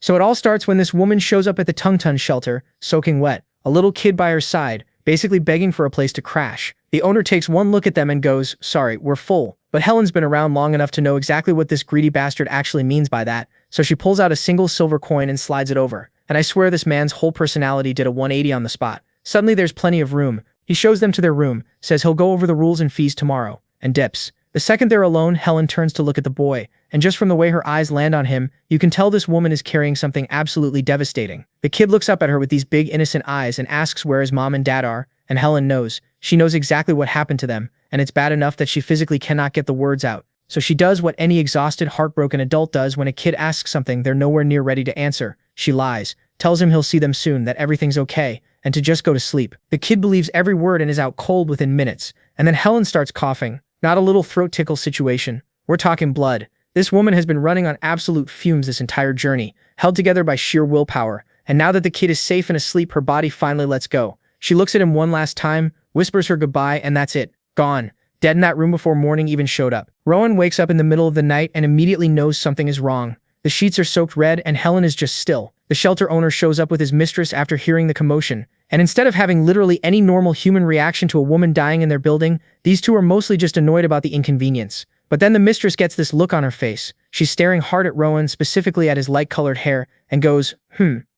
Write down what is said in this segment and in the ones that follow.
So it all starts when this woman shows up at the Tungtun shelter, soaking wet, a little kid by her side, basically begging for a place to crash. The owner takes one look at them and goes, "Sorry, we're full." But Helen's been around long enough to know exactly what this greedy bastard actually means by that, so she pulls out a single silver coin and slides it over. And I swear this man's whole personality did a 180 on the spot. Suddenly there's plenty of room. He shows them to their room, says he'll go over the rules and fees tomorrow, and dips. The second they're alone, Helen turns to look at the boy, and just from the way her eyes land on him, you can tell this woman is carrying something absolutely devastating. The kid looks up at her with these big innocent eyes and asks where his mom and dad are, and Helen knows. She knows exactly what happened to them, and it's bad enough that she physically cannot get the words out. So she does what any exhausted, heartbroken adult does when a kid asks something they're nowhere near ready to answer. She lies, tells him he'll see them soon, that everything's okay, and to just go to sleep. The kid believes every word and is out cold within minutes, and then Helen starts coughing. Not a little throat tickle situation. We're talking blood. This woman has been running on absolute fumes this entire journey, held together by sheer willpower, and now that the kid is safe and asleep, her body finally lets go. She looks at him one last time, whispers her goodbye, and that's it. Gone. Dead in that room before morning even showed up. Rowan wakes up in the middle of the night and immediately knows something is wrong. The sheets are soaked red and Helen is just still. The shelter owner shows up with his mistress after hearing the commotion, and instead of having literally any normal human reaction to a woman dying in their building, these two are mostly just annoyed about the inconvenience. But then the mistress gets this look on her face. She's staring hard at Rowan, specifically at his light-colored hair, and goes,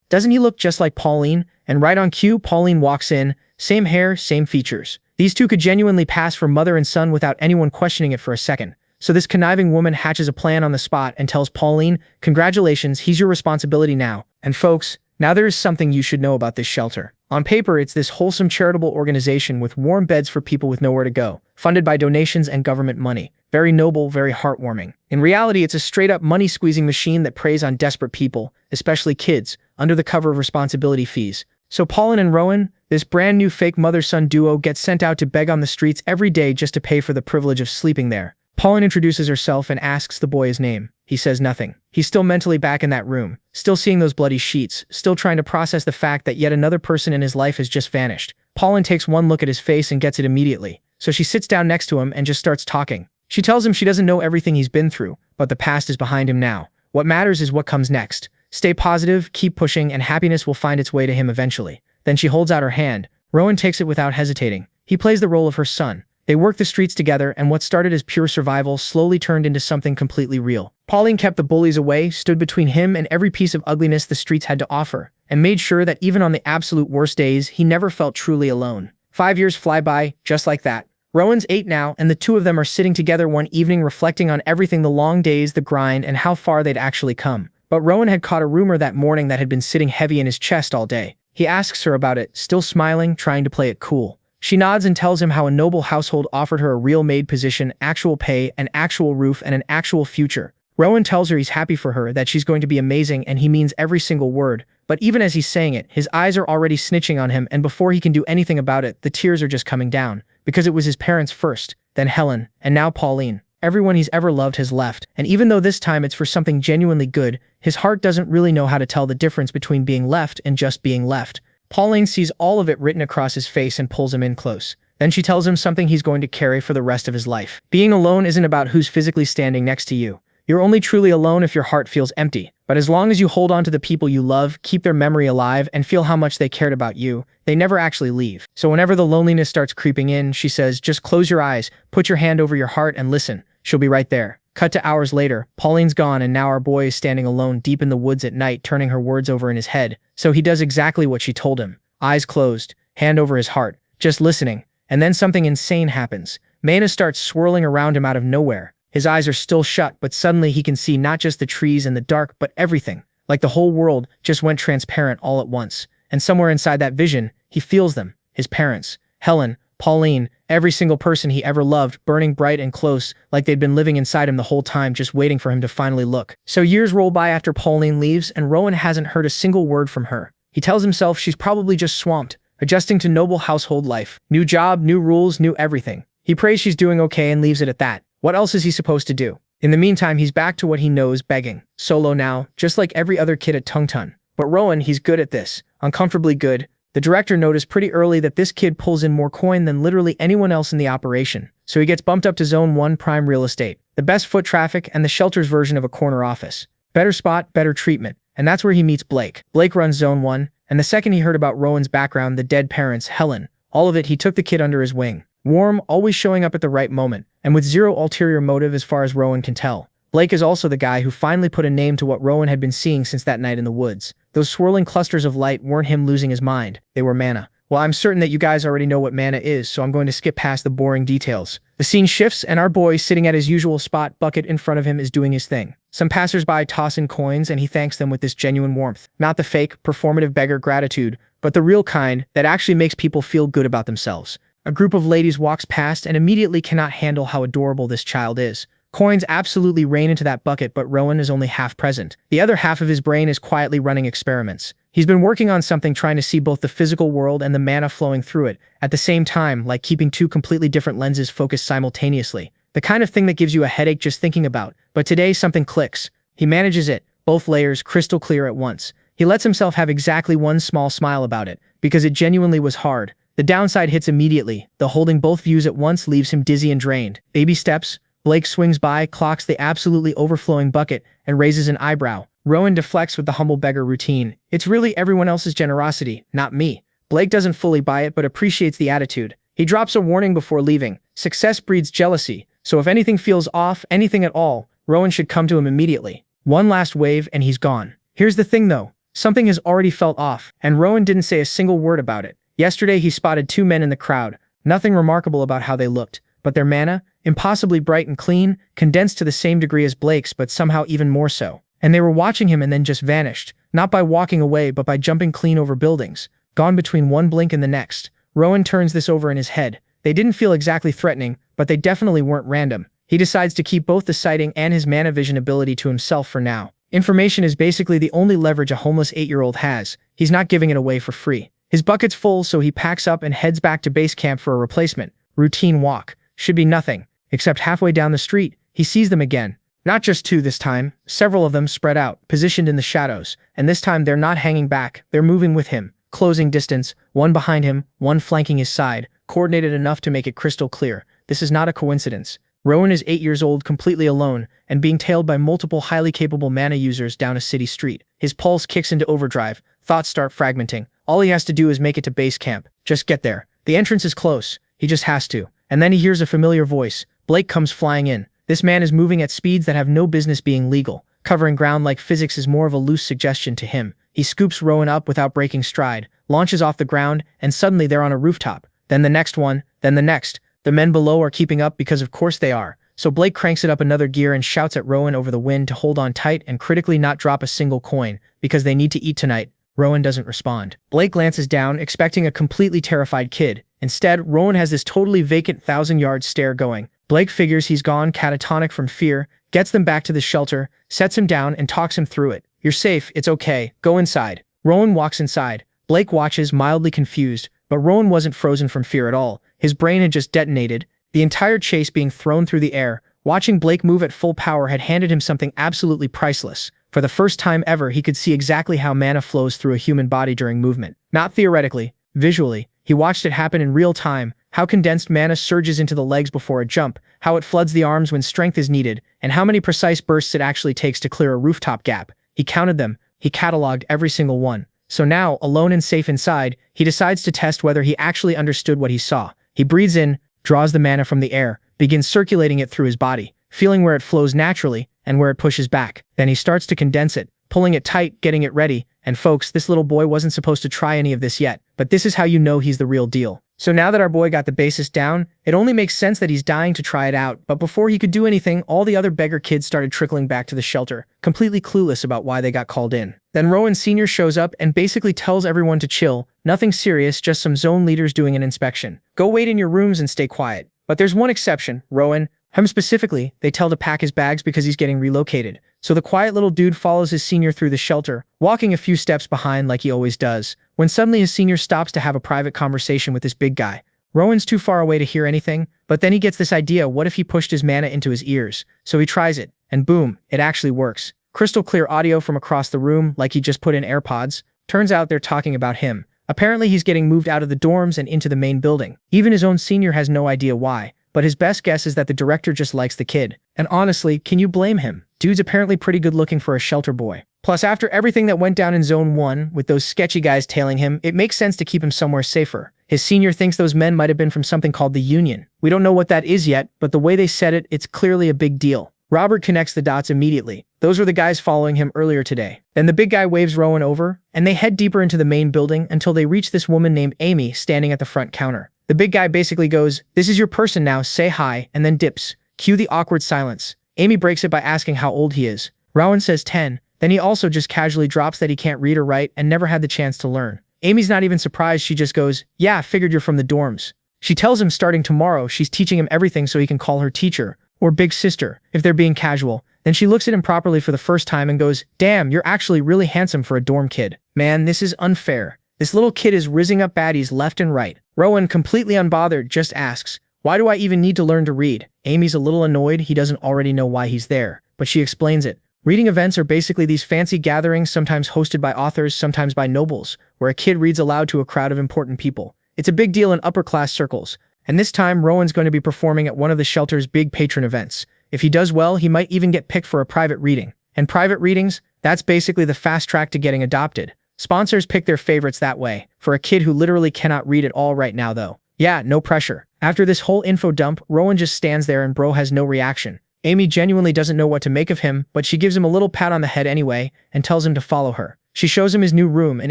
doesn't he look just like Pauline? And right on cue, Pauline walks in, same hair, same features. These two could genuinely pass for mother and son without anyone questioning it for a second. So this conniving woman hatches a plan on the spot and tells Pauline, "Congratulations, he's your responsibility now." And folks, now there is something you should know about this shelter. On paper, it's this wholesome charitable organization with warm beds for people with nowhere to go, funded by donations and government money. Very noble, very heartwarming. In reality, it's a straight-up money-squeezing machine that preys on desperate people, especially kids, under the cover of responsibility fees. So Pauline and Rowan, this brand new fake mother-son duo, gets sent out to beg on the streets every day just to pay for the privilege of sleeping there. Pauline introduces herself and asks the boy his name. He says nothing. He's still mentally back in that room, still seeing those bloody sheets, still trying to process the fact that yet another person in his life has just vanished. Pauline takes one look at his face and gets it immediately, so she sits down next to him and just starts talking. She tells him she doesn't know everything he's been through, but the past is behind him now. What matters is what comes next. Stay positive, keep pushing, and happiness will find its way to him eventually. Then she holds out her hand. Rowan takes it without hesitating. He plays the role of her son. They work the streets together, and what started as pure survival slowly turned into something completely real. Pauline kept the bullies away, stood between him and every piece of ugliness the streets had to offer, and made sure that even on the absolute worst days, he never felt truly alone. 5 years fly by, just like that. Rowan's 8 now, and the two of them are sitting together one evening reflecting on everything, the long days, the grind, and how far they'd actually come. But Rowan had caught a rumor that morning that had been sitting heavy in his chest all day. He asks her about it, still smiling, trying to play it cool. She nods and tells him how a noble household offered her a real maid position, actual pay, an actual roof, and an actual future. Rowan tells her he's happy for her, that she's going to be amazing, and he means every single word. But even as he's saying it, his eyes are already snitching on him, and before he can do anything about it, the tears are just coming down. Because it was his parents first, then Helen, and now Pauline. Everyone he's ever loved has left, and even though this time it's for something genuinely good, his heart doesn't really know how to tell the difference between being left and just being left. Pauline sees all of it written across his face and pulls him in close. Then she tells him something he's going to carry for the rest of his life. Being alone isn't about who's physically standing next to you. You're only truly alone if your heart feels empty. But as long as you hold on to the people you love, keep their memory alive, and feel how much they cared about you, they never actually leave. So whenever the loneliness starts creeping in, she says, just close your eyes, put your hand over your heart, and listen. She'll be right there. Cut to hours later, Pauline's gone, and now our boy is standing alone deep in the woods at night, turning her words over in his head. So he does exactly what she told him. Eyes closed, hand over his heart, just listening. And then something insane happens. Mana starts swirling around him out of nowhere. His eyes are still shut, but suddenly he can see not just the trees and the dark, but everything. Like the whole world just went transparent all at once. And somewhere inside that vision, he feels them. His parents. Helen, Pauline, every single person he ever loved, burning bright and close, like they'd been living inside him the whole time, just waiting for him to finally look. So years roll by after Pauline leaves, and Rowan hasn't heard a single word from her. He tells himself she's probably just swamped, adjusting to noble household life. New job, new rules, new everything. He prays she's doing okay and leaves it at that. What else is he supposed to do? In the meantime, he's back to what he knows, begging. Solo now, just like every other kid at Tungtun. But Rowan, he's good at this. Uncomfortably good. The director noticed pretty early that this kid pulls in more coin than literally anyone else in the operation. So he gets bumped up to Zone 1 prime real estate. The best foot traffic and the shelter's version of a corner office. Better spot, better treatment. and that's where he meets Blake. Blake runs Zone 1, and the second he heard about Rowan's background, the dead parents, Helen, all of it, he took the kid under his wing. Warm, always showing up at the right moment, and with zero ulterior motive as far as Rowan can tell. Blake is also the guy who finally put a name to what Rowan had been seeing since that night in the woods. Those swirling clusters of light weren't him losing his mind, they were mana. Well, I'm certain that you guys already know what mana is, so I'm going to skip past the boring details. The scene shifts, and our boy, sitting at his usual spot, bucket in front of him, is doing his thing. Some passersby toss in coins, and he thanks them with this genuine warmth. Not the fake, performative beggar gratitude, but the real kind that actually makes people feel good about themselves. A group of ladies walks past and immediately cannot handle how adorable this child is. Coins absolutely rain into that bucket, but Rowan is only half present. The other half of his brain is quietly running experiments. He's been working on something, trying to see both the physical world and the mana flowing through it at the same time, like keeping two completely different lenses focused simultaneously. The kind of thing that gives you a headache just thinking about. But today something clicks. He manages it, both layers crystal clear at once. He lets himself have exactly one small smile about it, because it genuinely was hard. The downside hits immediately. The holding both views at once leaves him dizzy and drained. Baby steps. Blake swings by, clocks the absolutely overflowing bucket, and raises an eyebrow. Rowan deflects with the humble beggar routine. It's really everyone else's generosity, not me. Blake doesn't fully buy it but appreciates the attitude. He drops a warning before leaving. Success breeds jealousy, so if anything feels off, anything at all, Rowan should come to him immediately. One last wave and he's gone. Here's the thing though, something has already felt off, and Rowan didn't say a single word about it. Yesterday he spotted two men in the crowd. Nothing remarkable about how they looked, but their mana, impossibly bright and clean, condensed to the same degree as Blake's but somehow even more so. And they were watching him and then just vanished, not by walking away but by jumping clean over buildings, gone between one blink and the next. Rowan turns this over in his head. They didn't feel exactly threatening, but they definitely weren't random. He decides to keep both the sighting and his mana vision ability to himself for now. Information is basically the only leverage a homeless 8-year-old has. He's not giving it away for free. His bucket's full, so he packs up and heads back to base camp for a replacement. Routine walk. Should be nothing. Except halfway down the street, he sees them again. Not just two this time, several of them spread out, positioned in the shadows, and this time they're not hanging back, they're moving with him, closing distance, one behind him, one flanking his side, coordinated enough to make it crystal clear. This is not a coincidence. Rowan is 8 years old, completely alone, and being tailed by multiple highly capable mana users down a city street. His pulse kicks into overdrive, thoughts start fragmenting. All he has to do is make it to base camp. Just get there. The entrance is close, he just has to. And then he hears a familiar voice. Blake comes flying in. This man is moving at speeds that have no business being legal. Covering ground like physics is more of a loose suggestion to him. He scoops Rowan up without breaking stride, launches off the ground, and suddenly they're on a rooftop. Then the next one, then the next. The men below are keeping up because of course they are. So Blake cranks it up another gear and shouts at Rowan over the wind to hold on tight and critically not drop a single coin, because they need to eat tonight. Rowan doesn't respond. Blake glances down, expecting a completely terrified kid. Instead, Rowan has this totally vacant 1,000-yard stare going. Blake figures he's gone catatonic from fear, gets them back to the shelter, sets him down and talks him through it. You're safe, it's okay, go inside. Rowan walks inside. Blake watches, mildly confused, but Rowan wasn't frozen from fear at all. His brain had just detonated. The entire chase being thrown through the air. Watching Blake move at full power had handed him something absolutely priceless. For the first time ever, he could see exactly how mana flows through a human body during movement. Not theoretically, visually. He watched it happen in real time, how condensed mana surges into the legs before a jump, how it floods the arms when strength is needed, and how many precise bursts it actually takes to clear a rooftop gap. He counted them, he cataloged every single one. So now, alone and safe inside, he decides to test whether he actually understood what he saw. He breathes in, draws the mana from the air, begins circulating it through his body, feeling where it flows naturally and where it pushes back. Then he starts to condense it, pulling it tight, getting it ready. And folks, this little boy wasn't supposed to try any of this yet, but this is how you know he's the real deal. So now that our boy got the basis down, it only makes sense that he's dying to try it out, but before he could do anything, all the other beggar kids started trickling back to the shelter, completely clueless about why they got called in. Then Rowan Sr. shows up and basically tells everyone to chill, nothing serious, just some zone leaders doing an inspection. Go wait in your rooms and stay quiet. But there's one exception, Rowan. Him specifically, they tell to pack his bags because he's getting relocated. So the quiet little dude follows his senior through the shelter, walking a few steps behind like he always does, when suddenly his senior stops to have a private conversation with this big guy. Rowan's too far away to hear anything, but then he gets this idea, what if he pushed his mana into his ears? So he tries it, and boom, it actually works. Crystal clear audio from across the room, like he just put in AirPods. Turns out they're talking about him. Apparently he's getting moved out of the dorms and into the main building. Even his own senior has no idea why, but his best guess is that the director just likes the kid. And honestly, can you blame him? Dude's apparently pretty good looking for a shelter boy. Plus, after everything that went down in Zone 1, with those sketchy guys tailing him, it makes sense to keep him somewhere safer. His senior thinks those men might have been from something called the Union. We don't know what that is yet, but the way they said it, it's clearly a big deal. Robert connects the dots immediately. Those were the guys following him earlier today. Then the big guy waves Rowan over, and they head deeper into the main building until they reach this woman named Amy standing at the front counter. The big guy basically goes, "This is your person now, say hi," and then dips. Cue the awkward silence. Amy breaks it by asking how old he is. Rowan says 10. Then he also just casually drops that he can't read or write and never had the chance to learn. Amy's not even surprised, she just goes, "Yeah, figured you're from the dorms." She tells him starting tomorrow she's teaching him everything so he can call her teacher, or big sister, if they're being casual. Then she looks at him properly for the first time and goes, "Damn, you're actually really handsome for a dorm kid. Man, this is unfair. This little kid is rizzing up baddies left and right." Rowan, completely unbothered, just asks, "Why do I even need to learn to read?" Amy's a little annoyed he doesn't already know why he's there, but she explains it. Reading events are basically these fancy gatherings, sometimes hosted by authors, sometimes by nobles, where a kid reads aloud to a crowd of important people. It's a big deal in upper-class circles, and this time Rowan's going to be performing at one of the shelter's big patron events. If he does well, he might even get picked for a private reading. And private readings, that's basically the fast track to getting adopted. Sponsors pick their favorites that way, for a kid who literally cannot read at all right now though. Yeah, no pressure. After this whole info dump, Rowan just stands there and bro has no reaction. Amy genuinely doesn't know what to make of him, but she gives him a little pat on the head anyway and tells him to follow her. She shows him his new room and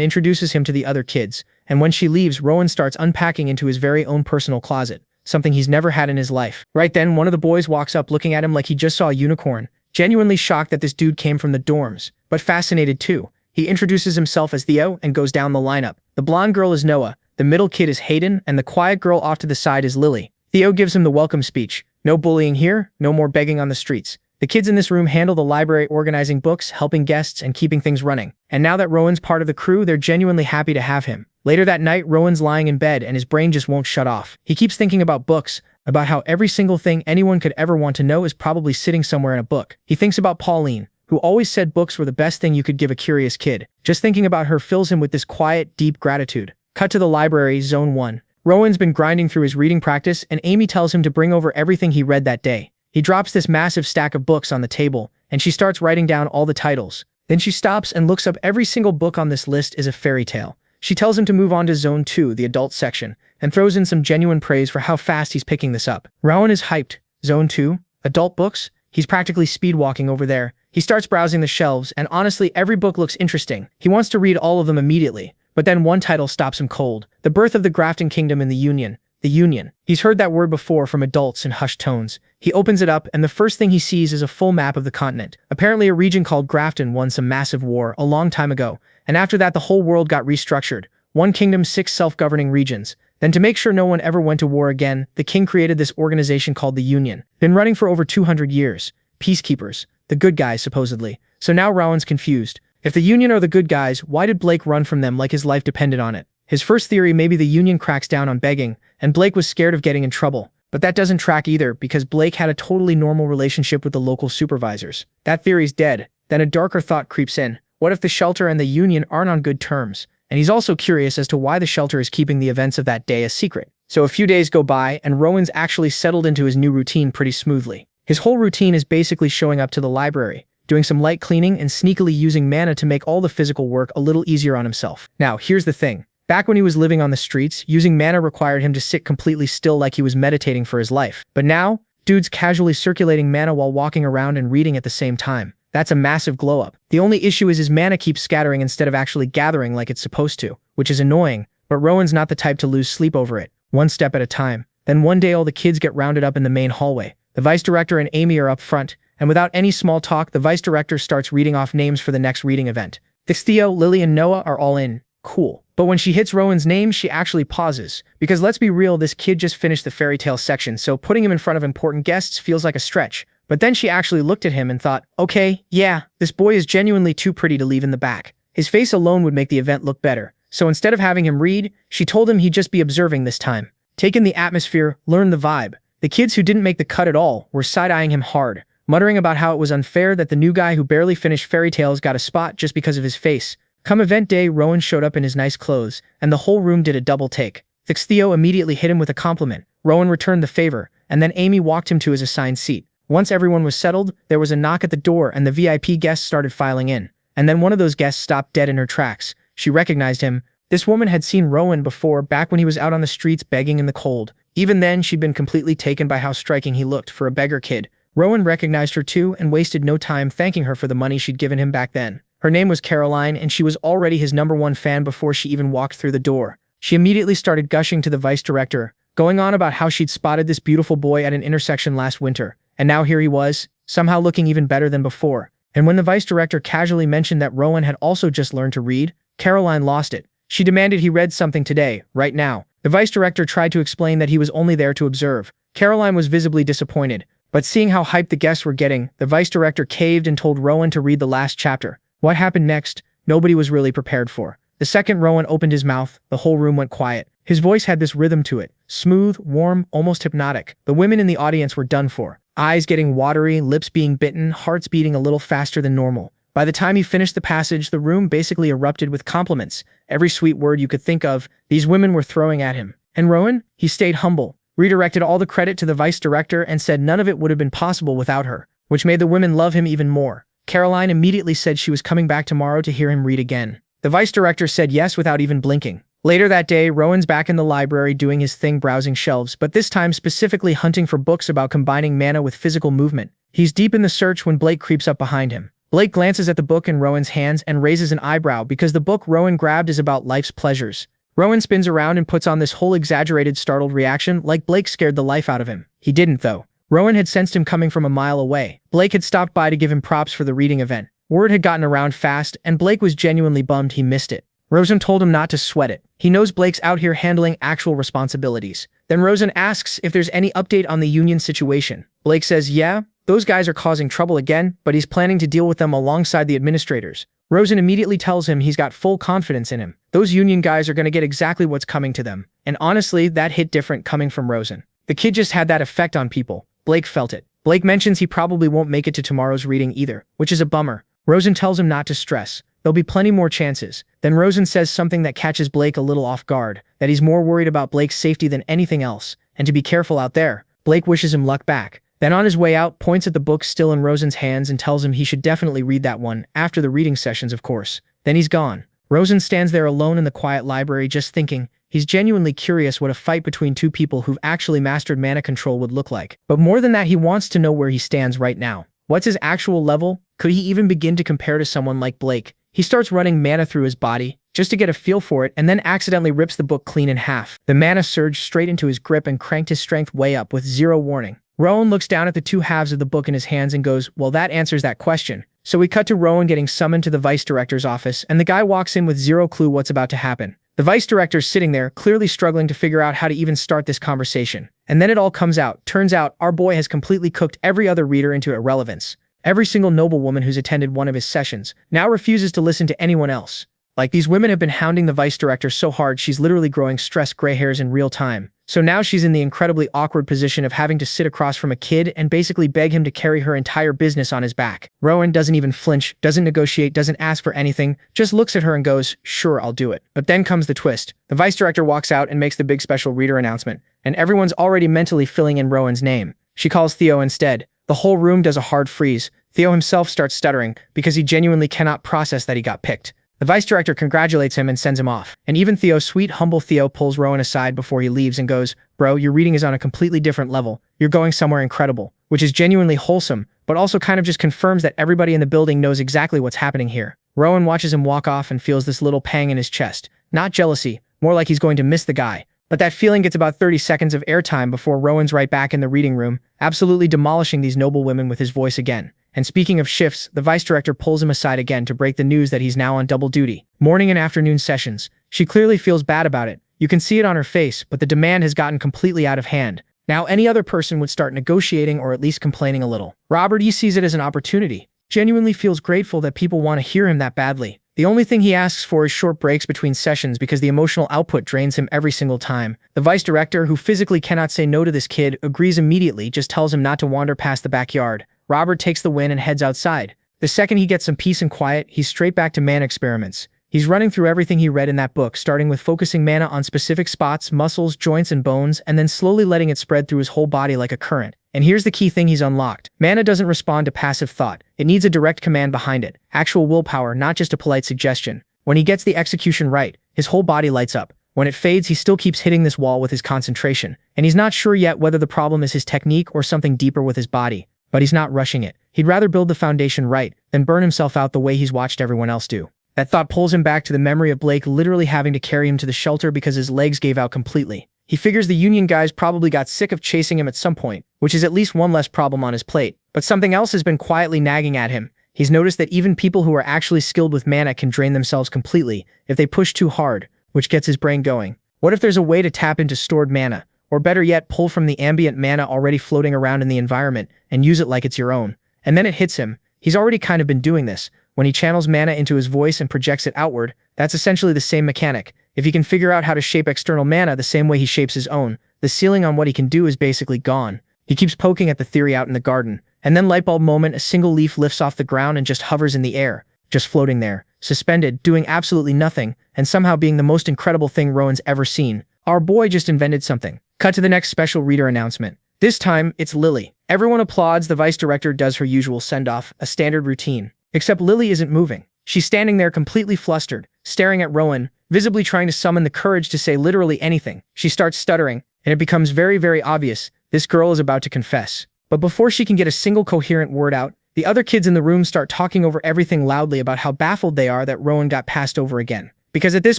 introduces him to the other kids, and when she leaves, Rowan starts unpacking into his very own personal closet, something he's never had in his life. Right then, one of the boys walks up looking at him like he just saw a unicorn, genuinely shocked that this dude came from the dorms, but fascinated too. He introduces himself as Theo and goes down the lineup. The blonde girl is Noah, the middle kid is Hayden, and the quiet girl off to the side is Lily. Theo gives him the welcome speech. No bullying here, no more begging on the streets. The kids in this room handle the library, organizing books, helping guests, and keeping things running. And now that Rowan's part of the crew, they're genuinely happy to have him. Later that night, Rowan's lying in bed and his brain just won't shut off. He keeps thinking about books, about how every single thing anyone could ever want to know is probably sitting somewhere in a book. He thinks about Pauline, who always said books were the best thing you could give a curious kid. Just thinking about her fills him with this quiet, deep gratitude. Cut to the library, Zone 1. Rowan's been grinding through his reading practice, and Amy tells him to bring over everything he read that day. He drops this massive stack of books on the table, and she starts writing down all the titles. Then she stops and looks up every single book on this list is a fairy tale. She tells him to move on to Zone 2, the adult section, and throws in some genuine praise for how fast he's picking this up. Rowan is hyped. Zone 2? Adult books? He's practically speed walking over there. He starts browsing the shelves, and honestly, every book looks interesting. He wants to read all of them immediately. But then one title stops him cold. The Birth of the Grafton Kingdom in the Union. The Union. He's heard that word before from adults in hushed tones. He opens it up, and the first thing he sees is a full map of the continent. Apparently a region called Grafton won some massive war a long time ago, and after that the whole world got restructured. One kingdom, 6 self-governing regions. Then to make sure no one ever went to war again, the king created this organization called the Union. Been running for over 200 years. Peacekeepers. The good guys, supposedly. So now Rowan's confused. If the Union are the good guys, why did Blake run from them like his life depended on it? His first theory, maybe the Union cracks down on begging, and Blake was scared of getting in trouble. But that doesn't track either, because Blake had a totally normal relationship with the local supervisors. That theory's dead. Then a darker thought creeps in. What if the shelter and the Union aren't on good terms? And he's also curious as to why the shelter is keeping the events of that day a secret. So a few days go by, and Rowan's actually settled into his new routine pretty smoothly. His whole routine is basically showing up to the library, doing some light cleaning, and sneakily using mana to make all the physical work a little easier on himself. Now, here's the thing. Back when he was living on the streets, using mana required him to sit completely still like he was meditating for his life. But now, dude's casually circulating mana while walking around and reading at the same time. That's a massive glow-up. The only issue is his mana keeps scattering instead of actually gathering like it's supposed to, which is annoying, but Rowan's not the type to lose sleep over it. One step at a time. Then one day all the kids get rounded up in the main hallway. The vice director and Amy are up front, and without any small talk, the vice director starts reading off names for the next reading event. Theo, Lily, and Noah are all in. Cool. But when she hits Rowan's name, she actually pauses. Because let's be real, this kid just finished the fairy tale section, so putting him in front of important guests feels like a stretch. But then she actually looked at him and thought, okay, yeah, this boy is genuinely too pretty to leave in the back. His face alone would make the event look better. So instead of having him read, she told him he'd just be observing this time. Take in the atmosphere, learn the vibe. The kids who didn't make the cut at all were side-eyeing him hard, muttering about how it was unfair that the new guy who barely finished fairy tales got a spot just because of his face. Come event day, Rowan showed up in his nice clothes, and the whole room did a double take. Theo immediately hit him with a compliment. Rowan returned the favor, and then Amy walked him to his assigned seat. Once everyone was settled, there was a knock at the door and the VIP guests started filing in. and then one of those guests stopped dead in her tracks. She recognized him. This woman had seen Rowan before, back when he was out on the streets begging in the cold. Even then, she'd been completely taken by how striking he looked for a beggar kid. Rowan recognized her too and wasted no time thanking her for the money she'd given him back then. Her name was Caroline, and she was already his #1 fan before she even walked through the door. She immediately started gushing to the vice director, going on about how she'd spotted this beautiful boy at an intersection last winter, and now here he was, somehow looking even better than before. And when the vice director casually mentioned that Rowan had also just learned to read, Caroline lost it. She demanded he read something today, right now. The vice director tried to explain that he was only there to observe. Caroline was visibly disappointed, but seeing how hyped the guests were getting, the vice director caved and told Rowan to read the last chapter. What happened next, nobody was really prepared for. The second Rowan opened his mouth, the whole room went quiet. His voice had this rhythm to it, smooth, warm, almost hypnotic. The women in the audience were done for. Eyes getting watery, lips being bitten, hearts beating a little faster than normal. By the time he finished the passage, the room basically erupted with compliments. Every sweet word you could think of, these women were throwing at him. And Rowan? He stayed humble, redirected all the credit to the vice director and said none of it would have been possible without her, which made the women love him even more. Caroline immediately said she was coming back tomorrow to hear him read again. The vice director said yes without even blinking. Later that day, Rowan's back in the library doing his thing, browsing shelves, but this time specifically hunting for books about combining mana with physical movement. He's deep in the search when Blake creeps up behind him. Blake glances at the book in Rowan's hands and raises an eyebrow because the book Rowan grabbed is about life's pleasures. Rowan spins around and puts on this whole exaggerated startled reaction like Blake scared the life out of him. He didn't though. Rowan had sensed him coming from a mile away. Blake had stopped by to give him props for the reading event. Word had gotten around fast, and Blake was genuinely bummed he missed it. Rosen told him not to sweat it. He knows Blake's out here handling actual responsibilities. Then Rosen asks if there's any update on the union situation. Blake says, yeah, those guys are causing trouble again, but he's planning to deal with them alongside the administrators. Rosen immediately tells him he's got full confidence in him. Those union guys are going to get exactly what's coming to them. And honestly, that hit different coming from Rosen. The kid just had that effect on people. Blake felt it. Blake mentions he probably won't make it to tomorrow's reading either, which is a bummer. Rosen tells him not to stress. There'll be plenty more chances. Then Rosen says something that catches Blake a little off guard, that he's more worried about Blake's safety than anything else, and to be careful out there. Blake wishes him luck back. Then on his way out, points at the book still in Rosen's hands and tells him he should definitely read that one, after the reading sessions of course. Then he's gone. Rosen stands there alone in the quiet library just thinking. He's genuinely curious what a fight between two people who've actually mastered mana control would look like. But more than that, he wants to know where he stands right now. What's his actual level? Could he even begin to compare to someone like Blake? He starts running mana through his body, just to get a feel for it, and then accidentally rips the book clean in half. The mana surged straight into his grip and cranked his strength way up with zero warning. Rowan looks down at the two halves of the book in his hands and goes, well, that answers that question. So we cut to Rowan getting summoned to the vice director's office, and the guy walks in with zero clue what's about to happen. The vice director's sitting there, clearly struggling to figure out how to even start this conversation. And then it all comes out. Turns out, our boy has completely cooked every other reader into irrelevance. Every single noblewoman who's attended one of his sessions now refuses to listen to anyone else. Like, these women have been hounding the vice director so hard she's literally growing stress gray hairs in real time. So now she's in the incredibly awkward position of having to sit across from a kid and basically beg him to carry her entire business on his back. Rowan doesn't even flinch, doesn't negotiate, doesn't ask for anything, just looks at her and goes, sure, I'll do it. But then comes the twist. The vice director walks out and makes the big special reader announcement, and everyone's already mentally filling in Rowan's name. She calls Theo instead. The whole room does a hard freeze. Theo himself starts stuttering because he genuinely cannot process that he got picked. The vice director congratulates him and sends him off. And even Theo, sweet, humble Theo, pulls Rowan aside before he leaves and goes, bro, your reading is on a completely different level. You're going somewhere incredible, which is genuinely wholesome, but also kind of just confirms that everybody in the building knows exactly what's happening here. Rowan watches him walk off and feels this little pang in his chest. Not jealousy, more like he's going to miss the guy. But that feeling gets about 30 seconds of airtime before Rowan's right back in the reading room, absolutely demolishing these noble women with his voice again. And speaking of shifts, the vice director pulls him aside again to break the news that he's now on double duty. Morning and afternoon sessions. She clearly feels bad about it. You can see it on her face, but the demand has gotten completely out of hand. Now any other person would start negotiating or at least complaining a little. Robert, he sees it as an opportunity. Genuinely feels grateful that people want to hear him that badly. The only thing he asks for is short breaks between sessions because the emotional output drains him every single time. The vice director, who physically cannot say no to this kid, agrees immediately, just tells him not to wander past the backyard. Robert takes the win and heads outside. The second he gets some peace and quiet, he's straight back to man experiments. He's running through everything he read in that book, starting with focusing mana on specific spots, muscles, joints, and bones, and then slowly letting it spread through his whole body like a current. And here's the key thing he's unlocked. Mana doesn't respond to passive thought. It needs a direct command behind it. Actual willpower, not just a polite suggestion. When he gets the execution right, his whole body lights up. When it fades, he still keeps hitting this wall with his concentration. And he's not sure yet whether the problem is his technique or something deeper with his body. But he's not rushing it. He'd rather build the foundation right than burn himself out the way he's watched everyone else do. That thought pulls him back to the memory of Blake literally having to carry him to the shelter because his legs gave out completely. He figures the Union guys probably got sick of chasing him at some point, which is at least one less problem on his plate. But something else has been quietly nagging at him. He's noticed that even people who are actually skilled with mana can drain themselves completely if they push too hard, which gets his brain going. What if there's a way to tap into stored mana, or better yet, pull from the ambient mana already floating around in the environment and use it like it's your own? And then it hits him. He's already kind of been doing this. When he channels mana into his voice and projects it outward, that's essentially the same mechanic. If he can figure out how to shape external mana the same way he shapes his own, the ceiling on what he can do is basically gone. He keeps poking at the theory out in the garden, and then lightbulb moment, a single leaf lifts off the ground and just hovers in the air, just floating there, suspended, doing absolutely nothing, and somehow being the most incredible thing Rowan's ever seen. Our boy just invented something. Cut to the next special reader announcement. This time, it's Lily. Everyone applauds. The vice director does her usual send-off, a standard routine. Except Lily isn't moving. She's standing there completely flustered, staring at Rowan, visibly trying to summon the courage to say literally anything. She starts stuttering, and it becomes very, very obvious this girl is about to confess. But before she can get a single coherent word out, the other kids in the room start talking over everything loudly about how baffled they are that Rowan got passed over again. Because at this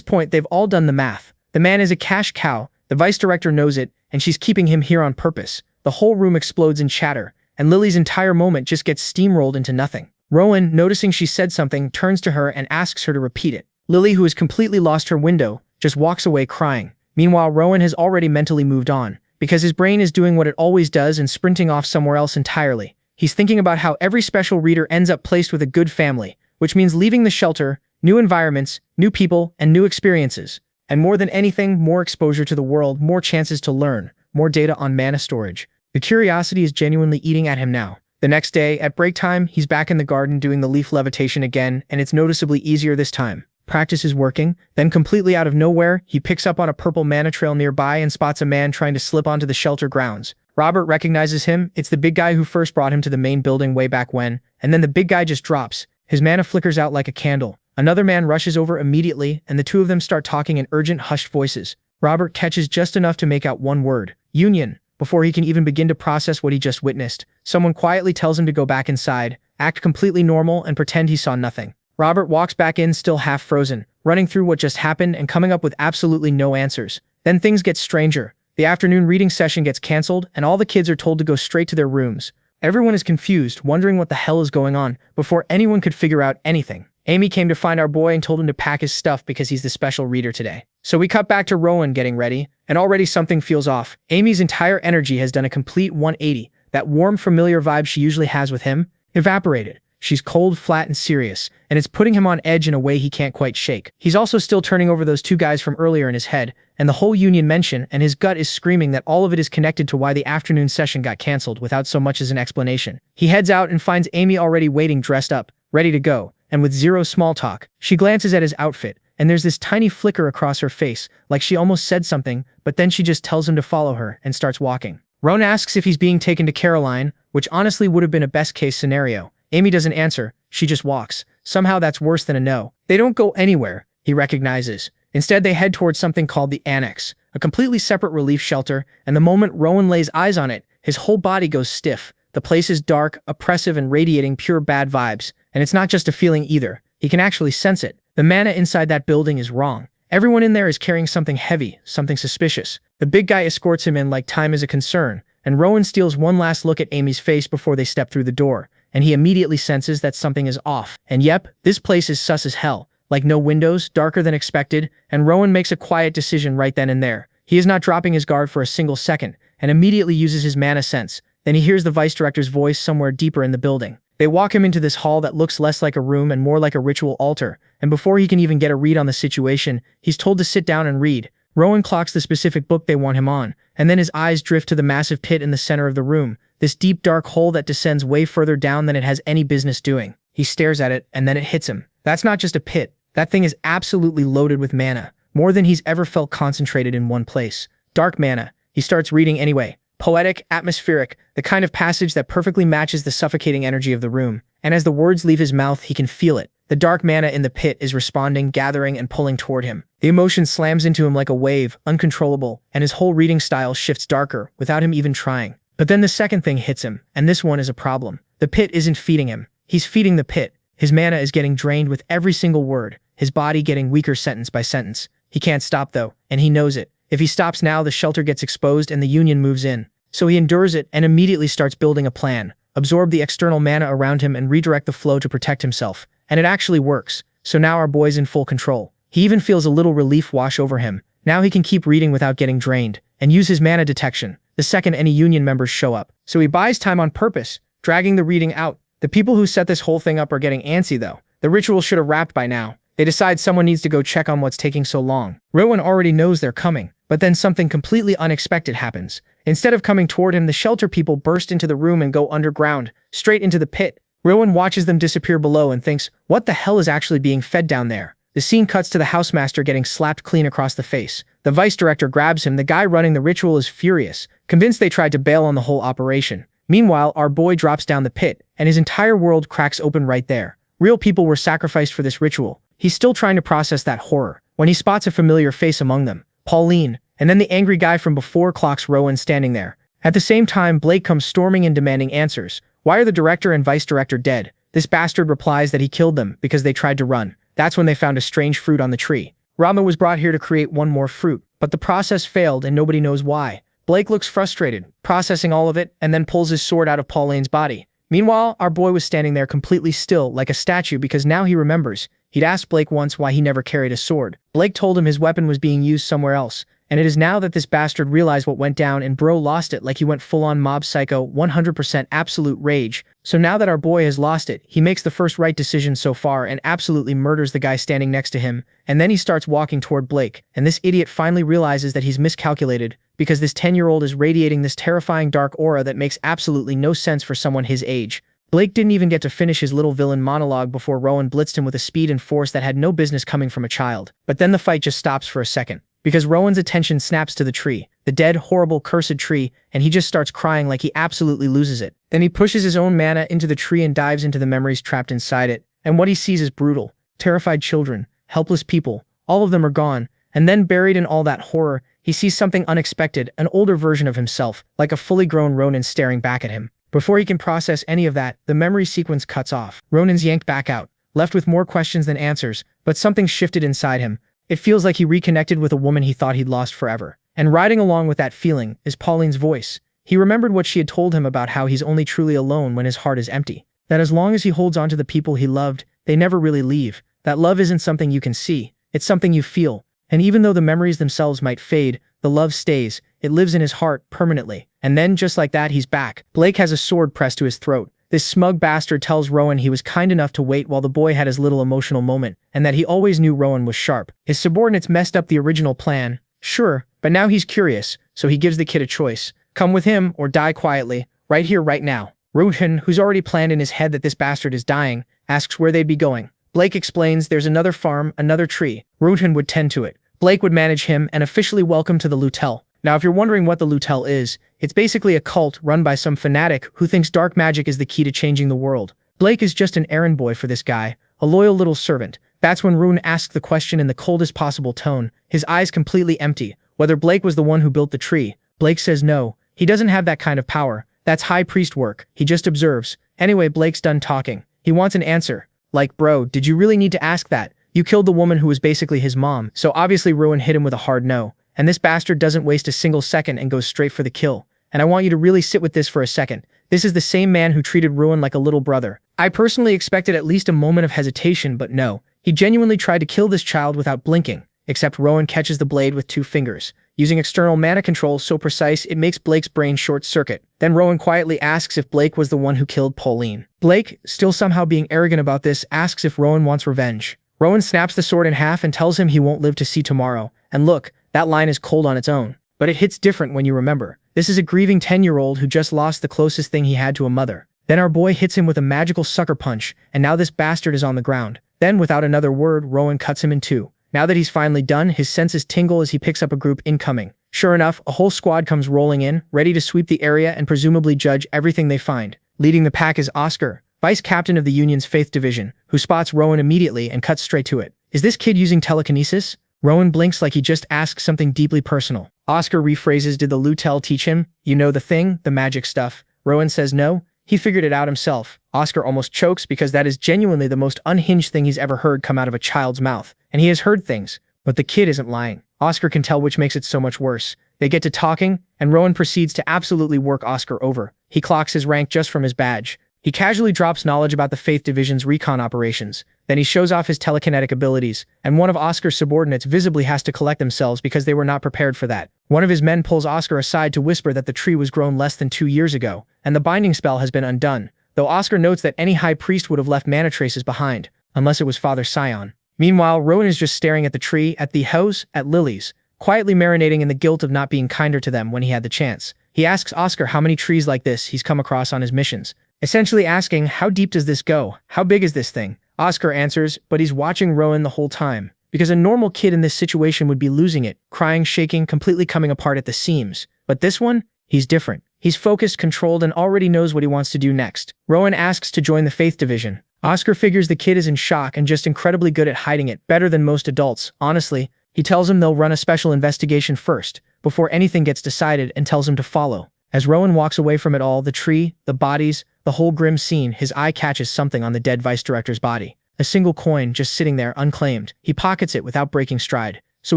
point, they've all done the math. The man is a cash cow, the vice director knows it, and she's keeping him here on purpose. The whole room explodes in chatter, and Lily's entire moment just gets steamrolled into nothing. Rowan, noticing she said something, turns to her and asks her to repeat it. Lily, who has completely lost her window, just walks away crying. Meanwhile, Rowan has already mentally moved on, because his brain is doing what it always does and sprinting off somewhere else entirely. He's thinking about how every special reader ends up placed with a good family, which means leaving the shelter, new environments, new people, and new experiences. And more than anything, more exposure to the world, more chances to learn, more data on mana storage. The curiosity is genuinely eating at him now. The next day, at break time, he's back in the garden doing the leaf levitation again, and it's noticeably easier this time. Practice is working. Then completely out of nowhere, he picks up on a purple mana trail nearby and spots a man trying to slip onto the shelter grounds. Robert recognizes him. It's the big guy who first brought him to the main building way back when, and then the big guy just drops. His mana flickers out like a candle. Another man rushes over immediately, and the two of them start talking in urgent, hushed voices. Robert catches just enough to make out one word, Union. Before he can even begin to process what he just witnessed, someone quietly tells him to go back inside, act completely normal, and pretend he saw nothing. Robert walks back in, still half frozen, running through what just happened and coming up with absolutely no answers. Then things get stranger. The afternoon reading session gets canceled, and all the kids are told to go straight to their rooms. Everyone is confused, wondering what the hell is going on, before anyone could figure out anything. Amy came to find our boy and told him to pack his stuff because he's the special reader today. So we cut back to Rowan getting ready, and already something feels off. Amy's entire energy has done a complete 180. That warm, familiar vibe she usually has with him evaporated. She's cold, flat, and serious, and it's putting him on edge in a way he can't quite shake. He's also still turning over those two guys from earlier in his head, and the whole Union mention, and his gut is screaming that all of it is connected to why the afternoon session got canceled without so much as an explanation. He heads out and finds Amy already waiting, dressed up, ready to go, and with zero small talk. She glances at his outfit, and there's this tiny flicker across her face, like she almost said something, but then she just tells him to follow her and starts walking. Rowan asks if he's being taken to Caroline, which honestly would have been a best-case scenario. Amy doesn't answer, she just walks. Somehow that's worse than a no. They don't go anywhere, he recognizes. Instead, they head towards something called the Annex, a completely separate relief shelter, and the moment Rowan lays eyes on it, his whole body goes stiff. The place is dark, oppressive, and radiating pure bad vibes. And it's not just a feeling either. He can actually sense it. The mana inside that building is wrong. Everyone in there is carrying something heavy, something suspicious. The big guy escorts him in like time is a concern, and Rowan steals one last look at Amy's face before they step through the door, and he immediately senses that something is off. And yep, this place is sus as hell. Like no windows, darker than expected, and Rowan makes a quiet decision right then and there. He is not dropping his guard for a single second, and immediately uses his mana sense. Then he hears the vice director's voice somewhere deeper in the building. They walk him into this hall that looks less like a room and more like a ritual altar, and before he can even get a read on the situation, he's told to sit down and read. Rowan clocks the specific book they want him on, and then his eyes drift to the massive pit in the center of the room, this deep dark hole that descends way further down than it has any business doing. He stares at it, and then it hits him. That's not just a pit, That thing is absolutely loaded with mana, more than he's ever felt concentrated in one place. Dark mana. He starts reading anyway. Poetic, atmospheric, the kind of passage that perfectly matches the suffocating energy of the room. And as the words leave his mouth, he can feel it. The dark mana in the pit is responding, gathering, and pulling toward him. The emotion slams into him like a wave, uncontrollable, and his whole reading style shifts darker, without him even trying. But then the second thing hits him, and this one is a problem. The pit isn't feeding him. He's feeding the pit. His mana is getting drained with every single word, his body getting weaker sentence by sentence. He can't stop though, and he knows it. If he stops now, the shelter gets exposed and the Union moves in. So he endures it and immediately starts building a plan. Absorb the external mana around him and redirect the flow to protect himself. And it actually works. So now our boy's in full control. He even feels a little relief wash over him. Now he can keep reading without getting drained, and use his mana detection the second any Union members show up. So he buys time on purpose, dragging the reading out. The people who set this whole thing up are getting antsy though. The ritual should have wrapped by now. They decide someone needs to go check on what's taking so long. Rowan already knows they're coming, but then something completely unexpected happens. Instead of coming toward him, the shelter people burst into the room and go underground, straight into the pit. Rowan watches them disappear below and thinks, what the hell is actually being fed down there? The scene cuts to the housemaster getting slapped clean across the face. The vice director grabs him. The guy running the ritual is furious, convinced they tried to bail on the whole operation. Meanwhile, our boy drops down the pit, and his entire world cracks open right there. Real people were sacrificed for this ritual. He's still trying to process that horror, when he spots a familiar face among them, Pauline, and then the angry guy from before clocks Rowan standing there. At the same time, Blake comes storming in demanding answers. Why are the director and vice director dead? This bastard replies that he killed them because they tried to run. That's when they found a strange fruit on the tree. Rama was brought here to create one more fruit, but the process failed and nobody knows why. Blake looks frustrated, processing all of it, and then pulls his sword out of Pauline's body. Meanwhile, our boy was standing there completely still, like a statue, because now he remembers. He'd asked Blake once why he never carried a sword. Blake told him his weapon was being used somewhere else, and it is now that this bastard realized what went down and bro lost it like he went full-on mob psycho, 100% absolute rage. So now that our boy has lost it, he makes the first right decision so far and absolutely murders the guy standing next to him, and then he starts walking toward Blake, and this idiot finally realizes that he's miscalculated, because this 10-year-old is radiating this terrifying dark aura that makes absolutely no sense for someone his age. Blake didn't even get to finish his little villain monologue before Rowan blitzed him with a speed and force that had no business coming from a child. But then the fight just stops for a second, because Rowan's attention snaps to the tree, the dead, horrible, cursed tree, and he just starts crying like he absolutely loses it. Then he pushes his own mana into the tree and dives into the memories trapped inside it, and what he sees is brutal. Terrified children, helpless people, all of them are gone, and then buried in all that horror, he sees something unexpected, an older version of himself, like a fully grown Ronin staring back at him. Before he can process any of that, the memory sequence cuts off. Ronin's yanked back out, left with more questions than answers, but something shifted inside him. It feels like he reconnected with a woman he thought he'd lost forever. And riding along with that feeling is Pauline's voice. He remembered what she had told him about how he's only truly alone when his heart is empty. That as long as he holds on to the people he loved, they never really leave. That love isn't something you can see, it's something you feel. And even though the memories themselves might fade, the love stays. It lives in his heart permanently. And then, just like that, he's back. Blake has a sword pressed to his throat. This smug bastard tells Rowan he was kind enough to wait while the boy had his little emotional moment, and that he always knew Rowan was sharp. His subordinates messed up the original plan, sure, but now he's curious, so he gives the kid a choice. Come with him, or die quietly, right here, right now. Rohan, who's already planned in his head that this bastard is dying, asks where they'd be going. Blake explains there's another farm, another tree. Rohan would tend to it. Blake would manage him and officially welcome to the Lutel. Now, if you're wondering what the Lutel is, it's basically a cult run by some fanatic who thinks dark magic is the key to changing the world. Blake is just an errand boy for this guy, a loyal little servant. That's when Rune asks the question in the coldest possible tone, his eyes completely empty, whether Blake was the one who built the tree. Blake says no, he doesn't have that kind of power. That's high priest work, he just observes. Anyway, Blake's done talking. He wants an answer. Like, bro, did you really need to ask that? You killed the woman who was basically his mom, so obviously Rune hit him with a hard no. And this bastard doesn't waste a single second and goes straight for the kill. And I want you to really sit with this for a second. This is the same man who treated Rune like a little brother. I personally expected at least a moment of hesitation, but no. He genuinely tried to kill this child without blinking, except Rowan catches the blade with 2 fingers, using external mana control so precise it makes Blake's brain short-circuit. Then Rowan quietly asks if Blake was the one who killed Pauline. Blake, still somehow being arrogant about this, asks if Rowan wants revenge. Rowan snaps the sword in half and tells him he won't live to see tomorrow. And look, that line is cold on its own. But it hits different when you remember. This is a grieving 10-year-old who just lost the closest thing he had to a mother. Then our boy hits him with a magical sucker punch, and now this bastard is on the ground. Then, without another word, Rowan cuts him in two. Now that he's finally done, his senses tingle as he picks up a group incoming. Sure enough, a whole squad comes rolling in, ready to sweep the area and presumably judge everything they find. Leading the pack is Oscar, vice captain of the Union's Faith Division, who spots Rowan immediately and cuts straight to it. Is this kid using telekinesis? Rowan blinks like he just asked something deeply personal. Oscar rephrases, did the Lutel teach him? You know the thing, the magic stuff. Rowan says no, he figured it out himself. Oscar almost chokes because that is genuinely the most unhinged thing he's ever heard come out of a child's mouth. And he has heard things, but the kid isn't lying. Oscar can tell, which makes it so much worse. They get to talking, and Rowan proceeds to absolutely work Oscar over. He clocks his rank just from his badge. He casually drops knowledge about the Faith Division's recon operations. Then he shows off his telekinetic abilities, and one of Oscar's subordinates visibly has to collect themselves because they were not prepared for that. One of his men pulls Oscar aside to whisper that the tree was grown less than 2 years ago, and the binding spell has been undone, though Oscar notes that any high priest would have left mana traces behind, unless it was Father Sion. Meanwhile, Rowan is just staring at the tree, at the house, at lilies, quietly marinating in the guilt of not being kinder to them when he had the chance. He asks Oscar how many trees like this he's come across on his missions, essentially asking, how deep does this go? How big is this thing? Oscar answers, but he's watching Rowan the whole time, because a normal kid in this situation would be losing it, crying, shaking, completely coming apart at the seams. But this one, he's different. He's focused, controlled, and already knows what he wants to do next. Rowan asks to join the Faith Division. Oscar figures the kid is in shock and just incredibly good at hiding it, better than most adults, honestly. He tells him they'll run a special investigation first, before anything gets decided, and tells him to follow. As Rowan walks away from it all, the tree, the bodies, the whole grim scene, his eye catches something on the dead vice director's body. A single coin just sitting there, unclaimed. He pockets it without breaking stride. So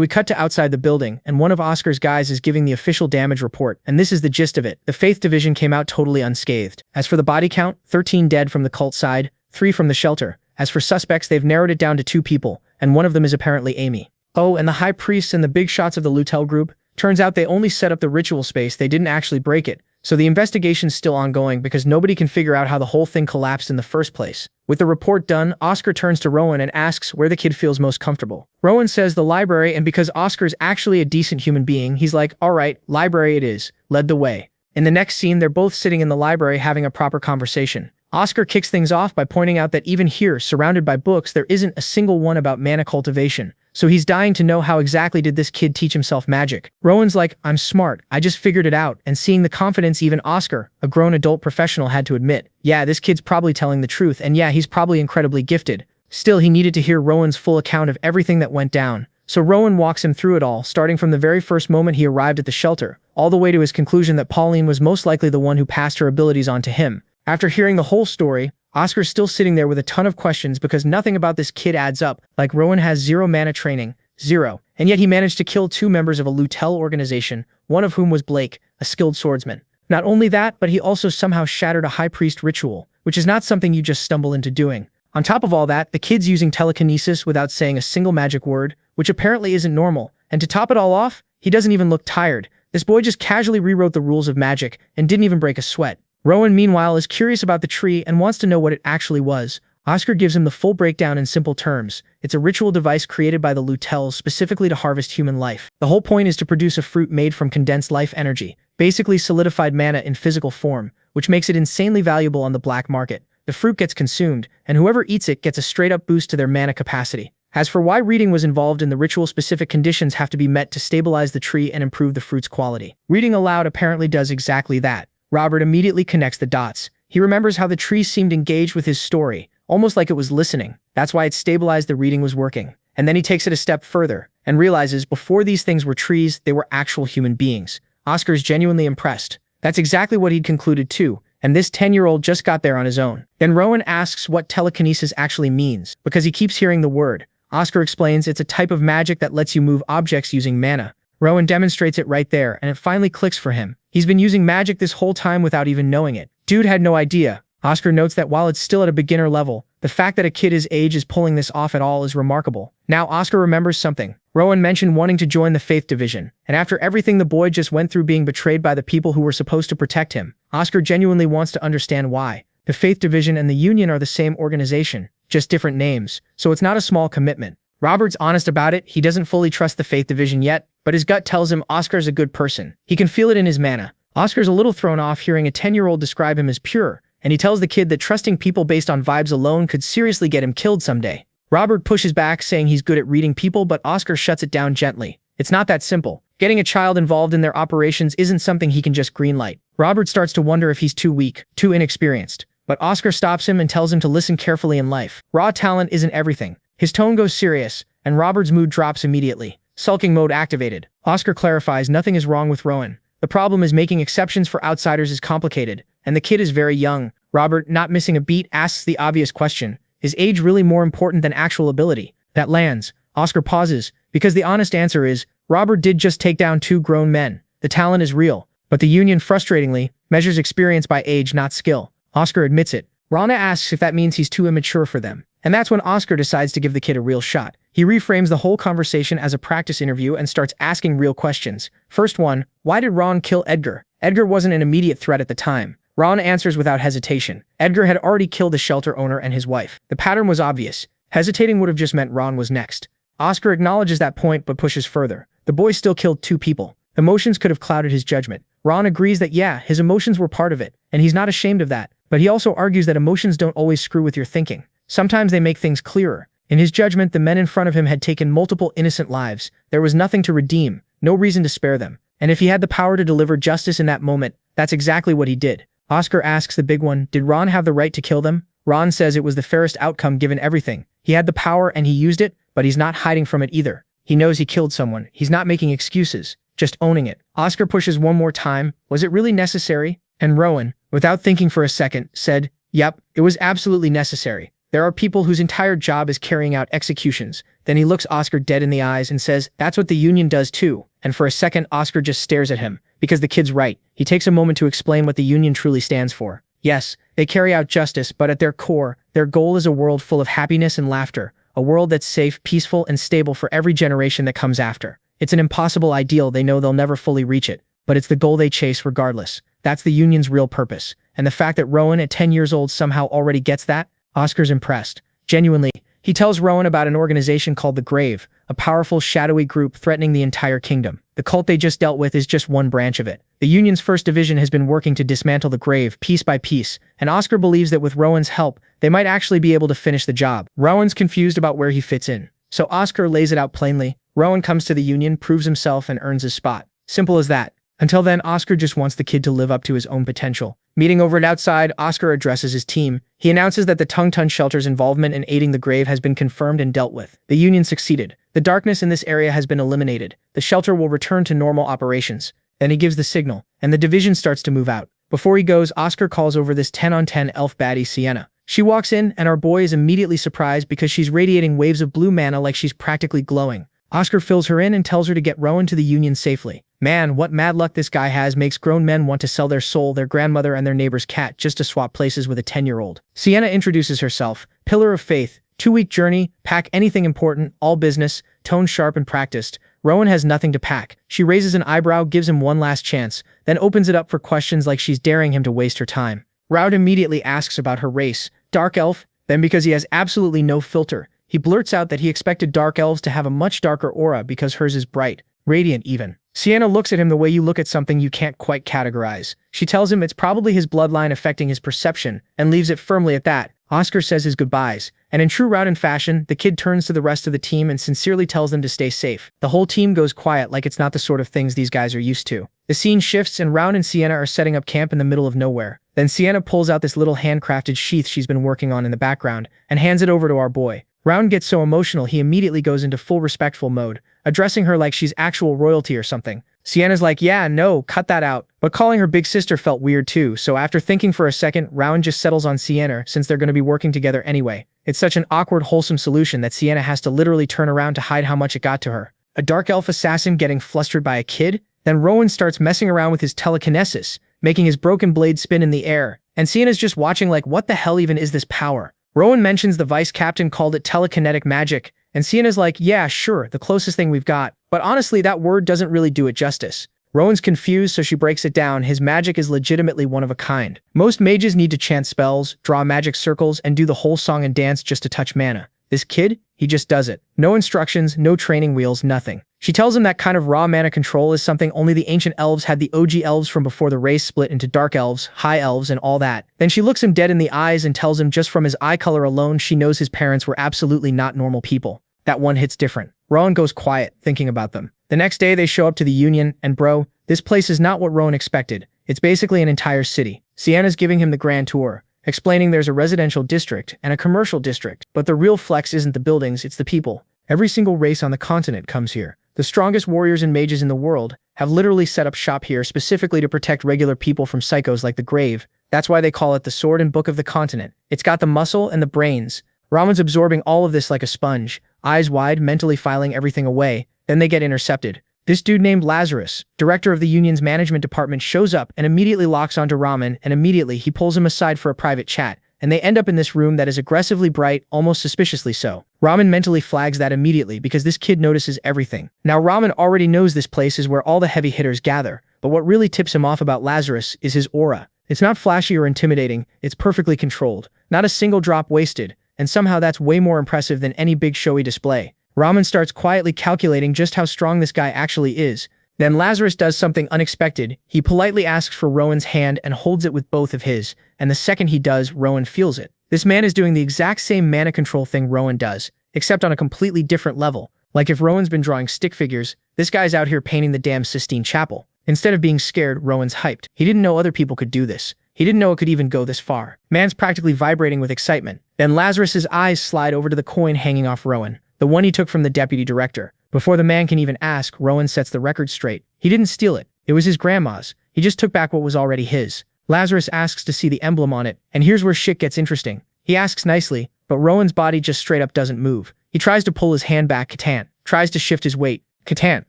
we cut to outside the building, and one of Oscar's guys is giving the official damage report, and this is the gist of it. The Faith Division came out totally unscathed. As for the body count, 13 dead from the cult side, 3 from the shelter. As for suspects, they've narrowed it down to 2 people, and one of them is apparently Amy. Oh, and the high priests and the big shots of the Lutel group? Turns out they only set up the ritual space, they didn't actually break it. So the investigation's still ongoing because nobody can figure out how the whole thing collapsed in the first place. With the report done, Oscar turns to Rowan and asks where the kid feels most comfortable. Rowan says the library, and because Oscar's actually a decent human being, he's like, alright, library it is, led the way. In the next scene, they're both sitting in the library having a proper conversation. Oscar kicks things off by pointing out that even here, surrounded by books, there isn't a single one about mana cultivation. So he's dying to know how exactly did this kid teach himself magic. Rowan's like, I'm smart, I just figured it out, and seeing the confidence even Oscar, a grown adult professional, had to admit, yeah, this kid's probably telling the truth, and yeah, he's probably incredibly gifted. Still, he needed to hear Rowan's full account of everything that went down. So Rowan walks him through it all, starting from the very first moment he arrived at the shelter, all the way to his conclusion that Pauline was most likely the one who passed her abilities on to him. After hearing the whole story, Oscar's still sitting there with a ton of questions because nothing about this kid adds up, like Rowan has 0 mana training, 0, and yet he managed to kill 2 members of a Lutel organization, one of whom was Blake, a skilled swordsman. Not only that, but he also somehow shattered a high priest ritual, which is not something you just stumble into doing. On top of all that, the kid's using telekinesis without saying a single magic word, which apparently isn't normal, and to top it all off, he doesn't even look tired. This boy just casually rewrote the rules of magic and didn't even break a sweat. Rowan, meanwhile, is curious about the tree and wants to know what it actually was. Oscar gives him the full breakdown in simple terms. It's a ritual device created by the Lutels specifically to harvest human life. The whole point is to produce a fruit made from condensed life energy, basically solidified mana in physical form, which makes it insanely valuable on the black market. The fruit gets consumed, and whoever eats it gets a straight-up boost to their mana capacity. As for why reading was involved in the ritual, specific conditions have to be met to stabilize the tree and improve the fruit's quality. Reading aloud apparently does exactly that. Robert immediately connects the dots. He remembers how the tree seemed engaged with his story, almost like it was listening. That's why it stabilized the reading was working. And then he takes it a step further and realizes before these things were trees, they were actual human beings. Oscar's genuinely impressed. That's exactly what he'd concluded too, and this 10-year-old just got there on his own. Then Rowan asks what telekinesis actually means, because he keeps hearing the word. Oscar explains it's a type of magic that lets you move objects using mana. Rowan demonstrates it right there, and it finally clicks for him. He's been using magic this whole time without even knowing it. Dude had no idea. Oscar notes that while it's still at a beginner level, the fact that a kid his age is pulling this off at all is remarkable. Now Oscar remembers something. Rowan mentioned wanting to join the Faith Division, and after everything the boy just went through being betrayed by the people who were supposed to protect him, Oscar genuinely wants to understand why. The Faith Division and the Union are the same organization, just different names, so it's not a small commitment. Robert's honest about it, he doesn't fully trust the Faith Division yet, but his gut tells him Oscar's a good person. He can feel it in his mana. Oscar's a little thrown off hearing a 10-year-old describe him as pure, and he tells the kid that trusting people based on vibes alone could seriously get him killed someday. Robert pushes back, saying he's good at reading people, but Oscar shuts it down gently. It's not that simple. Getting a child involved in their operations isn't something he can just greenlight. Robert starts to wonder if he's too weak, too inexperienced. But Oscar stops him and tells him to listen carefully in life. Raw talent isn't everything. His tone goes serious, and Robert's mood drops immediately. Sulking mode activated. Oscar clarifies nothing is wrong with Rowan. The problem is making exceptions for outsiders is complicated, and the kid is very young. Robert, not missing a beat, asks the obvious question. Is age really more important than actual ability? That lands. Oscar pauses, because the honest answer is, Robert did just take down 2 grown men. The talent is real, but the union, frustratingly, measures experience by age, not skill. Oscar admits it. Rana asks if that means he's too immature for them. And that's when Oscar decides to give the kid a real shot. He reframes the whole conversation as a practice interview and starts asking real questions. First one, why did Ron kill Edgar? Edgar wasn't an immediate threat at the time. Ron answers without hesitation. Edgar had already killed the shelter owner and his wife. The pattern was obvious. Hesitating would have just meant Ron was next. Oscar acknowledges that point but pushes further. The boy still killed 2 people. Emotions could have clouded his judgment. Ron agrees that yeah, his emotions were part of it, and he's not ashamed of that. But he also argues that emotions don't always screw with your thinking. Sometimes they make things clearer. In his judgment, the men in front of him had taken multiple innocent lives. There was nothing to redeem, no reason to spare them. And if he had the power to deliver justice in that moment, that's exactly what he did. Oscar asks the big one, did Ron have the right to kill them? Ron says it was the fairest outcome given everything. He had the power and he used it, but he's not hiding from it either. He knows he killed someone. He's not making excuses, just owning it. Oscar pushes one more time. Was it really necessary? And Rowan, without thinking for a second, said, yep, it was absolutely necessary. There are people whose entire job is carrying out executions. Then he looks Oscar dead in the eyes and says, that's what the union does too. And for a second, Oscar just stares at him, because the kid's right. He takes a moment to explain what the union truly stands for. Yes, they carry out justice, but at their core, their goal is a world full of happiness and laughter, a world that's safe, peaceful, and stable for every generation that comes after. It's an impossible ideal, they know they'll never fully reach it, but it's the goal they chase regardless. That's the union's real purpose. And the fact that Rowan at 10 years old somehow already gets that? Oscar's impressed. Genuinely. He tells Rowan about an organization called the Grave, a powerful, shadowy group threatening the entire kingdom. The cult they just dealt with is just one branch of it. The Union's first division has been working to dismantle the Grave piece by piece, and Oscar believes that with Rowan's help, they might actually be able to finish the job. Rowan's confused about where he fits in. So Oscar lays it out plainly. Rowan comes to the Union, proves himself, and earns his spot. Simple as that. Until then, Oscar just wants the kid to live up to his own potential. Meeting over and outside, Oscar addresses his team. He announces that the Tungtun Shelter's involvement in aiding the Grave has been confirmed and dealt with. The Union succeeded. The darkness in this area has been eliminated. The shelter will return to normal operations. Then he gives the signal, and the division starts to move out. Before he goes, Oscar calls over this 10-on-10 elf baddie Sienna. She walks in, and our boy is immediately surprised because she's radiating waves of blue mana like she's practically glowing. Oscar fills her in and tells her to get Rowan to the Union safely. Man, what mad luck this guy has makes grown men want to sell their soul, their grandmother, and their neighbor's cat just to swap places with a 10-year-old. Sienna introduces herself. Pillar of faith, 2-week journey, pack anything important, all business, tone sharp and practiced. Rowan has nothing to pack. She raises an eyebrow, gives him one last chance, then opens it up for questions like she's daring him to waste her time. Rowan immediately asks about her race. Dark elf? Then because he has absolutely no filter, he blurts out that he expected dark elves to have a much darker aura because hers is bright, radiant even. Sienna looks at him the way you look at something you can't quite categorize. She tells him it's probably his bloodline affecting his perception, and leaves it firmly at that. Oscar says his goodbyes, and in true Rowden fashion, the kid turns to the rest of the team and sincerely tells them to stay safe. The whole team goes quiet like it's not the sort of things these guys are used to. The scene shifts and Rowden and Sienna are setting up camp in the middle of nowhere. Then Sienna pulls out this little handcrafted sheath she's been working on in the background, and hands it over to our boy. Round gets so emotional he immediately goes into full respectful mode, addressing her like she's actual royalty or something. Sienna's like, yeah, no, cut that out. But calling her big sister felt weird too, so after thinking for a second, Round just settles on Sienna since they're going to be working together anyway. It's such an awkward, wholesome solution that Sienna has to literally turn around to hide how much it got to her. A dark elf assassin getting flustered by a kid? Then Rowan starts messing around with his telekinesis, making his broken blade spin in the air, and Sienna's just watching like, what the hell even is this power? Rowan mentions the vice captain called it telekinetic magic, and Sienna's like, yeah, sure, the closest thing we've got. But honestly, that word doesn't really do it justice. Rowan's confused, so she breaks it down. His magic is legitimately one of a kind. Most mages need to chant spells, draw magic circles, and do the whole song and dance just to touch mana. This kid? he just does it. No instructions, no training wheels, nothing. She tells him that kind of raw mana control is something only the ancient elves had, the OG elves from before the race split into dark elves, high elves, and all that. Then she looks him dead in the eyes and tells him just from his eye color alone she knows his parents were absolutely not normal people. That one hits different. Rowan goes quiet, thinking about them. The next day they show up to the Union, and bro, this place is not what Rowan expected. It's basically an entire city. Sienna's giving him the grand tour, explaining there's a residential district and a commercial district, but the real flex isn't the buildings, it's the people. Every single race on the continent comes here. The strongest warriors and mages in the world have literally set up shop here specifically to protect regular people from psychos like the Grave. That's why they call it the sword and book of the continent. It's got the muscle and the brains. Raman's absorbing all of this like a sponge, eyes wide, mentally filing everything away. Then they get intercepted. This dude named Lazarus, director of the Union's management department, shows up and immediately locks onto Raman, and immediately he pulls him aside for a private chat, and they end up in this room that is aggressively bright, almost suspiciously so. Raman mentally flags that immediately because this kid notices everything. Now Raman already knows this place is where all the heavy hitters gather, but what really tips him off about Lazarus is his aura. It's not flashy or intimidating, it's perfectly controlled, not a single drop wasted, and somehow that's way more impressive than any big showy display. Raman starts quietly calculating just how strong this guy actually is. Then Lazarus does something unexpected. He politely asks for Rowan's hand and holds it with both of his, and the second he does, Rowan feels it. This man is doing the exact same mana control thing Rowan does, except on a completely different level. Like if Rowan's been drawing stick figures, this guy's out here painting the damn Sistine Chapel. Instead of being scared, Rowan's hyped. He didn't know other people could do this. He didn't know it could even go this far. Man's practically vibrating with excitement. Then Lazarus's eyes slide over to the coin hanging off Rowan, the one he took from the deputy director. Before the man can even ask, Rowan sets the record straight. He didn't steal it. It was his grandma's. He just took back what was already his. Lazarus asks to see the emblem on it, and here's where shit gets interesting. He asks nicely, but Rowan's body just straight up doesn't move. He tries to pull his hand back, Catan. Tries to shift his weight. Catan.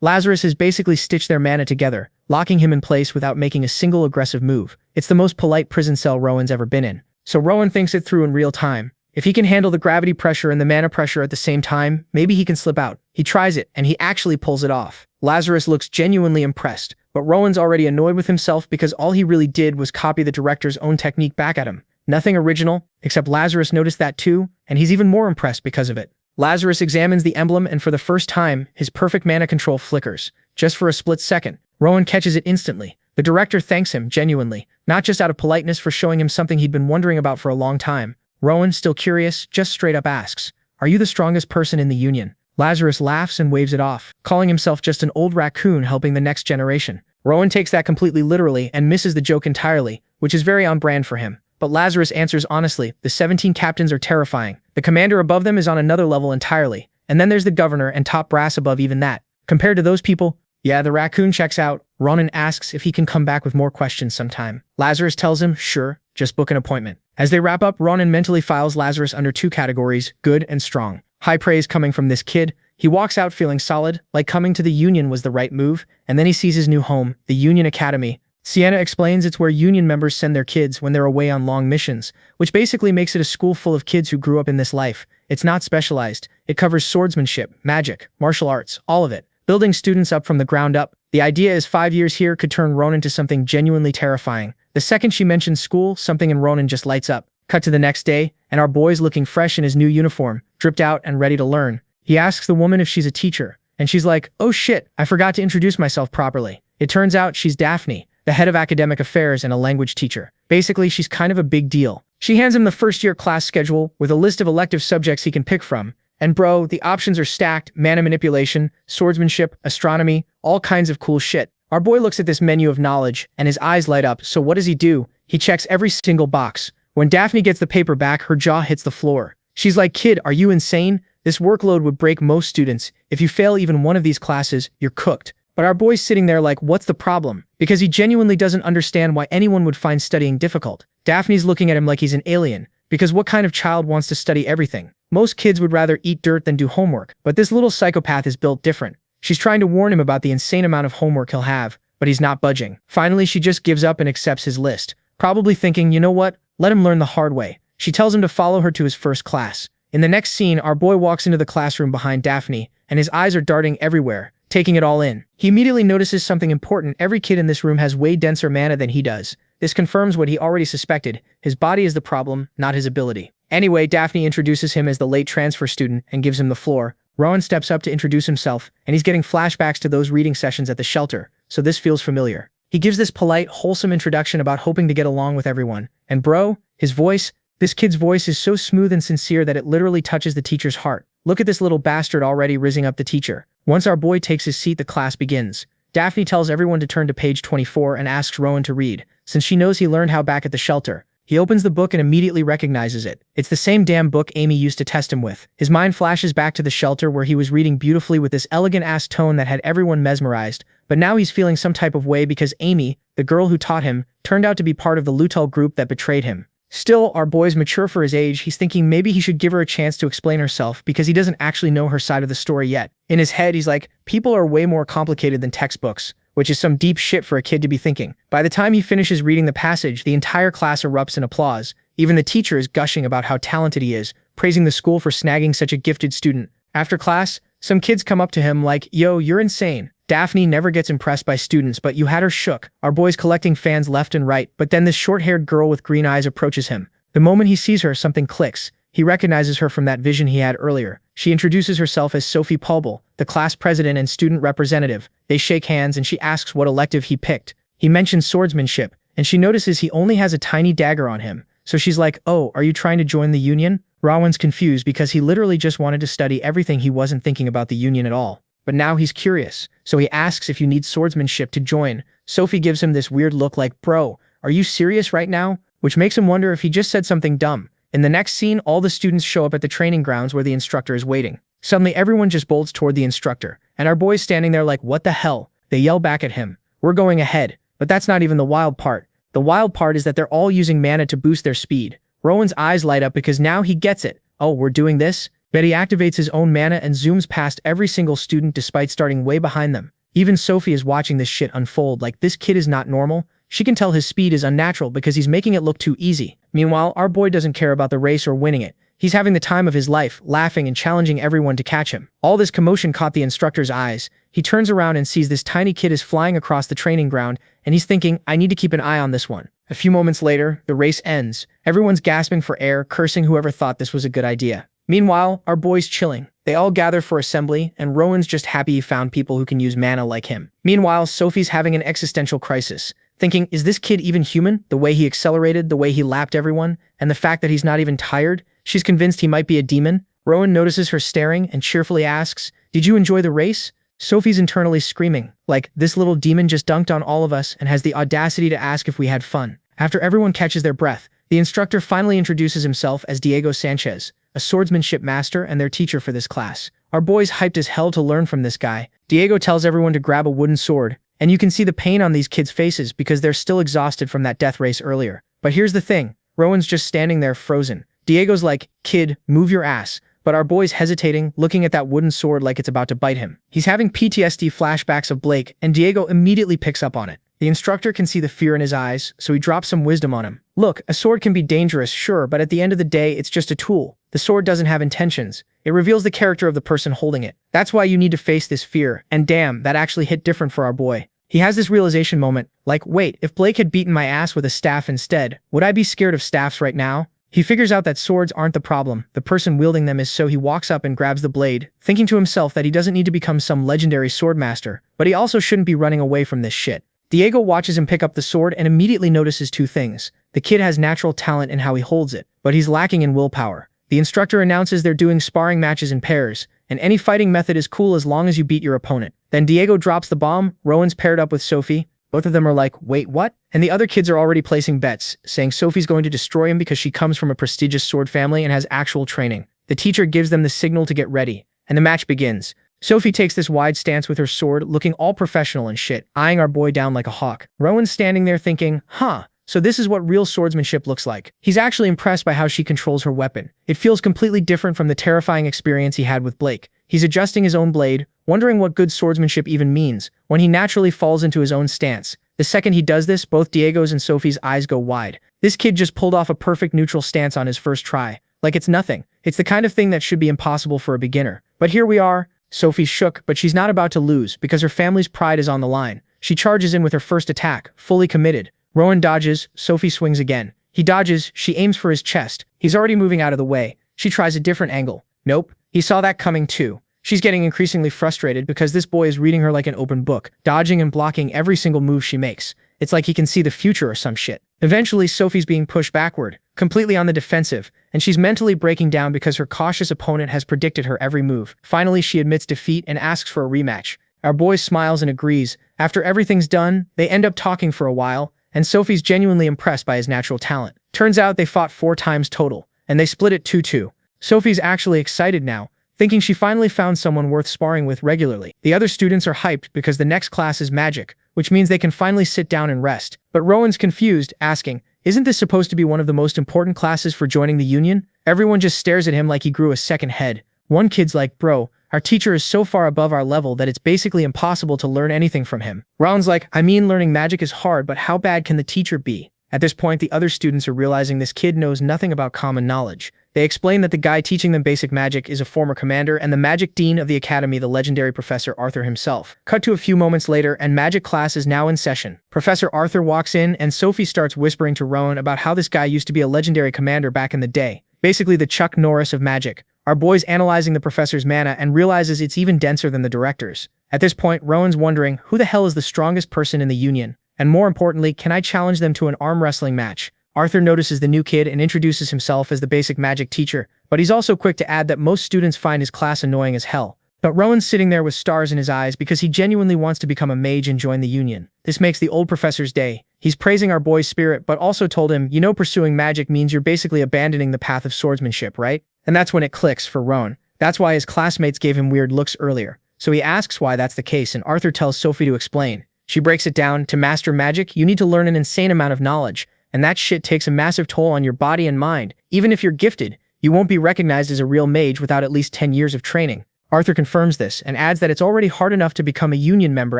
Lazarus has basically stitched their mana together, locking him in place without making a single aggressive move. It's the most polite prison cell Rowan's ever been in. So Rowan thinks it through in real time. If he can handle the gravity pressure and the mana pressure at the same time, maybe he can slip out. He tries it, and he actually pulls it off. Lazarus looks genuinely impressed, but Rowan's already annoyed with himself because all he really did was copy the director's own technique back at him. Nothing original, except Lazarus noticed that too, and he's even more impressed because of it. Lazarus examines the emblem, and for the first time, his perfect mana control flickers. Just for a split second, Rowan catches it instantly. The director thanks him genuinely, not just out of politeness for showing him something he'd been wondering about for a long time. Rowan, still curious, just straight up asks, "Are you the strongest person in the Union?" Lazarus laughs and waves it off, calling himself just an old raccoon helping the next generation. Rowan takes that completely literally and misses the joke entirely, which is very on brand for him. But Lazarus answers honestly, the 17 captains are terrifying. The commander above them is on another level entirely. And then there's the governor and top brass above even that. Compared to those people, yeah, the raccoon checks out. Ronan asks if he can come back with more questions sometime. Lazarus tells him, sure, just book an appointment. As they wrap up, Ronan mentally files Lazarus under two categories, good and strong. High praise coming from this kid. He walks out feeling solid, like coming to the Union was the right move, and then he sees his new home, the Union Academy. Sienna explains it's where Union members send their kids when they're away on long missions, which basically makes it a school full of kids who grew up in this life. It's not specialized. It covers swordsmanship, magic, martial arts, all of it, building students up from the ground up. The idea is 5 years here could turn Ronan into something genuinely terrifying. The second she mentions school, something in Ronan just lights up. Cut to the next day, and our boy's looking fresh in his new uniform, dripped out and ready to learn. He asks the woman if she's a teacher, and she's like, oh shit, I forgot to introduce myself properly. It turns out she's Daphne, the head of academic affairs and a language teacher. Basically, she's kind of a big deal. She hands him the first-year class schedule with a list of elective subjects he can pick from. And bro, the options are stacked: mana manipulation, swordsmanship, astronomy, all kinds of cool shit. Our boy looks at this menu of knowledge, and his eyes light up, so what does he do? He checks every single box. When Daphne gets the paper back, her jaw hits the floor. She's like, kid, are you insane? This workload would break most students. If you fail even one of these classes, you're cooked. But our boy's sitting there like, what's the problem? Because he genuinely doesn't understand why anyone would find studying difficult. Daphne's looking at him like he's an alien, because what kind of child wants to study everything? Most kids would rather eat dirt than do homework, but this little psychopath is built different. She's trying to warn him about the insane amount of homework he'll have, but he's not budging. Finally, she just gives up and accepts his list, probably thinking, you know what? Let him learn the hard way. She tells him to follow her to his first class. In the next scene, our boy walks into the classroom behind Daphne, and his eyes are darting everywhere, taking it all in. He immediately notices something important. Every kid in this room has way denser mana than he does. This confirms what he already suspected. His body is the problem, not his ability. Anyway, Daphne introduces him as the late transfer student and gives him the floor. Rowan steps up to introduce himself, and he's getting flashbacks to those reading sessions at the shelter, so this feels familiar. He gives this polite, wholesome introduction about hoping to get along with everyone. And bro, this kid's voice is so smooth and sincere that it literally touches the teacher's heart. Look at this little bastard already rizzing up the teacher. Once our boy takes his seat, the class begins. Daphne tells everyone to turn to page 24 and asks Rowan to read, since she knows he learned how back at the shelter. He opens the book and immediately recognizes it. It's the same damn book Amy used to test him with. His mind flashes back to the shelter where he was reading beautifully with this elegant-ass tone that had everyone mesmerized, but now he's feeling some type of way because Amy, the girl who taught him, turned out to be part of the Lutul group that betrayed him. Still, our boy's mature for his age. He's thinking maybe he should give her a chance to explain herself because he doesn't actually know her side of the story yet. In his head, he's like, people are way more complicated than textbooks, which is some deep shit for a kid to be thinking. By the time he finishes reading the passage, the entire class erupts in applause. Even the teacher is gushing about how talented he is, praising the school for snagging such a gifted student. After class, some kids come up to him like, yo, you're insane. Daphne never gets impressed by students, but you had her shook. Our boy's collecting fans left and right, but then this short-haired girl with green eyes approaches him. The moment he sees her, something clicks. He recognizes her from that vision he had earlier. She introduces herself as Sophie Paulbel, the class president and student representative. They shake hands and she asks what elective he picked. He mentions swordsmanship, and she notices he only has a tiny dagger on him. So she's like, oh, are you trying to join the union? Rowan's confused because he literally just wanted to study everything. He wasn't thinking about the union at all. But now he's curious, so he asks if you need swordsmanship to join. Sophie gives him this weird look like, bro, are you serious right now? Which makes him wonder if he just said something dumb. In the next scene, all the students show up at the training grounds where the instructor is waiting. Suddenly, everyone just bolts toward the instructor, and our boy's standing there like, what the hell? They yell back at him. We're going ahead. But that's not even the wild part. The wild part is that they're all using mana to boost their speed. Rowan's eyes light up because now he gets it. Oh, we're doing this? But he activates his own mana and zooms past every single student despite starting way behind them. Even Sophie is watching this shit unfold like this kid is not normal. She can tell his speed is unnatural because he's making it look too easy. Meanwhile, our boy doesn't care about the race or winning it. He's having the time of his life, laughing and challenging everyone to catch him. All this commotion caught the instructor's eyes. He turns around and sees this tiny kid is flying across the training ground, and he's thinking, I need to keep an eye on this one. A few moments later, the race ends. Everyone's gasping for air, cursing whoever thought this was a good idea. Meanwhile, our boy's chilling. They all gather for assembly, and Rowan's just happy he found people who can use mana like him. Meanwhile, Sophie's having an existential crisis, thinking, is this kid even human? The way he accelerated, the way he lapped everyone, and the fact that he's not even tired? She's convinced he might be a demon. Rowan notices her staring and cheerfully asks, did you enjoy the race? Sophie's internally screaming, like, this little demon just dunked on all of us and has the audacity to ask if we had fun. After everyone catches their breath, the instructor finally introduces himself as Diego Sanchez, a swordsmanship master and their teacher for this class. Our boy's hyped as hell to learn from this guy. Diego tells everyone to grab a wooden sword, and you can see the pain on these kids' faces because they're still exhausted from that death race earlier. But here's the thing, Rowan's just standing there frozen. Diego's like, kid, move your ass. But our boy's hesitating, looking at that wooden sword like it's about to bite him. He's having PTSD flashbacks of Blake, and Diego immediately picks up on it. The instructor can see the fear in his eyes, so he drops some wisdom on him. Look, a sword can be dangerous, sure, but at the end of the day, it's just a tool. The sword doesn't have intentions. It reveals the character of the person holding it. That's why you need to face this fear, and damn, that actually hit different for our boy. He has this realization moment, like, wait, if Blake had beaten my ass with a staff instead, would I be scared of staffs right now? He figures out that swords aren't the problem, the person wielding them is, so he walks up and grabs the blade, thinking to himself that he doesn't need to become some legendary swordmaster, but he also shouldn't be running away from this shit. Diego watches him pick up the sword and immediately notices two things. The kid has natural talent in how he holds it, but he's lacking in willpower. The instructor announces they're doing sparring matches in pairs, and any fighting method is cool as long as you beat your opponent. Then Diego drops the bomb. Rowan's paired up with Sophie. Both of them are like, wait, what? And the other kids are already placing bets, saying Sophie's going to destroy him because she comes from a prestigious sword family and has actual training. The teacher gives them the signal to get ready, and the match begins. Sophie takes this wide stance with her sword, looking all professional and shit, eyeing our boy down like a hawk. Rowan's standing there thinking, huh, so this is what real swordsmanship looks like. He's actually impressed by how she controls her weapon. It feels completely different from the terrifying experience he had with Blake. He's adjusting his own blade, wondering what good swordsmanship even means, when he naturally falls into his own stance. The second he does this, both Diego's and Sophie's eyes go wide. This kid just pulled off a perfect neutral stance on his first try. Like it's nothing. It's the kind of thing that should be impossible for a beginner. But here we are. Sophie's shook, but she's not about to lose because her family's pride is on the line. She charges in with her first attack, fully committed. Rowan dodges, Sophie swings again. He dodges, she aims for his chest. He's already moving out of the way. She tries a different angle. Nope. He saw that coming too. She's getting increasingly frustrated because this boy is reading her like an open book, dodging and blocking every single move she makes. It's like he can see the future or some shit. Eventually, Sophie's being pushed backward, completely on the defensive, and she's mentally breaking down because her cautious opponent has predicted her every move. Finally, she admits defeat and asks for a rematch. Our boy smiles and agrees. After everything's done, they end up talking for a while, and Sophie's genuinely impressed by his natural talent. Turns out they fought 4 times total, and they split it 2-2. Sophie's actually excited now, thinking she finally found someone worth sparring with regularly. The other students are hyped because the next class is magic, which means they can finally sit down and rest. But Rowan's confused, asking, "Isn't this supposed to be one of the most important classes for joining the union?" Everyone just stares at him like he grew a second head. One kid's like, "Bro, our teacher is so far above our level that it's basically impossible to learn anything from him." Rowan's like, "I mean, learning magic is hard, but how bad can the teacher be?" At this point, the other students are realizing this kid knows nothing about common knowledge. They explain that the guy teaching them basic magic is a former commander and the magic dean of the academy, the legendary Professor Arthur himself. Cut to a few moments later, and magic class is now in session. Professor Arthur walks in, and Sophie starts whispering to Rowan about how this guy used to be a legendary commander back in the day. Basically the Chuck Norris of magic. Our boy's analyzing the professor's mana and realizes it's even denser than the director's. At this point, Rowan's wondering, who the hell is the strongest person in the union? And more importantly, can I challenge them to an arm wrestling match? Arthur notices the new kid and introduces himself as the basic magic teacher, but he's also quick to add that most students find his class annoying as hell. But Rowan's sitting there with stars in his eyes because he genuinely wants to become a mage and join the union. This makes the old professor's day. He's praising our boy's spirit, but also told him, you know, pursuing magic means you're basically abandoning the path of swordsmanship, right? And that's when it clicks for Rowan. That's why his classmates gave him weird looks earlier. So he asks why that's the case, and Arthur tells Sophie to explain. She breaks it down. To master magic, you need to learn an insane amount of knowledge. And that shit takes a massive toll on your body and mind. Even if you're gifted, you won't be recognized as a real mage without at least 10 years of training. Arthur confirms this and adds that it's already hard enough to become a union member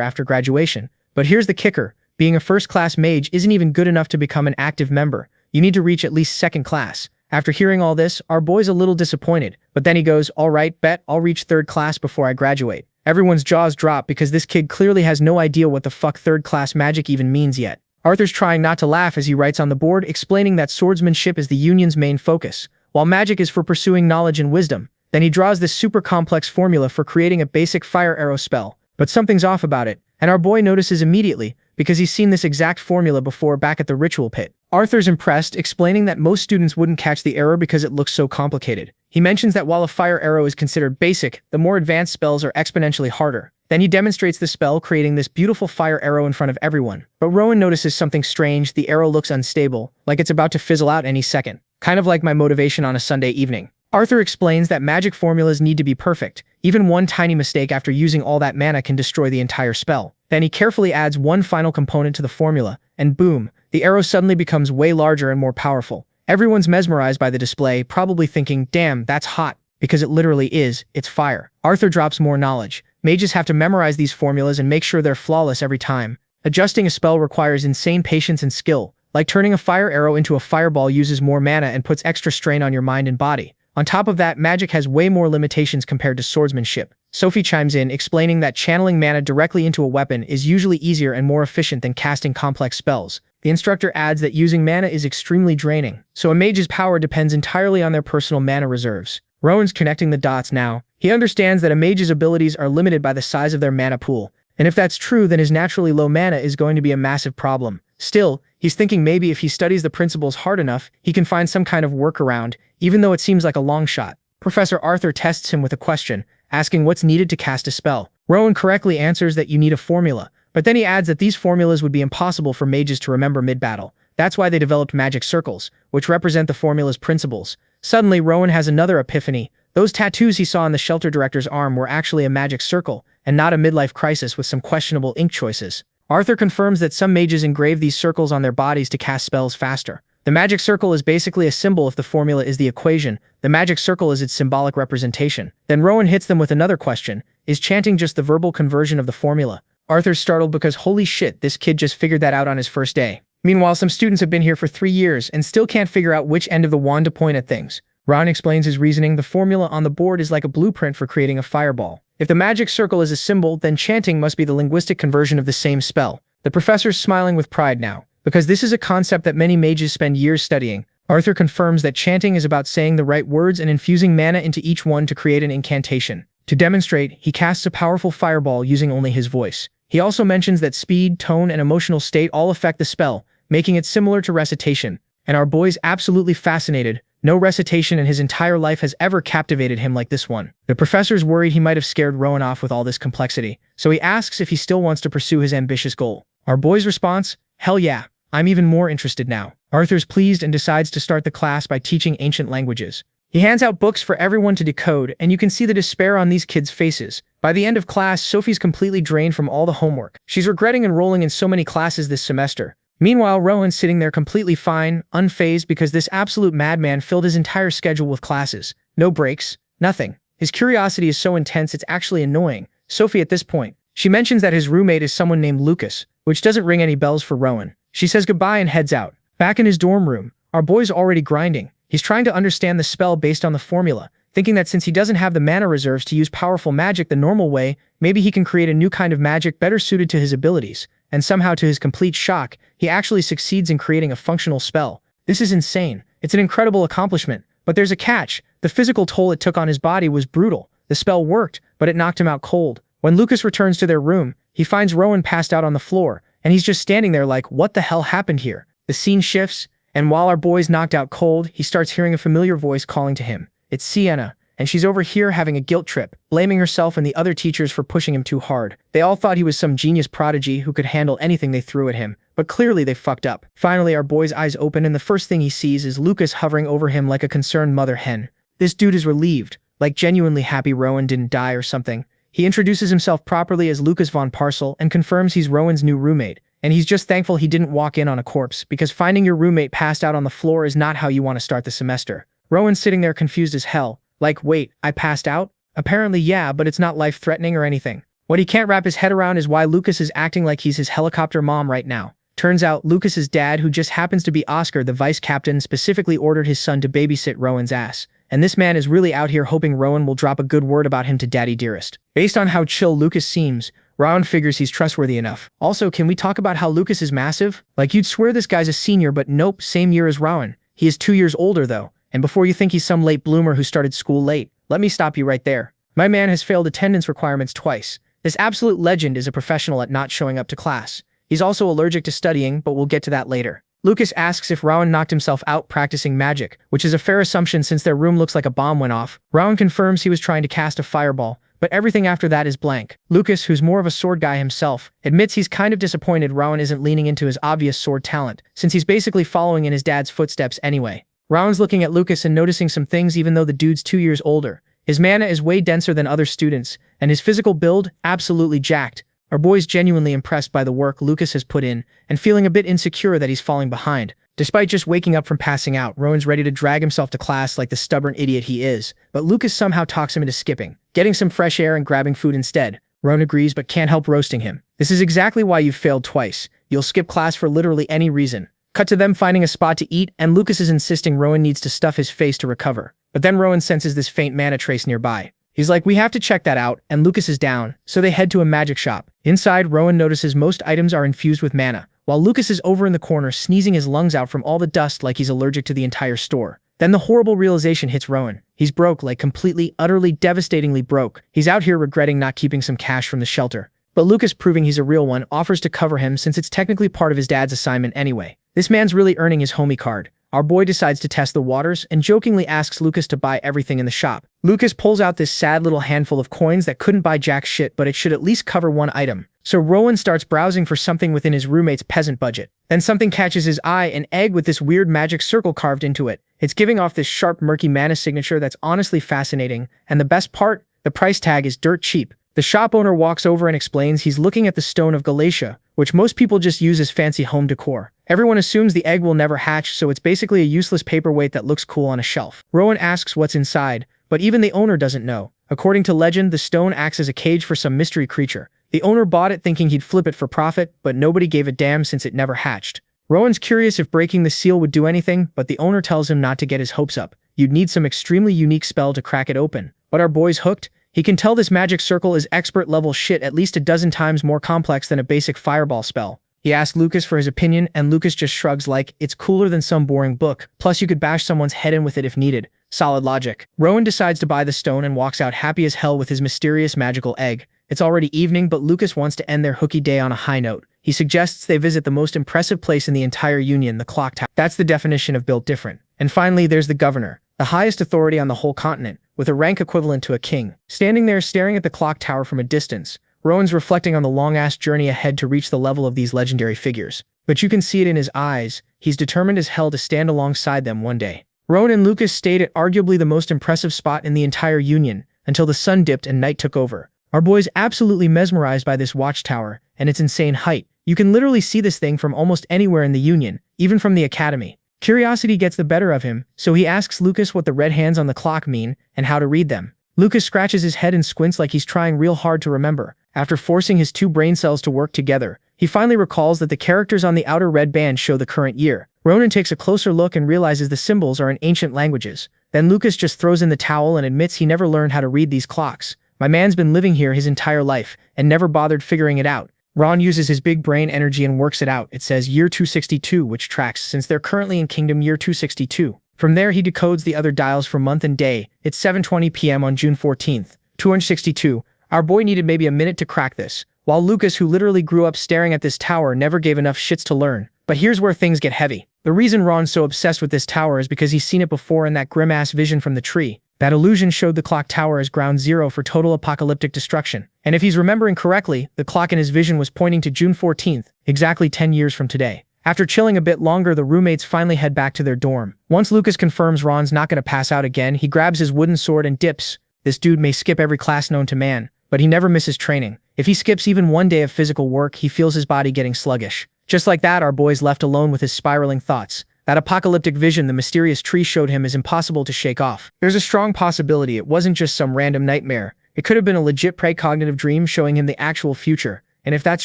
after graduation. But here's the kicker. Being a first-class mage isn't even good enough to become an active member. You need to reach at least second class. After hearing all this, our boy's a little disappointed. But then he goes, all right, bet I'll reach third class before I graduate. Everyone's jaws drop because this kid clearly has no idea what the fuck third-class magic even means yet. Arthur's trying not to laugh as he writes on the board, explaining that swordsmanship is the union's main focus, while magic is for pursuing knowledge and wisdom. Then he draws this super complex formula for creating a basic fire arrow spell. But something's off about it, and our boy notices immediately, because he's seen this exact formula before back at the ritual pit. Arthur's impressed, explaining that most students wouldn't catch the error because it looks so complicated. He mentions that while a fire arrow is considered basic, the more advanced spells are exponentially harder. Then he demonstrates the spell, creating this beautiful fire arrow in front of everyone. But Rowan notices something strange. The arrow looks unstable, like it's about to fizzle out any second. Kind of like my motivation on a Sunday evening. Arthur explains that magic formulas need to be perfect. Even one tiny mistake after using all that mana can destroy the entire spell. Then he carefully adds one final component to the formula, and boom, the arrow suddenly becomes way larger and more powerful. Everyone's mesmerized by the display, probably thinking, damn, that's hot, because it literally is, it's fire. Arthur drops more knowledge. Mages have to memorize these formulas and make sure they're flawless every time. Adjusting a spell requires insane patience and skill, like turning a fire arrow into a fireball uses more mana and puts extra strain on your mind and body. On top of that, magic has way more limitations compared to swordsmanship. Sophie chimes in, explaining that channeling mana directly into a weapon is usually easier and more efficient than casting complex spells. The instructor adds that using mana is extremely draining, so a mage's power depends entirely on their personal mana reserves. Rowan's connecting the dots now. He understands that a mage's abilities are limited by the size of their mana pool, and if that's true, then his naturally low mana is going to be a massive problem. Still, he's thinking maybe if he studies the principles hard enough, he can find some kind of workaround, even though it seems like a long shot. Professor Arthur tests him with a question, asking what's needed to cast a spell. Rowan correctly answers that you need a formula, but then he adds that these formulas would be impossible for mages to remember mid-battle. That's why they developed magic circles, which represent the formula's principles. Suddenly, Rowan has another epiphany. Those tattoos he saw on the shelter director's arm were actually a magic circle, and not a midlife crisis with some questionable ink choices. Arthur confirms that some mages engrave these circles on their bodies to cast spells faster. The magic circle is basically a symbol if the formula is the equation. The magic circle is its symbolic representation. Then Rowan hits them with another question. Is chanting just the verbal conversion of the formula? Arthur's startled because holy shit, this kid just figured that out on his first day. Meanwhile, some students have been here for 3 years and still can't figure out which end of the wand to point at things. Ron explains his reasoning. The formula on the board is like a blueprint for creating a fireball. If the magic circle is a symbol, then chanting must be the linguistic conversion of the same spell. The professor's smiling with pride now. because this is a concept that many mages spend years studying. Arthur confirms that chanting is about saying the right words and infusing mana into each one to create an incantation. To demonstrate, he casts a powerful fireball using only his voice. He also mentions that speed, tone, and emotional state all affect the spell, making it similar to recitation. And our boy's absolutely fascinated. No recitation in his entire life has ever captivated him like this one. The professor's worried he might have scared Rowan off with all this complexity, so he asks if he still wants to pursue his ambitious goal. Our boy's response? Hell yeah, I'm even more interested now. Arthur's pleased and decides to start the class by teaching ancient languages. He hands out books for everyone to decode, and you can see the despair on these kids' faces. By the end of class, Sophie's completely drained from all the homework. She's regretting enrolling in so many classes this semester. Meanwhile, Rowan's sitting there completely fine, unfazed because this absolute madman filled his entire schedule with classes. No breaks, nothing. His curiosity is so intense it's actually annoying. Sophie at this point. She mentions that his roommate is someone named Lucas, which doesn't ring any bells for Rowan. She says goodbye and heads out. Back in his dorm room, our boy's already grinding. He's trying to understand the spell based on the formula, thinking that since he doesn't have the mana reserves to use powerful magic the normal way, maybe he can create a new kind of magic better suited to his abilities. And somehow to his complete shock, he actually succeeds in creating a functional spell. This is insane. It's an incredible accomplishment, but there's a catch. The physical toll it took on his body was brutal. The spell worked, but it knocked him out cold. When Lucas returns to their room, he finds Rowan passed out on the floor, and he's just standing there like, what the hell happened here? The scene shifts, and while our boy's knocked out cold, he starts hearing a familiar voice calling to him. It's Sienna, and she's over here having a guilt trip, blaming herself and the other teachers for pushing him too hard. They all thought he was some genius prodigy who could handle anything they threw at him, but clearly they fucked up. Finally, our boy's eyes open and the first thing he sees is Lucas hovering over him like a concerned mother hen. This dude is relieved, like genuinely happy Rowan didn't die or something. He introduces himself properly as Lucas von Parcel and confirms he's Rowan's new roommate, and he's just thankful he didn't walk in on a corpse because finding your roommate passed out on the floor is not how you want to start the semester. Rowan's sitting there confused as hell. Like, wait, I passed out? Apparently yeah, but it's not life-threatening or anything. What he can't wrap his head around is why Lucas is acting like he's his helicopter mom right now. Turns out, Lucas's dad, who just happens to be Oscar, the vice captain, specifically ordered his son to babysit Rowan's ass. And this man is really out here hoping Rowan will drop a good word about him to Daddy Dearest. Based on how chill Lucas seems, Rowan figures he's trustworthy enough. Also, can we talk about how Lucas is massive? Like, you'd swear this guy's a senior, but nope, same year as Rowan. He is 2 years older, though. And before you think he's some late bloomer who started school late, let me stop you right there. My man has failed attendance requirements twice. This absolute legend is a professional at not showing up to class. He's also allergic to studying, but we'll get to that later. Lucas asks if Rowan knocked himself out practicing magic, which is a fair assumption since their room looks like a bomb went off. Rowan confirms he was trying to cast a fireball, but everything after that is blank. Lucas, who's more of a sword guy himself, admits he's kind of disappointed Rowan isn't leaning into his obvious sword talent, since he's basically following in his dad's footsteps anyway. Rowan's looking at Lucas and noticing some things even though the dude's 2 years older. His mana is way denser than other students, and his physical build, absolutely jacked. Our boy's genuinely impressed by the work Lucas has put in, and feeling a bit insecure that he's falling behind. Despite just waking up from passing out, Rowan's ready to drag himself to class like the stubborn idiot he is, but Lucas somehow talks him into skipping, getting some fresh air and grabbing food instead. Rowan agrees but can't help roasting him. This is exactly why you've failed twice. You'll skip class for literally any reason. Cut to them finding a spot to eat, and Lucas is insisting Rowan needs to stuff his face to recover. But then Rowan senses this faint mana trace nearby. He's like, we have to check that out, and Lucas is down, so they head to a magic shop. Inside, Rowan notices most items are infused with mana, while Lucas is over in the corner sneezing his lungs out from all the dust like he's allergic to the entire store. Then the horrible realization hits Rowan. He's broke, like completely, utterly, devastatingly broke. He's out here regretting not keeping some cash from the shelter. But Lucas, proving he's a real one, offers to cover him since it's technically part of his dad's assignment anyway. This man's really earning his homie card. Our boy decides to test the waters and jokingly asks Lucas to buy everything in the shop. Lucas pulls out this sad little handful of coins that couldn't buy jack shit, but it should at least cover one item. So Rowan starts browsing for something within his roommate's peasant budget. Then something catches his eye, an egg with this weird magic circle carved into it. It's giving off this sharp, murky mana signature that's honestly fascinating. And the best part? The price tag is dirt cheap. The shop owner walks over and explains he's looking at the stone of Galatia, which most people just use as fancy home decor. Everyone assumes the egg will never hatch, so it's basically a useless paperweight that looks cool on a shelf. Rowan asks what's inside, but even the owner doesn't know. According to legend, the stone acts as a cage for some mystery creature. The owner bought it thinking he'd flip it for profit, but nobody gave a damn since it never hatched. Rowan's curious if breaking the seal would do anything, but the owner tells him not to get his hopes up. You'd need some extremely unique spell to crack it open. But our boy's hooked. He can tell this magic circle is expert level shit, at least a dozen times more complex than a basic fireball spell. He asks Lucas for his opinion, and Lucas just shrugs like, it's cooler than some boring book, plus you could bash someone's head in with it if needed. Solid logic. Rowan decides to buy the stone and walks out happy as hell with his mysterious magical egg. It's already evening, but Lucas wants to end their hooky day on a high note. He suggests they visit the most impressive place in the entire Union, the clock tower. That's the definition of built different. And finally, there's the governor, the highest authority on the whole continent, with a rank equivalent to a king. Standing there staring at the clock tower from a distance, Rowan's reflecting on the long-ass journey ahead to reach the level of these legendary figures. But you can see it in his eyes, he's determined as hell to stand alongside them one day. Rowan and Lucas stayed at arguably the most impressive spot in the entire Union, until the sun dipped and night took over. Our boy's absolutely mesmerized by this watchtower, and its insane height. You can literally see this thing from almost anywhere in the Union, even from the Academy. Curiosity gets the better of him, so he asks Lucas what the red hands on the clock mean, and how to read them. Lucas scratches his head and squints like he's trying real hard to remember. After forcing his two brain cells to work together, he finally recalls that the characters on the outer red band show the current year. Ronan takes a closer look and realizes the symbols are in ancient languages. Then Lucas just throws in the towel and admits he never learned how to read these clocks. My man's been living here his entire life, and never bothered figuring it out. Ron uses his big brain energy and works it out. It says year 262, which tracks since they're currently in Kingdom year 262. From there he decodes the other dials for month and day. It's 7:20 p.m. on June 14th, 262. Our boy needed maybe a minute to crack this, while Lucas, who literally grew up staring at this tower, never gave enough shits to learn. But here's where things get heavy. The reason Ron's so obsessed with this tower is because he's seen it before in that grim-ass vision from the tree. That illusion showed the clock tower as ground zero for total apocalyptic destruction. And if he's remembering correctly, the clock in his vision was pointing to June 14th, exactly 10 years from today. After chilling a bit longer, the roommates finally head back to their dorm. Once Lucas confirms Ron's not gonna pass out again, he grabs his wooden sword and dips. This dude may skip every class known to man, but he never misses training. If he skips even one day of physical work, he feels his body getting sluggish. Just like that, our boy's left alone with his spiraling thoughts. That apocalyptic vision the mysterious tree showed him is impossible to shake off. There's a strong possibility it wasn't just some random nightmare. It could have been a legit precognitive dream showing him the actual future. And if that's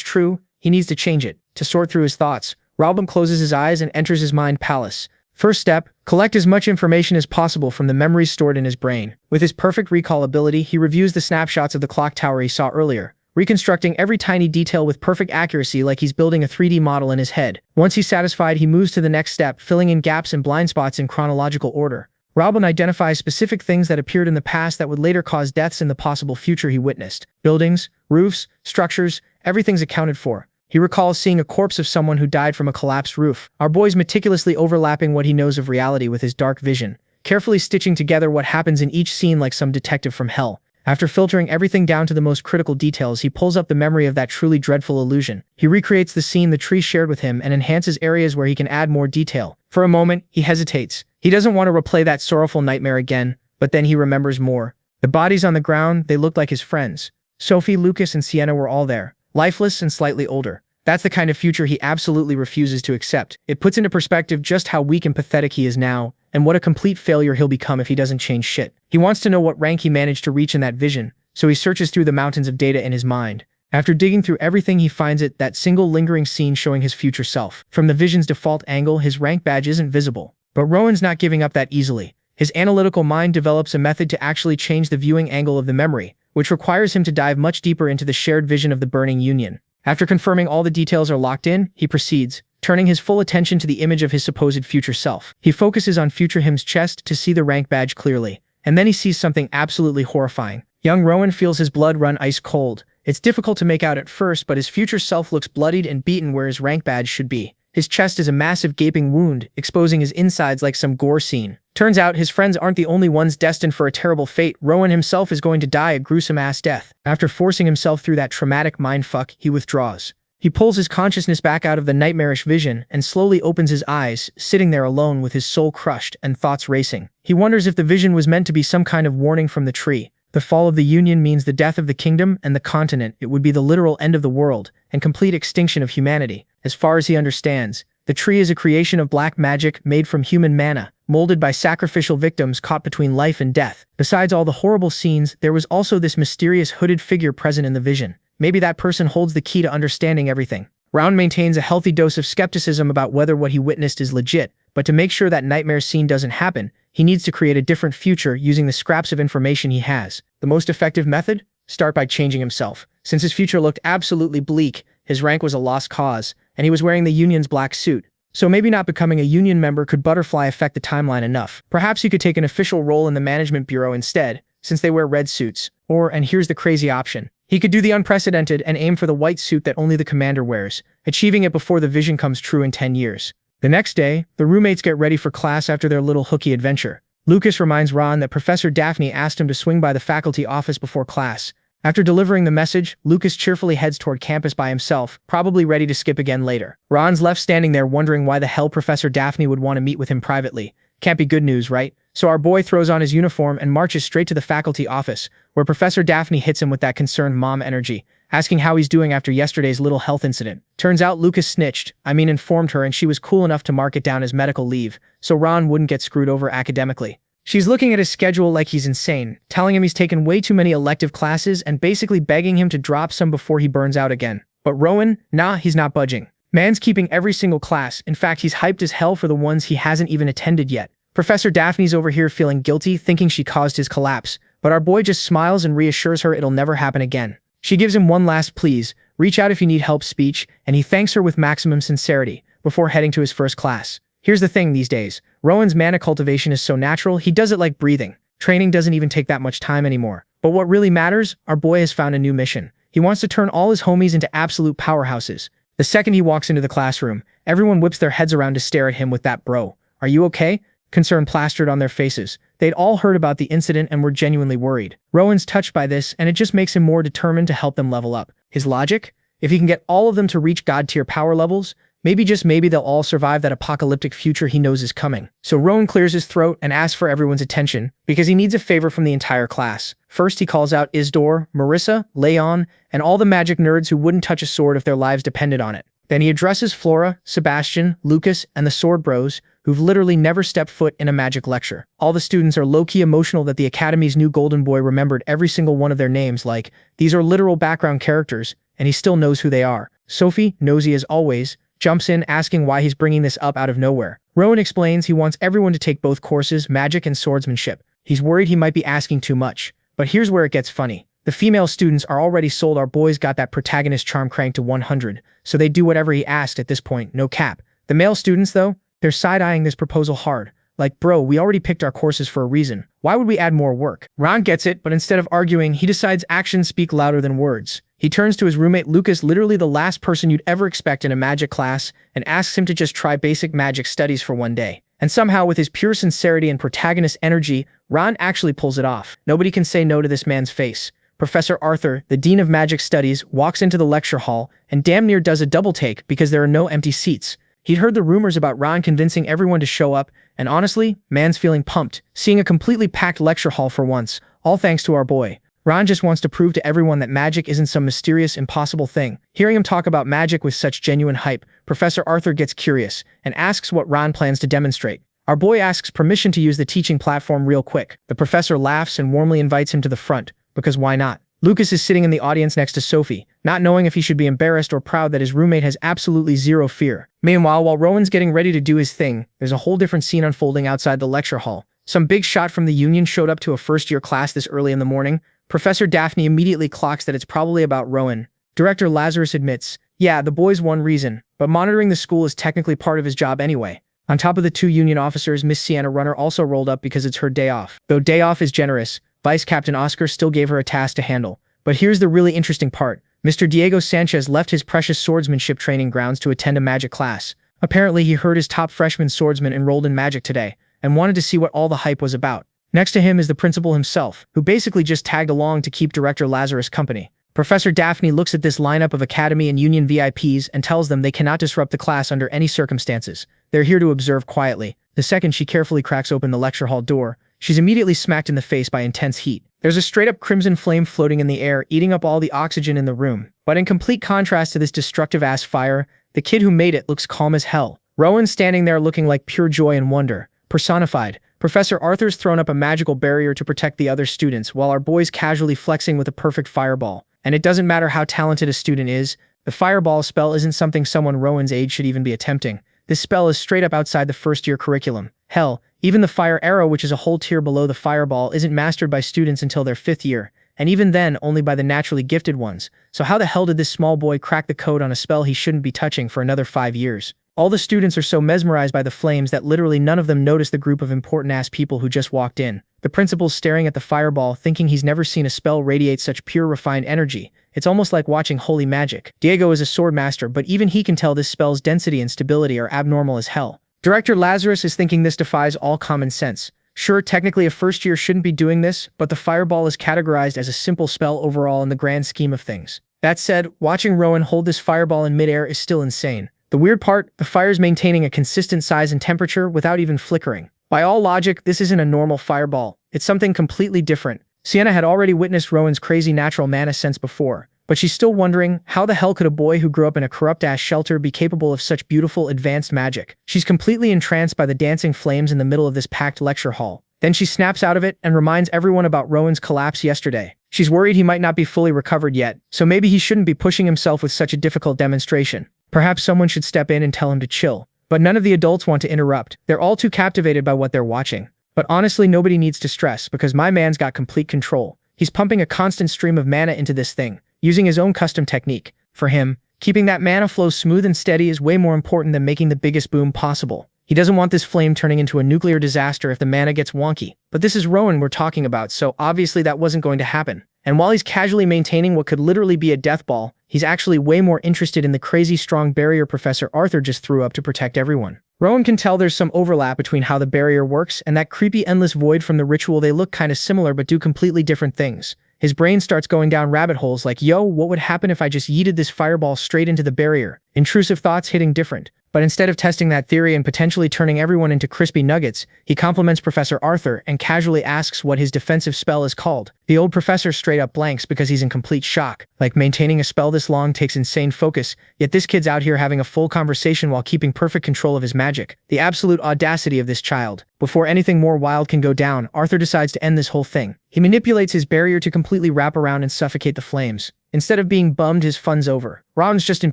true, he needs to change it. To sort through his thoughts, Robin closes his eyes and enters his mind palace. First step, collect as much information as possible from the memories stored in his brain. With his perfect recall ability, he reviews the snapshots of the clock tower he saw earlier, reconstructing every tiny detail with perfect accuracy like he's building a 3D model in his head. Once he's satisfied, he moves to the next step, filling in gaps and blind spots in chronological order. Robin identifies specific things that appeared in the past that would later cause deaths in the possible future he witnessed. Buildings, roofs, structures, everything's accounted for. He recalls seeing a corpse of someone who died from a collapsed roof. Our boy's meticulously overlapping what he knows of reality with his dark vision, carefully stitching together what happens in each scene like some detective from hell. After filtering everything down to the most critical details, he pulls up the memory of that truly dreadful illusion. He recreates the scene the tree shared with him and enhances areas where he can add more detail. For a moment, he hesitates. He doesn't want to replay that sorrowful nightmare again, but then he remembers more. The bodies on the ground, they looked like his friends. Sophie, Lucas, and Sienna were all there, lifeless and slightly older. That's the kind of future he absolutely refuses to accept. It puts into perspective just how weak and pathetic he is now, and what a complete failure he'll become if he doesn't change shit. He wants to know what rank he managed to reach in that vision, so he searches through the mountains of data in his mind. After digging through everything, he finds that single lingering scene showing his future self. From the vision's default angle, his rank badge isn't visible. But Rowan's not giving up that easily. His analytical mind develops a method to actually change the viewing angle of the memory, which requires him to dive much deeper into the shared vision of the burning Union. After confirming all the details are locked in, he proceeds, turning his full attention to the image of his supposed future self. He focuses on future him's chest to see the rank badge clearly, and then he sees something absolutely horrifying. Young Rowan feels his blood run ice cold. It's difficult to make out at first, but his future self looks bloodied and beaten where his rank badge should be. His chest is a massive gaping wound, exposing his insides like some gore scene. Turns out his friends aren't the only ones destined for a terrible fate. Rowan himself is going to die a gruesome-ass death. After forcing himself through that traumatic mindfuck, he withdraws. He pulls his consciousness back out of the nightmarish vision and slowly opens his eyes, sitting there alone with his soul crushed and thoughts racing. He wonders if the vision was meant to be some kind of warning from the tree. The fall of the Union means the death of the kingdom and the continent. It would be the literal end of the world and complete extinction of humanity. As far as he understands, the tree is a creation of black magic made from human mana, molded by sacrificial victims caught between life and death. Besides all the horrible scenes, there was also this mysterious hooded figure present in the vision. Maybe that person holds the key to understanding everything. Round maintains a healthy dose of skepticism about whether what he witnessed is legit, but to make sure that nightmare scene doesn't happen, he needs to create a different future using the scraps of information he has. The most effective method? Start by changing himself. Since his future looked absolutely bleak, his rank was a lost cause, and he was wearing the union's black suit. So maybe not becoming a union member could butterfly affect the timeline enough. Perhaps he could take an official role in the management bureau instead, since they wear red suits. Or, and here's the crazy option, he could do the unprecedented and aim for the white suit that only the commander wears, achieving it before the vision comes true in 10 years. The next day, the roommates get ready for class after their little hooky adventure. Lucas reminds Ron that Professor Daphne asked him to swing by the faculty office before class. After delivering the message, Lucas cheerfully heads toward campus by himself, probably ready to skip again later. Ron's left standing there wondering why the hell Professor Daphne would want to meet with him privately. Can't be good news, right? So our boy throws on his uniform and marches straight to the faculty office, where Professor Daphne hits him with that concerned mom energy, asking how he's doing after yesterday's little health incident. Turns out Lucas informed her, and she was cool enough to mark it down as medical leave, so Ron wouldn't get screwed over academically. She's looking at his schedule like he's insane, telling him he's taken way too many elective classes and basically begging him to drop some before he burns out again. But Rowan, nah, he's not budging. Man's keeping every single class. In fact, he's hyped as hell for the ones he hasn't even attended yet. Professor Daphne's over here feeling guilty, thinking she caused his collapse, but our boy just smiles and reassures her it'll never happen again. She gives him one last please, reach out if you need help speech, and he thanks her with maximum sincerity, before heading to his first class. Here's the thing these days, Rowan's mana cultivation is so natural, he does it like breathing. Training doesn't even take that much time anymore. But what really matters, our boy has found a new mission. He wants to turn all his homies into absolute powerhouses. The second he walks into the classroom, everyone whips their heads around to stare at him with that "Bro, are you okay?" concern plastered on their faces. They'd all heard about the incident and were genuinely worried. Rowan's touched by this, and it just makes him more determined to help them level up. His logic? If he can get all of them to reach god-tier power levels, maybe just maybe they'll all survive that apocalyptic future he knows is coming. So Rowan clears his throat and asks for everyone's attention, because he needs a favor from the entire class. First, he calls out Isidore, Marissa, Leon, and all the magic nerds who wouldn't touch a sword if their lives depended on it. Then he addresses Flora, Sebastian, Lucas, and the Sword Bros, who've literally never stepped foot in a magic lecture. All the students are low-key emotional that the Academy's new golden boy remembered every single one of their names, like, these are literal background characters, and he still knows who they are. Sophie, nosy as always, jumps in asking why he's bringing this up out of nowhere. Rowan explains he wants everyone to take both courses, magic and swordsmanship. He's worried he might be asking too much. But here's where it gets funny. The female students are already sold. Our boy's got that protagonist charm cranked to 100, so they do whatever he asked at this point, no cap. The male students, though, they're side-eyeing this proposal hard. Like, bro, we already picked our courses for a reason. Why would we add more work? Ron gets it, but instead of arguing, he decides actions speak louder than words. He turns to his roommate Lucas, literally the last person you'd ever expect in a magic class, and asks him to just try basic magic studies for one day. And somehow, with his pure sincerity and protagonist energy, Ron actually pulls it off. Nobody can say no to this man's face. Professor Arthur, the Dean of Magic Studies, walks into the lecture hall and damn near does a double take because there are no empty seats. He'd heard the rumors about Ron convincing everyone to show up, and honestly, man's feeling pumped, seeing a completely packed lecture hall for once, all thanks to our boy. Ron just wants to prove to everyone that magic isn't some mysterious, impossible thing. Hearing him talk about magic with such genuine hype, Professor Arthur gets curious and asks what Ron plans to demonstrate. Our boy asks permission to use the teaching platform real quick. The professor laughs and warmly invites him to the front, because why not? Lucas is sitting in the audience next to Sophie, not knowing if he should be embarrassed or proud that his roommate has absolutely zero fear. Meanwhile, while Rowan's getting ready to do his thing, there's a whole different scene unfolding outside the lecture hall. Some big shot from the Union showed up to a first-year class this early in the morning. Professor Daphne immediately clocks that it's probably about Rowan. Director Lazarus admits, yeah, the boy's one reason, but monitoring the school is technically part of his job anyway. On top of the two Union officers, Miss Sienna Runner also rolled up because it's her day off. Though day off is generous, Vice Captain Oscar still gave her a task to handle. But here's the really interesting part. Mr. Diego Sanchez left his precious swordsmanship training grounds to attend a magic class. Apparently, he heard his top freshman swordsman enrolled in magic today, and wanted to see what all the hype was about. Next to him is the principal himself, who basically just tagged along to keep Director Lazarus company. Professor Daphne looks at this lineup of Academy and Union VIPs and tells them they cannot disrupt the class under any circumstances. They're here to observe quietly. The second she carefully cracks open the lecture hall door, she's immediately smacked in the face by intense heat. There's a straight-up crimson flame floating in the air, eating up all the oxygen in the room. But in complete contrast to this destructive-ass fire, the kid who made it looks calm as hell. Rowan's standing there looking like pure joy and wonder, personified. Professor Arthur's thrown up a magical barrier to protect the other students, while our boy's casually flexing with a perfect fireball. And it doesn't matter how talented a student is, the fireball spell isn't something someone Rowan's age should even be attempting. This spell is straight up outside the first-year curriculum. Hell, even the fire arrow, which is a whole tier below the fireball, isn't mastered by students until their 5th year, and even then only by the naturally gifted ones. So how the hell did this small boy crack the code on a spell he shouldn't be touching for another 5 years? All the students are so mesmerized by the flames that literally none of them notice the group of important-ass people who just walked in. The principal's staring at the fireball, thinking he's never seen a spell radiate such pure, refined energy. It's almost like watching holy magic. Diego is a sword master, but even he can tell this spell's density and stability are abnormal as hell. Director Lazarus is thinking this defies all common sense. Sure, technically a first year shouldn't be doing this, but the fireball is categorized as a simple spell overall in the grand scheme of things. That said, watching Rowan hold this fireball in midair is still insane. The weird part, the fire's maintaining a consistent size and temperature without even flickering. By all logic, this isn't a normal fireball. It's something completely different. Sienna had already witnessed Rowan's crazy natural mana sense before, but she's still wondering, how the hell could a boy who grew up in a corrupt-ass shelter be capable of such beautiful, advanced magic? She's completely entranced by the dancing flames in the middle of this packed lecture hall. Then she snaps out of it and reminds everyone about Rowan's collapse yesterday. She's worried he might not be fully recovered yet, so maybe he shouldn't be pushing himself with such a difficult demonstration. Perhaps someone should step in and tell him to chill. But none of the adults want to interrupt. They're all too captivated by what they're watching. But honestly, nobody needs to stress because my man's got complete control. He's pumping a constant stream of mana into this thing, using his own custom technique. For him, keeping that mana flow smooth and steady is way more important than making the biggest boom possible. He doesn't want this flame turning into a nuclear disaster if the mana gets wonky. But this is Rowan we're talking about, so obviously that wasn't going to happen. And while he's casually maintaining what could literally be a death ball, he's actually way more interested in the crazy strong barrier Professor Arthur just threw up to protect everyone. Rowan can tell there's some overlap between how the barrier works and that creepy endless void from the ritual. They look kinda similar but do completely different things. His brain starts going down rabbit holes like, yo, what would happen if I just yeeted this fireball straight into the barrier? Intrusive thoughts hitting different. But instead of testing that theory and potentially turning everyone into crispy nuggets, he compliments Professor Arthur and casually asks what his defensive spell is called. The old professor straight up blanks because he's in complete shock. Like, maintaining a spell this long takes insane focus, yet this kid's out here having a full conversation while keeping perfect control of his magic. The absolute audacity of this child. Before anything more wild can go down, Arthur decides to end this whole thing. He manipulates his barrier to completely wrap around and suffocate the flames. Instead of being bummed, his fun's over. Rowan's just in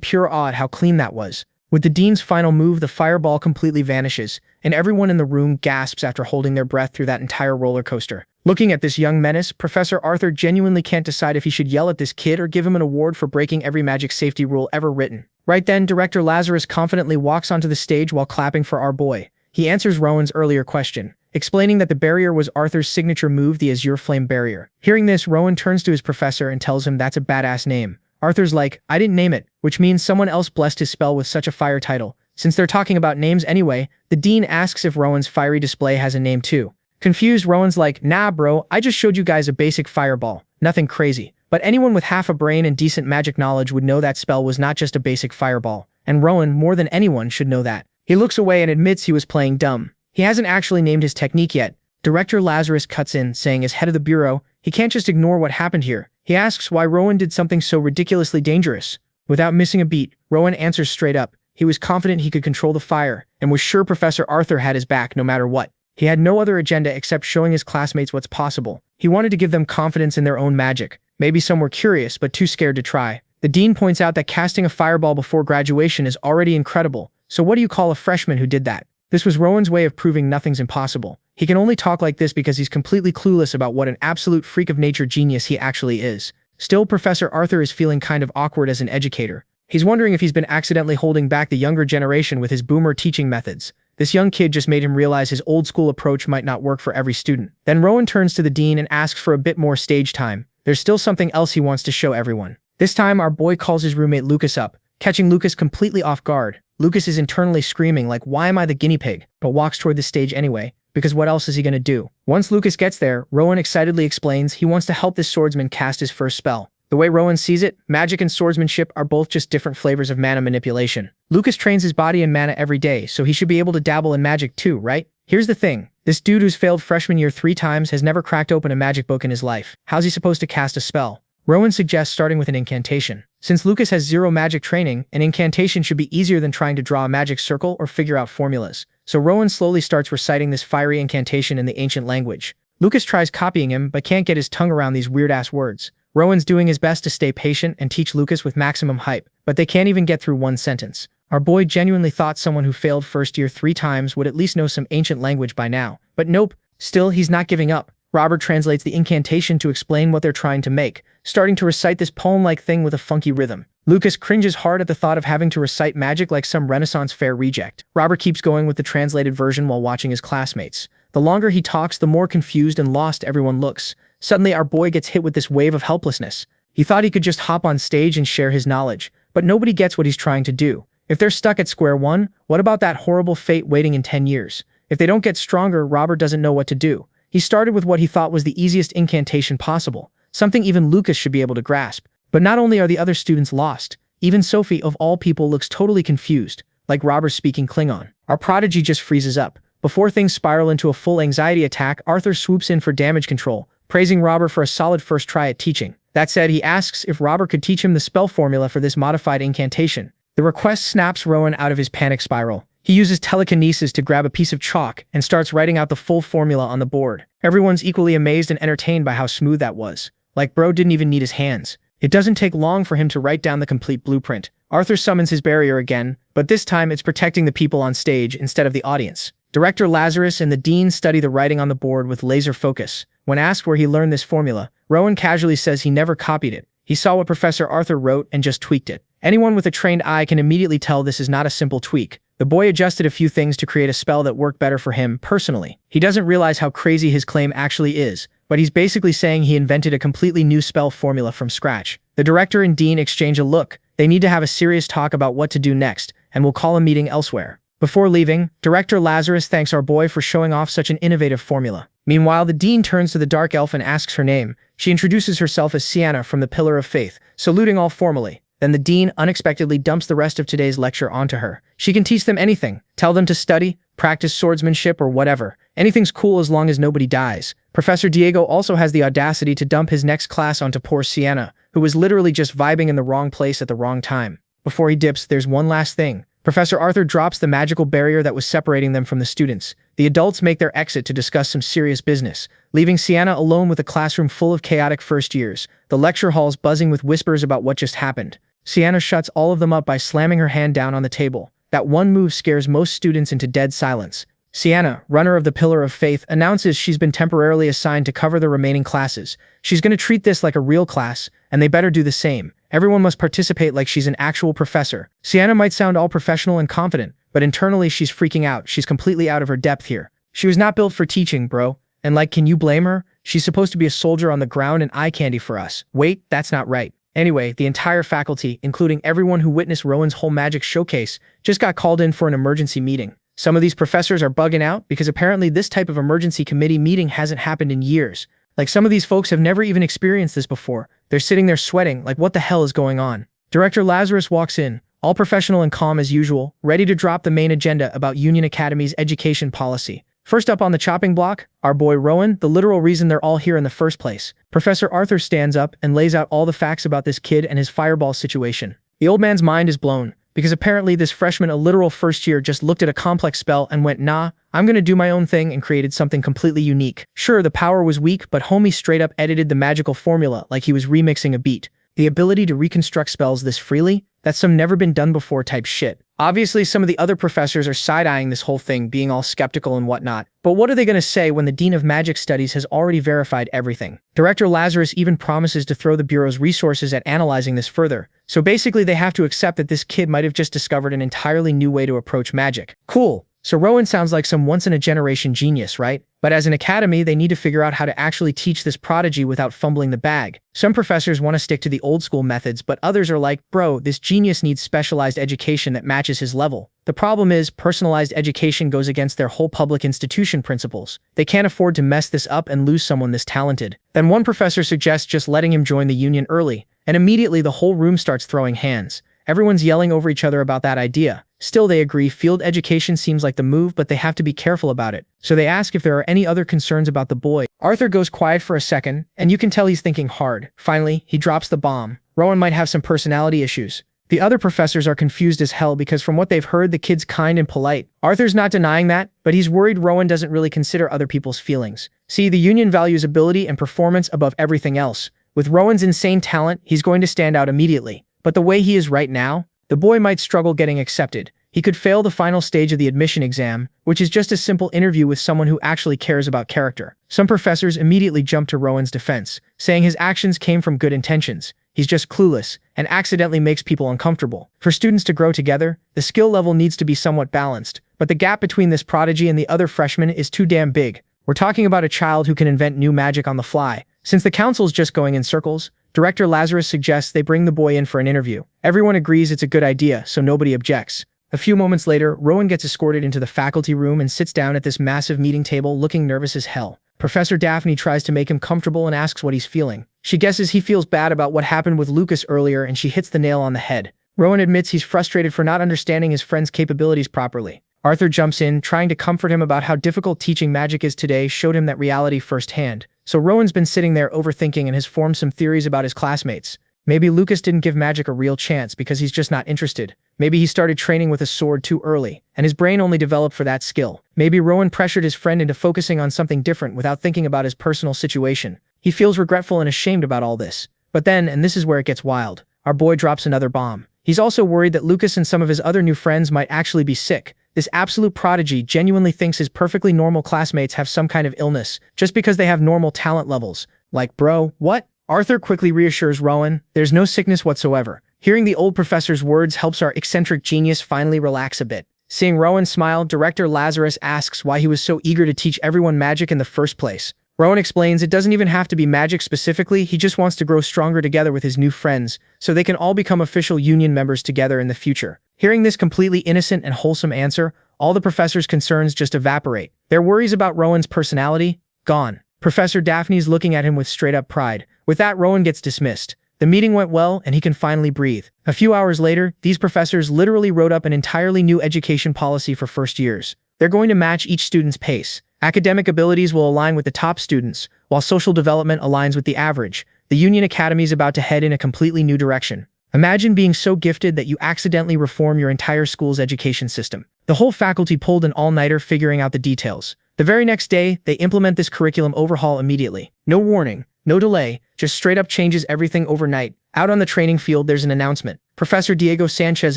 pure awe at how clean that was. With the dean's final move, the fireball completely vanishes, and everyone in the room gasps after holding their breath through that entire roller coaster. Looking at this young menace, Professor Arthur genuinely can't decide if he should yell at this kid or give him an award for breaking every magic safety rule ever written. Right then, Director Lazarus confidently walks onto the stage while clapping for our boy. He answers Rowan's earlier question, explaining that the barrier was Arthur's signature move, the Azure Flame Barrier. Hearing this, Rowan turns to his professor and tells him that's a badass name. Arthur's like, I didn't name it, which means someone else blessed his spell with such a fire title. Since they're talking about names anyway, the dean asks if Rowan's fiery display has a name too. Confused, Rowan's like, nah bro, I just showed you guys a basic fireball. Nothing crazy. But anyone with half a brain and decent magic knowledge would know that spell was not just a basic fireball. And Rowan, more than anyone, should know that. He looks away and admits he was playing dumb. He hasn't actually named his technique yet. Director Lazarus cuts in, saying as head of the bureau, he can't just ignore what happened here. He asks why Rowan did something so ridiculously dangerous. Without missing a beat, Rowan answers straight up. He was confident he could control the fire, and was sure Professor Arthur had his back no matter what. He had no other agenda except showing his classmates what's possible. He wanted to give them confidence in their own magic. Maybe some were curious, but too scared to try. The dean points out that casting a fireball before graduation is already incredible, so what do you call a freshman who did that? This was Rowan's way of proving nothing's impossible. He can only talk like this because he's completely clueless about what an absolute freak of nature genius he actually is. Still, Professor Arthur is feeling kind of awkward as an educator. He's wondering if he's been accidentally holding back the younger generation with his boomer teaching methods. This young kid just made him realize his old-school approach might not work for every student. Then Rowan turns to the dean and asks for a bit more stage time. There's still something else he wants to show everyone. This time, our boy calls his roommate Lucas up, catching Lucas completely off guard. Lucas is internally screaming like, why am I the guinea pig? But walks toward the stage anyway, because what else is he gonna do? Once Lucas gets there, Rowan excitedly explains he wants to help this swordsman cast his first spell. The way Rowan sees it, magic and swordsmanship are both just different flavors of mana manipulation. Lucas trains his body in mana every day, so he should be able to dabble in magic too, right? Here's the thing. This dude who's failed freshman year 3 times has never cracked open a magic book in his life. How's he supposed to cast a spell? Rowan suggests starting with an incantation. Since Lucas has zero magic training, an incantation should be easier than trying to draw a magic circle or figure out formulas. So Rowan slowly starts reciting this fiery incantation in the ancient language. Lucas tries copying him, but can't get his tongue around these weird-ass words. Rowan's doing his best to stay patient and teach Lucas with maximum hype, but they can't even get through one sentence. Our boy genuinely thought someone who failed first year 3 times would at least know some ancient language by now. But nope, still he's not giving up. Robert translates the incantation to explain what they're trying to make, starting to recite this poem-like thing with a funky rhythm. Lucas cringes hard at the thought of having to recite magic like some Renaissance fair reject. Robert keeps going with the translated version while watching his classmates. The longer he talks, the more confused and lost everyone looks. Suddenly, our boy gets hit with this wave of helplessness. He thought he could just hop on stage and share his knowledge, but nobody gets what he's trying to do. If they're stuck at square one, what about that horrible fate waiting in 10 years? If they don't get stronger, Robert doesn't know what to do. He started with what he thought was the easiest incantation possible, something even Lucas should be able to grasp. But not only are the other students lost, even Sophie, of all people, looks totally confused, like Robert speaking Klingon. Our prodigy just freezes up. Before things spiral into a full anxiety attack, Arthur swoops in for damage control, praising Robert for a solid first try at teaching. That said, he asks if Robert could teach him the spell formula for this modified incantation. The request snaps Rowan out of his panic spiral. He uses telekinesis to grab a piece of chalk and starts writing out the full formula on the board. Everyone's equally amazed and entertained by how smooth that was. Like bro didn't even need his hands. It doesn't take long for him to write down the complete blueprint. Arthur summons his barrier again, but this time it's protecting the people on stage instead of the audience. Director Lazarus and the dean study the writing on the board with laser focus. When asked where he learned this formula, Rowan casually says he never copied it. He saw what Professor Arthur wrote and just tweaked it. Anyone with a trained eye can immediately tell this is not a simple tweak. The boy adjusted a few things to create a spell that worked better for him personally. He doesn't realize how crazy his claim actually is, but he's basically saying he invented a completely new spell formula from scratch. The director and dean exchange a look. They need to have a serious talk about what to do next, and will call a meeting elsewhere. Before leaving, Director Lazarus thanks our boy for showing off such an innovative formula. Meanwhile, the dean turns to the dark elf and asks her name. She introduces herself as Sienna from the Pillar of Faith, saluting all formally. Then the dean unexpectedly dumps the rest of today's lecture onto her. She can teach them anything, tell them to study, practice swordsmanship, or whatever. Anything's cool as long as nobody dies. Professor Diego also has the audacity to dump his next class onto poor Sienna, who was literally just vibing in the wrong place at the wrong time. Before he dips, there's one last thing. Professor Arthur drops the magical barrier that was separating them from the students. The adults make their exit to discuss some serious business, leaving Sienna alone with a classroom full of chaotic first years, the lecture halls buzzing with whispers about what just happened. Sienna shuts all of them up by slamming her hand down on the table. That one move scares most students into dead silence. Sienna, runner of the Pillar of Faith, announces she's been temporarily assigned to cover the remaining classes. She's going to treat this like a real class, and they better do the same. Everyone must participate like she's an actual professor. Sienna might sound all professional and confident, but internally she's freaking out. She's completely out of her depth here. She was not built for teaching, bro. And like, can you blame her? She's supposed to be a soldier on the ground and eye candy for us. Wait, that's not right. Anyway, the entire faculty, including everyone who witnessed Rowan's whole magic showcase, just got called in for an emergency meeting. Some of these professors are bugging out because apparently this type of emergency committee meeting hasn't happened in years. Like, some of these folks have never even experienced this before. They're sitting there sweating, like what the hell is going on? Director Lazarus walks in, all professional and calm as usual, ready to drop the main agenda about Union Academy's education policy. First up on the chopping block, our boy Rowan, the literal reason they're all here in the first place. Professor Arthur stands up and lays out all the facts about this kid and his fireball situation. The old man's mind is blown, because apparently this freshman, a literal first year, just looked at a complex spell and went, nah, I'm gonna do my own thing, and created something completely unique. Sure, the power was weak, but homie straight up edited the magical formula like he was remixing a beat. The ability to reconstruct spells this freely? That's some never been done before type shit. Obviously, some of the other professors are side-eyeing this whole thing, being all skeptical and whatnot. But what are they gonna say when the Dean of Magic Studies has already verified everything? Director Lazarus even promises to throw the Bureau's resources at analyzing this further. So basically, they have to accept that this kid might have just discovered an entirely new way to approach magic. Cool. So Rowan sounds like some once-in-a-generation genius, right? But as an academy, they need to figure out how to actually teach this prodigy without fumbling the bag. Some professors want to stick to the old-school methods, but others are like, bro, this genius needs specialized education that matches his level. The problem is, personalized education goes against their whole public institution principles. They can't afford to mess this up and lose someone this talented. Then one professor suggests just letting him join the union early, and immediately the whole room starts throwing hands. Everyone's yelling over each other about that idea. Still, they agree field education seems like the move, but they have to be careful about it. So they ask if there are any other concerns about the boy. Arthur goes quiet for a second, and you can tell he's thinking hard. Finally, he drops the bomb. Rowan might have some personality issues. The other professors are confused as hell because from what they've heard, the kid's kind and polite. Arthur's not denying that, but he's worried Rowan doesn't really consider other people's feelings. See, the union values ability and performance above everything else. With Rowan's insane talent, he's going to stand out immediately. But the way he is right now, the boy might struggle getting accepted. He could fail the final stage of the admission exam, which is just a simple interview with someone who actually cares about character. Some professors immediately jump to Rowan's defense, saying his actions came from good intentions. He's just clueless, and accidentally makes people uncomfortable. For students to grow together, the skill level needs to be somewhat balanced, but the gap between this prodigy and the other freshmen is too damn big. We're talking about a child who can invent new magic on the fly. Since the council's just going in circles, Director Lazarus suggests they bring the boy in for an interview. Everyone agrees it's a good idea, so nobody objects. A few moments later, Rowan gets escorted into the faculty room and sits down at this massive meeting table looking nervous as hell. Professor Daphne tries to make him comfortable and asks what he's feeling. She guesses he feels bad about what happened with Lucas earlier, and she hits the nail on the head. Rowan admits he's frustrated for not understanding his friend's capabilities properly. Arthur jumps in, trying to comfort him about how difficult teaching magic is today, showed him that reality firsthand. So Rowan's been sitting there overthinking and has formed some theories about his classmates. Maybe Lucas didn't give magic a real chance because he's just not interested. Maybe he started training with a sword too early, and his brain only developed for that skill. Maybe Rowan pressured his friend into focusing on something different without thinking about his personal situation. He feels regretful and ashamed about all this. But then, and this is where it gets wild, our boy drops another bomb. He's also worried that Lucas and some of his other new friends might actually be sick. This absolute prodigy genuinely thinks his perfectly normal classmates have some kind of illness, just because they have normal talent levels. Like, bro, what? Arthur quickly reassures Rowan, there's no sickness whatsoever. Hearing the old professor's words helps our eccentric genius finally relax a bit. Seeing Rowan smile, Director Lazarus asks why he was so eager to teach everyone magic in the first place. Rowan explains it doesn't even have to be magic specifically, he just wants to grow stronger together with his new friends, so they can all become official union members together in the future. Hearing this completely innocent and wholesome answer, all the professor's concerns just evaporate. Their worries about Rowan's personality? Gone. Professor Daphne's looking at him with straight-up pride. With that, Rowan gets dismissed. The meeting went well, and he can finally breathe. A few hours later, these professors literally wrote up an entirely new education policy for first years. They're going to match each student's pace. Academic abilities will align with the top students, while social development aligns with the average. The Union Academy is about to head in a completely new direction. Imagine being so gifted that you accidentally reform your entire school's education system. The whole faculty pulled an all-nighter figuring out the details. The very next day, they implement this curriculum overhaul immediately. No warning, no delay, just straight up changes everything overnight. Out on the training field, there's an announcement. Professor Diego Sanchez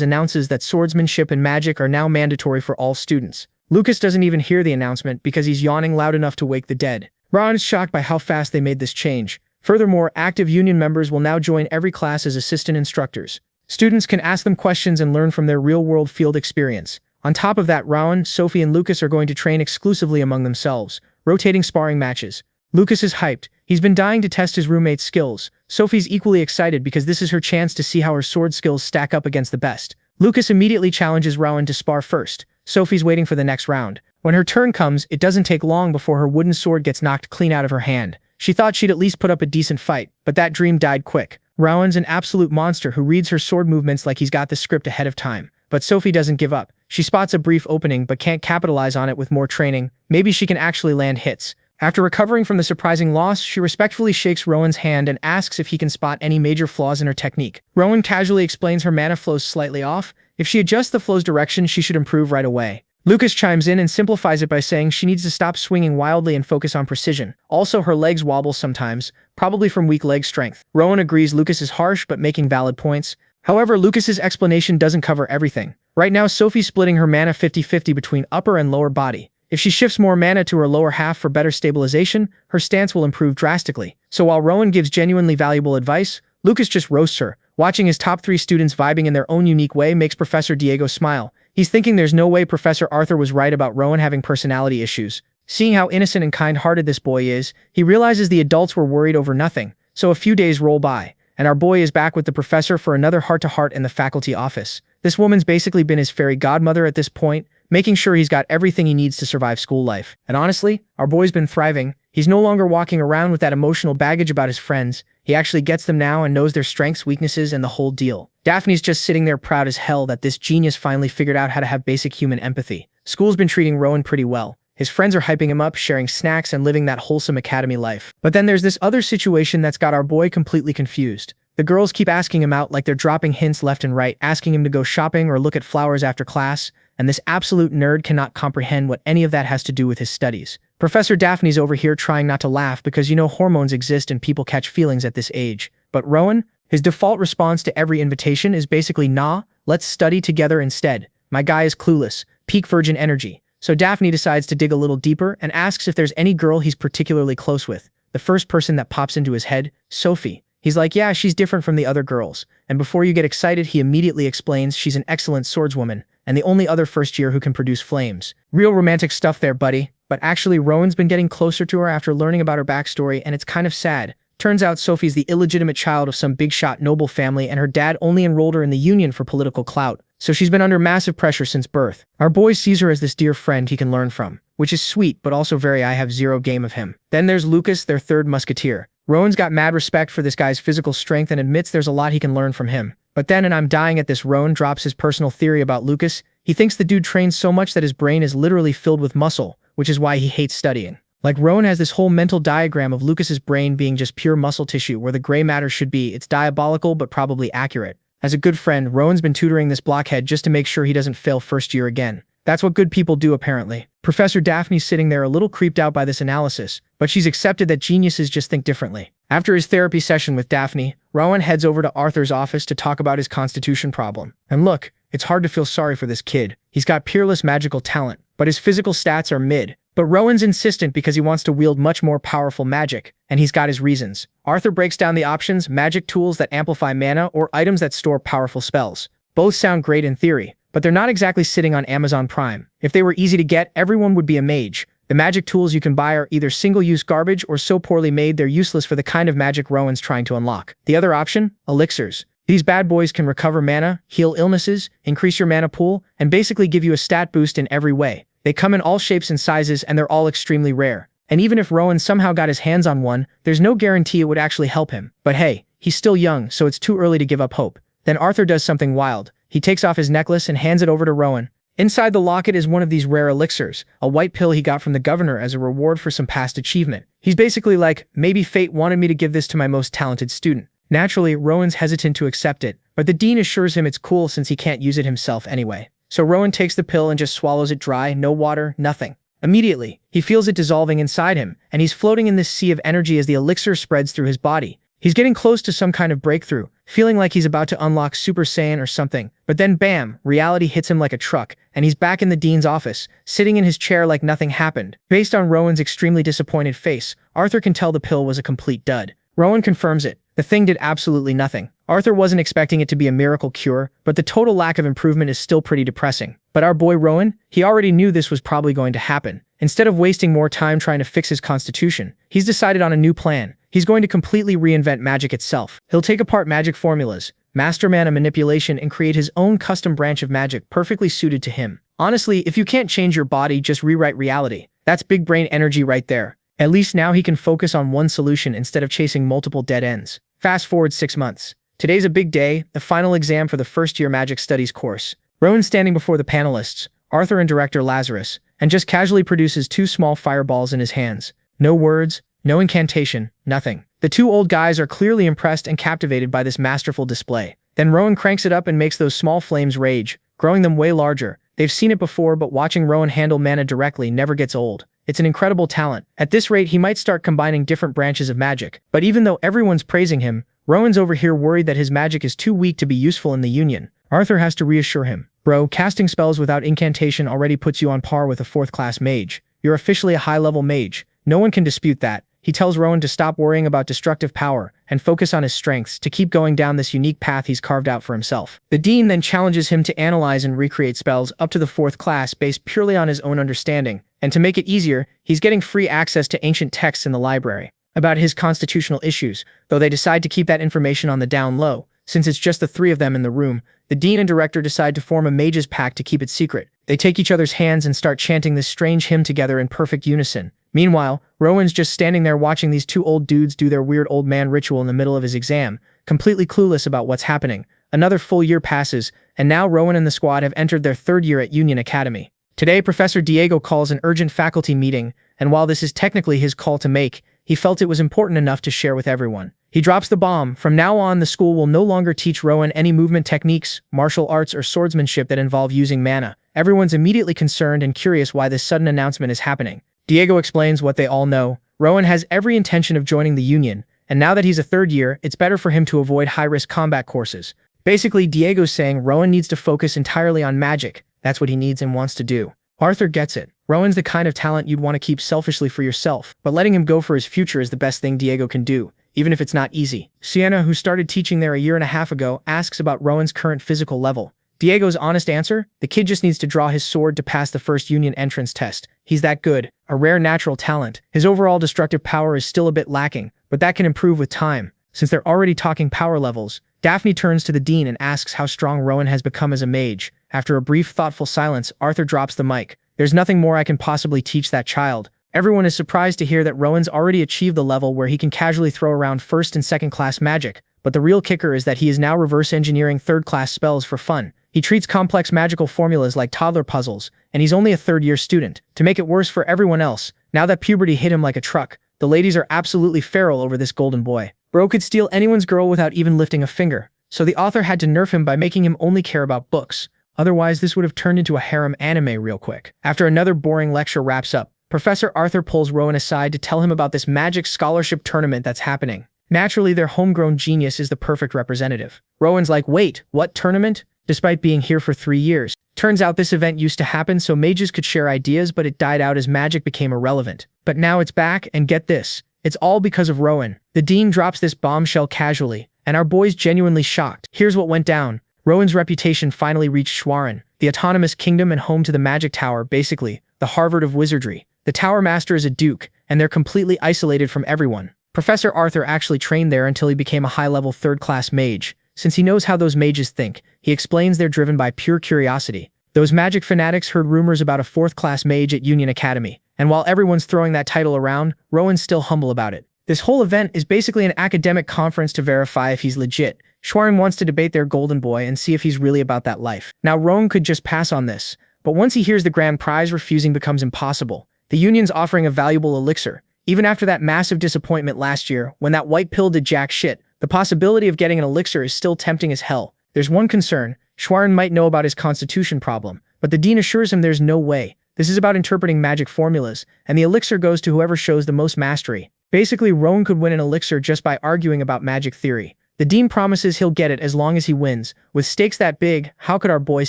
announces that swordsmanship and magic are now mandatory for all students. Lucas doesn't even hear the announcement because he's yawning loud enough to wake the dead. Ron is shocked by how fast they made this change. Furthermore, active union members will now join every class as assistant instructors. Students can ask them questions and learn from their real-world field experience. On top of that, Rowan, Sophie, and Lucas are going to train exclusively among themselves, rotating sparring matches. Lucas is hyped. He's been dying to test his roommate's skills. Sophie's equally excited because this is her chance to see how her sword skills stack up against the best. Lucas immediately challenges Rowan to spar first. Sophie's waiting for the next round. When her turn comes, it doesn't take long before her wooden sword gets knocked clean out of her hand. She thought she'd at least put up a decent fight, but that dream died quick. Rowan's an absolute monster who reads her sword movements like he's got the script ahead of time. But Sophie doesn't give up. She spots a brief opening but can't capitalize on it with more training. Maybe she can actually land hits. After recovering from the surprising loss, she respectfully shakes Rowan's hand and asks if he can spot any major flaws in her technique. Rowan casually explains her mana flow's slightly off. If she adjusts the flow's direction, she should improve right away. Lucas chimes in and simplifies it by saying she needs to stop swinging wildly and focus on precision. Also, her legs wobble sometimes, probably from weak leg strength. Rowan agrees Lucas is harsh but making valid points. However, Lucas's explanation doesn't cover everything. Right now, Sophie's splitting her mana 50-50 between upper and lower body. If she shifts more mana to her lower half for better stabilization, her stance will improve drastically. So while Rowan gives genuinely valuable advice, Lucas just roasts her. Watching his top 3 students vibing in their own unique way makes Professor Diego smile. He's thinking there's no way Professor Arthur was right about Rowan having personality issues. Seeing how innocent and kind-hearted this boy is, he realizes the adults were worried over nothing. So a few days roll by, and our boy is back with the professor for another heart-to-heart in the faculty office. This woman's basically been his fairy godmother at this point, making sure he's got everything he needs to survive school life. And honestly, our boy's been thriving. He's no longer walking around with that emotional baggage about his friends. He actually gets them now and knows their strengths, weaknesses, and the whole deal. Daphne's just sitting there proud as hell that this genius finally figured out how to have basic human empathy. School's been treating Rowan pretty well. His friends are hyping him up, sharing snacks, and living that wholesome academy life. But then there's this other situation that's got our boy completely confused. The girls keep asking him out like they're dropping hints left and right, asking him to go shopping or look at flowers after class, and this absolute nerd cannot comprehend what any of that has to do with his studies. Professor Daphne's over here trying not to laugh because hormones exist and people catch feelings at this age. But Rowan, his default response to every invitation is basically nah, let's study together instead. My guy is clueless, peak virgin energy. So Daphne decides to dig a little deeper and asks if there's any girl he's particularly close with. The first person that pops into his head, Sophie. He's like, yeah, she's different from the other girls. And before you get excited, he immediately explains she's an excellent swordswoman and the only other first year who can produce flames. Real romantic stuff there, buddy. But actually, Rowan's been getting closer to her after learning about her backstory, and it's kind of sad. Turns out Sophie's the illegitimate child of some big-shot noble family, and her dad only enrolled her in the Union for political clout. So she's been under massive pressure since birth. Our boy sees her as this dear friend he can learn from, which is sweet, but also very I have zero game of him. Then there's Lucas, their third musketeer. Rowan's got mad respect for this guy's physical strength and admits there's a lot he can learn from him. But then, and I'm dying at this, Rowan drops his personal theory about Lucas. He thinks the dude trains so much that his brain is literally filled with muscle, which is why he hates studying. Like, Rowan has this whole mental diagram of Lucas's brain being just pure muscle tissue where the gray matter should be. It's diabolical, but probably accurate. As a good friend, Rowan's been tutoring this blockhead just to make sure he doesn't fail first year again. That's what good people do, apparently. Professor Daphne's sitting there a little creeped out by this analysis, but she's accepted that geniuses just think differently. After his therapy session with Daphne, Rowan heads over to Arthur's office to talk about his constitution problem. And look, it's hard to feel sorry for this kid. He's got peerless magical talent, but his physical stats are mid. But Rowan's insistent because he wants to wield much more powerful magic, and he's got his reasons. Arthur breaks down the options: magic tools that amplify mana or items that store powerful spells. Both sound great in theory, but they're not exactly sitting on Amazon Prime. If they were easy to get, everyone would be a mage. The magic tools you can buy are either single-use garbage or so poorly made they're useless for the kind of magic Rowan's trying to unlock. The other option? Elixirs. These bad boys can recover mana, heal illnesses, increase your mana pool, and basically give you a stat boost in every way. They come in all shapes and sizes, and they're all extremely rare. And even if Rowan somehow got his hands on one, there's no guarantee it would actually help him. But hey, he's still young, so it's too early to give up hope. Then Arthur does something wild. He takes off his necklace and hands it over to Rowan. Inside the locket is one of these rare elixirs, a white pill he got from the governor as a reward for some past achievement. He's basically like, maybe fate wanted me to give this to my most talented student. Naturally, Rowan's hesitant to accept it, but the dean assures him it's cool since he can't use it himself anyway. So Rowan takes the pill and just swallows it dry, no water, nothing. Immediately, he feels it dissolving inside him, and he's floating in this sea of energy as the elixir spreads through his body. He's getting close to some kind of breakthrough, feeling like he's about to unlock Super Saiyan or something. But then bam, reality hits him like a truck, and he's back in the dean's office, sitting in his chair like nothing happened. Based on Rowan's extremely disappointed face, Arthur can tell the pill was a complete dud. Rowan confirms it. The thing did absolutely nothing. Arthur wasn't expecting it to be a miracle cure, but the total lack of improvement is still pretty depressing. But our boy Rowan, he already knew this was probably going to happen. Instead of wasting more time trying to fix his constitution, he's decided on a new plan. He's going to completely reinvent magic itself. He'll take apart magic formulas, master mana manipulation, and create his own custom branch of magic perfectly suited to him. Honestly, if you can't change your body, just rewrite reality. That's big brain energy right there. At least now he can focus on one solution instead of chasing multiple dead ends. Fast forward 6 months. Today's a big day, the final exam for the first-year Magic Studies course. Rowan's standing before the panelists, Arthur and director Lazarus, and just casually produces 2 small fireballs in his hands. No words, no incantation, nothing. The 2 old guys are clearly impressed and captivated by this masterful display. Then Rowan cranks it up and makes those small flames rage, growing them way larger. They've seen it before, but watching Rowan handle mana directly never gets old. It's an incredible talent. At this rate, he might start combining different branches of magic. But even though everyone's praising him, Rowan's over here worried that his magic is too weak to be useful in the Union. Arthur has to reassure him. Bro, casting spells without incantation already puts you on par with a 4th-class mage. You're officially a high-level mage. No one can dispute that. He tells Rowan to stop worrying about destructive power and focus on his strengths to keep going down this unique path he's carved out for himself. The dean then challenges him to analyze and recreate spells up to the 4th class based purely on his own understanding. And to make it easier, he's getting free access to ancient texts in the library about his constitutional issues, though they decide to keep that information on the down low. Since it's just the 3 of them in the room, the dean and director decide to form a mage's pact to keep it secret. They take each other's hands and start chanting this strange hymn together in perfect unison. Meanwhile, Rowan's just standing there watching these 2 old dudes do their weird old man ritual in the middle of his exam, completely clueless about what's happening. Another full year passes, and now Rowan and the squad have entered their 3rd year at Union Academy. Today, Professor Diego calls an urgent faculty meeting, and while this is technically his call to make, he felt it was important enough to share with everyone. He drops the bomb. From now on, the school will no longer teach Rowan any movement techniques, martial arts, or swordsmanship that involve using mana. Everyone's immediately concerned and curious why this sudden announcement is happening. Diego explains what they all know. Rowan has every intention of joining the Union, and now that he's a 3rd year, it's better for him to avoid high-risk combat courses. Basically, Diego's saying Rowan needs to focus entirely on magic, That's what he needs and wants to do. Arthur gets it. Rowan's the kind of talent you'd want to keep selfishly for yourself, but letting him go for his future is the best thing Diego can do, even if it's not easy. Sienna, who started teaching there a year and a half ago, asks about Rowan's current physical level. Diego's honest answer? The kid just needs to draw his sword to pass the first union entrance test. He's that good. A rare natural talent. His overall destructive power is still a bit lacking, but that can improve with time. Since they're already talking power levels, Daphne turns to the dean and asks how strong Rowan has become as a mage. After a brief, thoughtful silence, Arthur drops the mic. There's nothing more I can possibly teach that child. Everyone is surprised to hear that Rowan's already achieved the level where he can casually throw around first and second class magic, but the real kicker is that he is now reverse engineering third class spells for fun. He treats complex magical formulas like toddler puzzles, and he's only a third-year student. To make it worse for everyone else, now that puberty hit him like a truck, the ladies are absolutely feral over this golden boy. Bro could steal anyone's girl without even lifting a finger, so the author had to nerf him by making him only care about books. Otherwise, this would have turned into a harem anime real quick. After another boring lecture wraps up, Professor Arthur pulls Rowan aside to tell him about this magic scholarship tournament that's happening. Naturally, their homegrown genius is the perfect representative. Rowan's like, wait, what tournament? Despite being here for 3 years. Turns out this event used to happen so mages could share ideas, but it died out as magic became irrelevant. But now it's back, and get this. It's all because of Rowan. The dean drops this bombshell casually, and our boy's genuinely shocked. Here's what went down. Rowan's reputation finally reached Shounen, the autonomous kingdom and home to the magic tower, basically, the Harvard of wizardry. The tower master is a duke, and they're completely isolated from everyone. Professor Arthur actually trained there until he became a high-level third-class mage. Since he knows how those mages think, he explains they're driven by pure curiosity. Those magic fanatics heard rumors about a fourth-class mage at Union Academy, and while everyone's throwing that title around, Rowan's still humble about it. This whole event is basically an academic conference to verify if he's legit. Shounen wants to debate their golden boy and see if he's really about that life. Now Rowan could just pass on this, but once he hears the grand prize, refusing becomes impossible. The Union's offering a valuable elixir. Even after that massive disappointment last year, when that white pill did jack shit, the possibility of getting an elixir is still tempting as hell. There's one concern. Shounen might know about his constitution problem, but the dean assures him there's no way. This is about interpreting magic formulas, and the elixir goes to whoever shows the most mastery. Basically, Rowan could win an elixir just by arguing about magic theory. The dean promises he'll get it as long as he wins. With stakes that big, how could our boys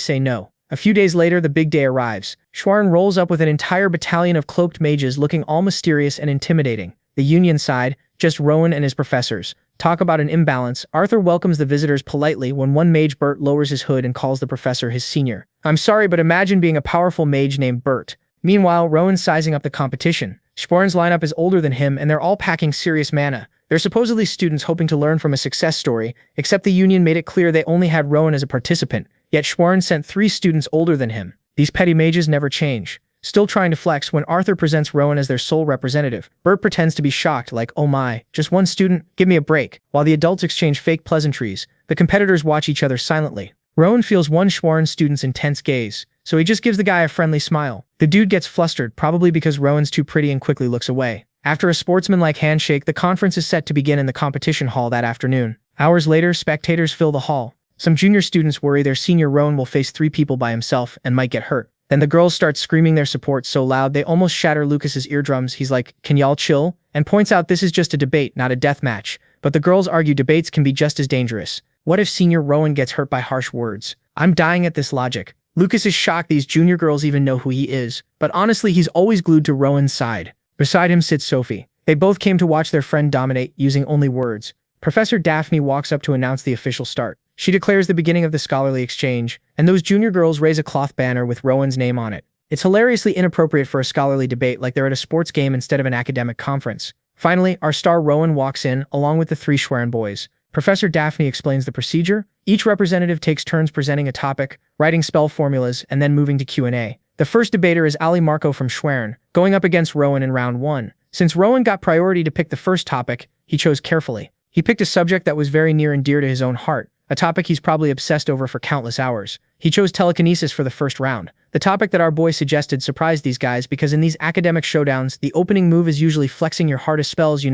say no? A few days later, the big day arrives. Shounen rolls up with an entire battalion of cloaked mages looking all mysterious and intimidating. The Union side, just Rowan and his professors. Talk about an imbalance. Arthur welcomes the visitors politely when one mage, Bert, lowers his hood and calls the professor his senior. I'm sorry, but imagine being a powerful mage named Bert. Meanwhile, Rowan's sizing up the competition. Shouren's lineup is older than him, and they're all packing serious mana. They're supposedly students hoping to learn from a success story, except the Union made it clear they only had Rowan as a participant, yet Shouren sent 3 students older than him. These petty mages never change. Still trying to flex when Arthur presents Rowan as their sole representative. Bert pretends to be shocked, like, oh my, just one student? Give me a break. While the adults exchange fake pleasantries, the competitors watch each other silently. Rowan feels one Shouren student's intense gaze, so he just gives the guy a friendly smile. The dude gets flustered, probably because Rowan's too pretty, and quickly looks away. After a sportsmanlike handshake, the conference is set to begin in the competition hall that afternoon. Hours later, spectators fill the hall. Some junior students worry their senior Rowan will face 3 people by himself and might get hurt. Then the girls start screaming their support so loud they almost shatter Lucas's eardrums. He's like, can y'all chill? And points out this is just a debate, not a death match. But the girls argue debates can be just as dangerous. What if senior Rowan gets hurt by harsh words? I'm dying at this logic. Lucas is shocked these junior girls even know who he is, but honestly he's always glued to Rowan's side. Beside him sits Sophie. They both came to watch their friend dominate, using only words. Professor Daphne walks up to announce the official start. She declares the beginning of the scholarly exchange, and those junior girls raise a cloth banner with Rowan's name on it. It's hilariously inappropriate for a scholarly debate, like they're at a sports game instead of an academic conference. Finally, our star Rowan walks in, along with the 3 Shouren boys. Professor Daphne explains the procedure. Each representative takes turns presenting a topic, writing spell formulas, and then moving to Q&A. The first debater is Ali Marco from Shouren, going up against Rowan in round 1. Since Rowan got priority to pick the first topic, he chose carefully. He picked a subject that was very near and dear to his own heart, a topic he's probably obsessed over for countless hours. He chose telekinesis for the first round. The topic that our boy suggested surprised these guys because in these academic showdowns, the opening move is usually flexing your hardest spells,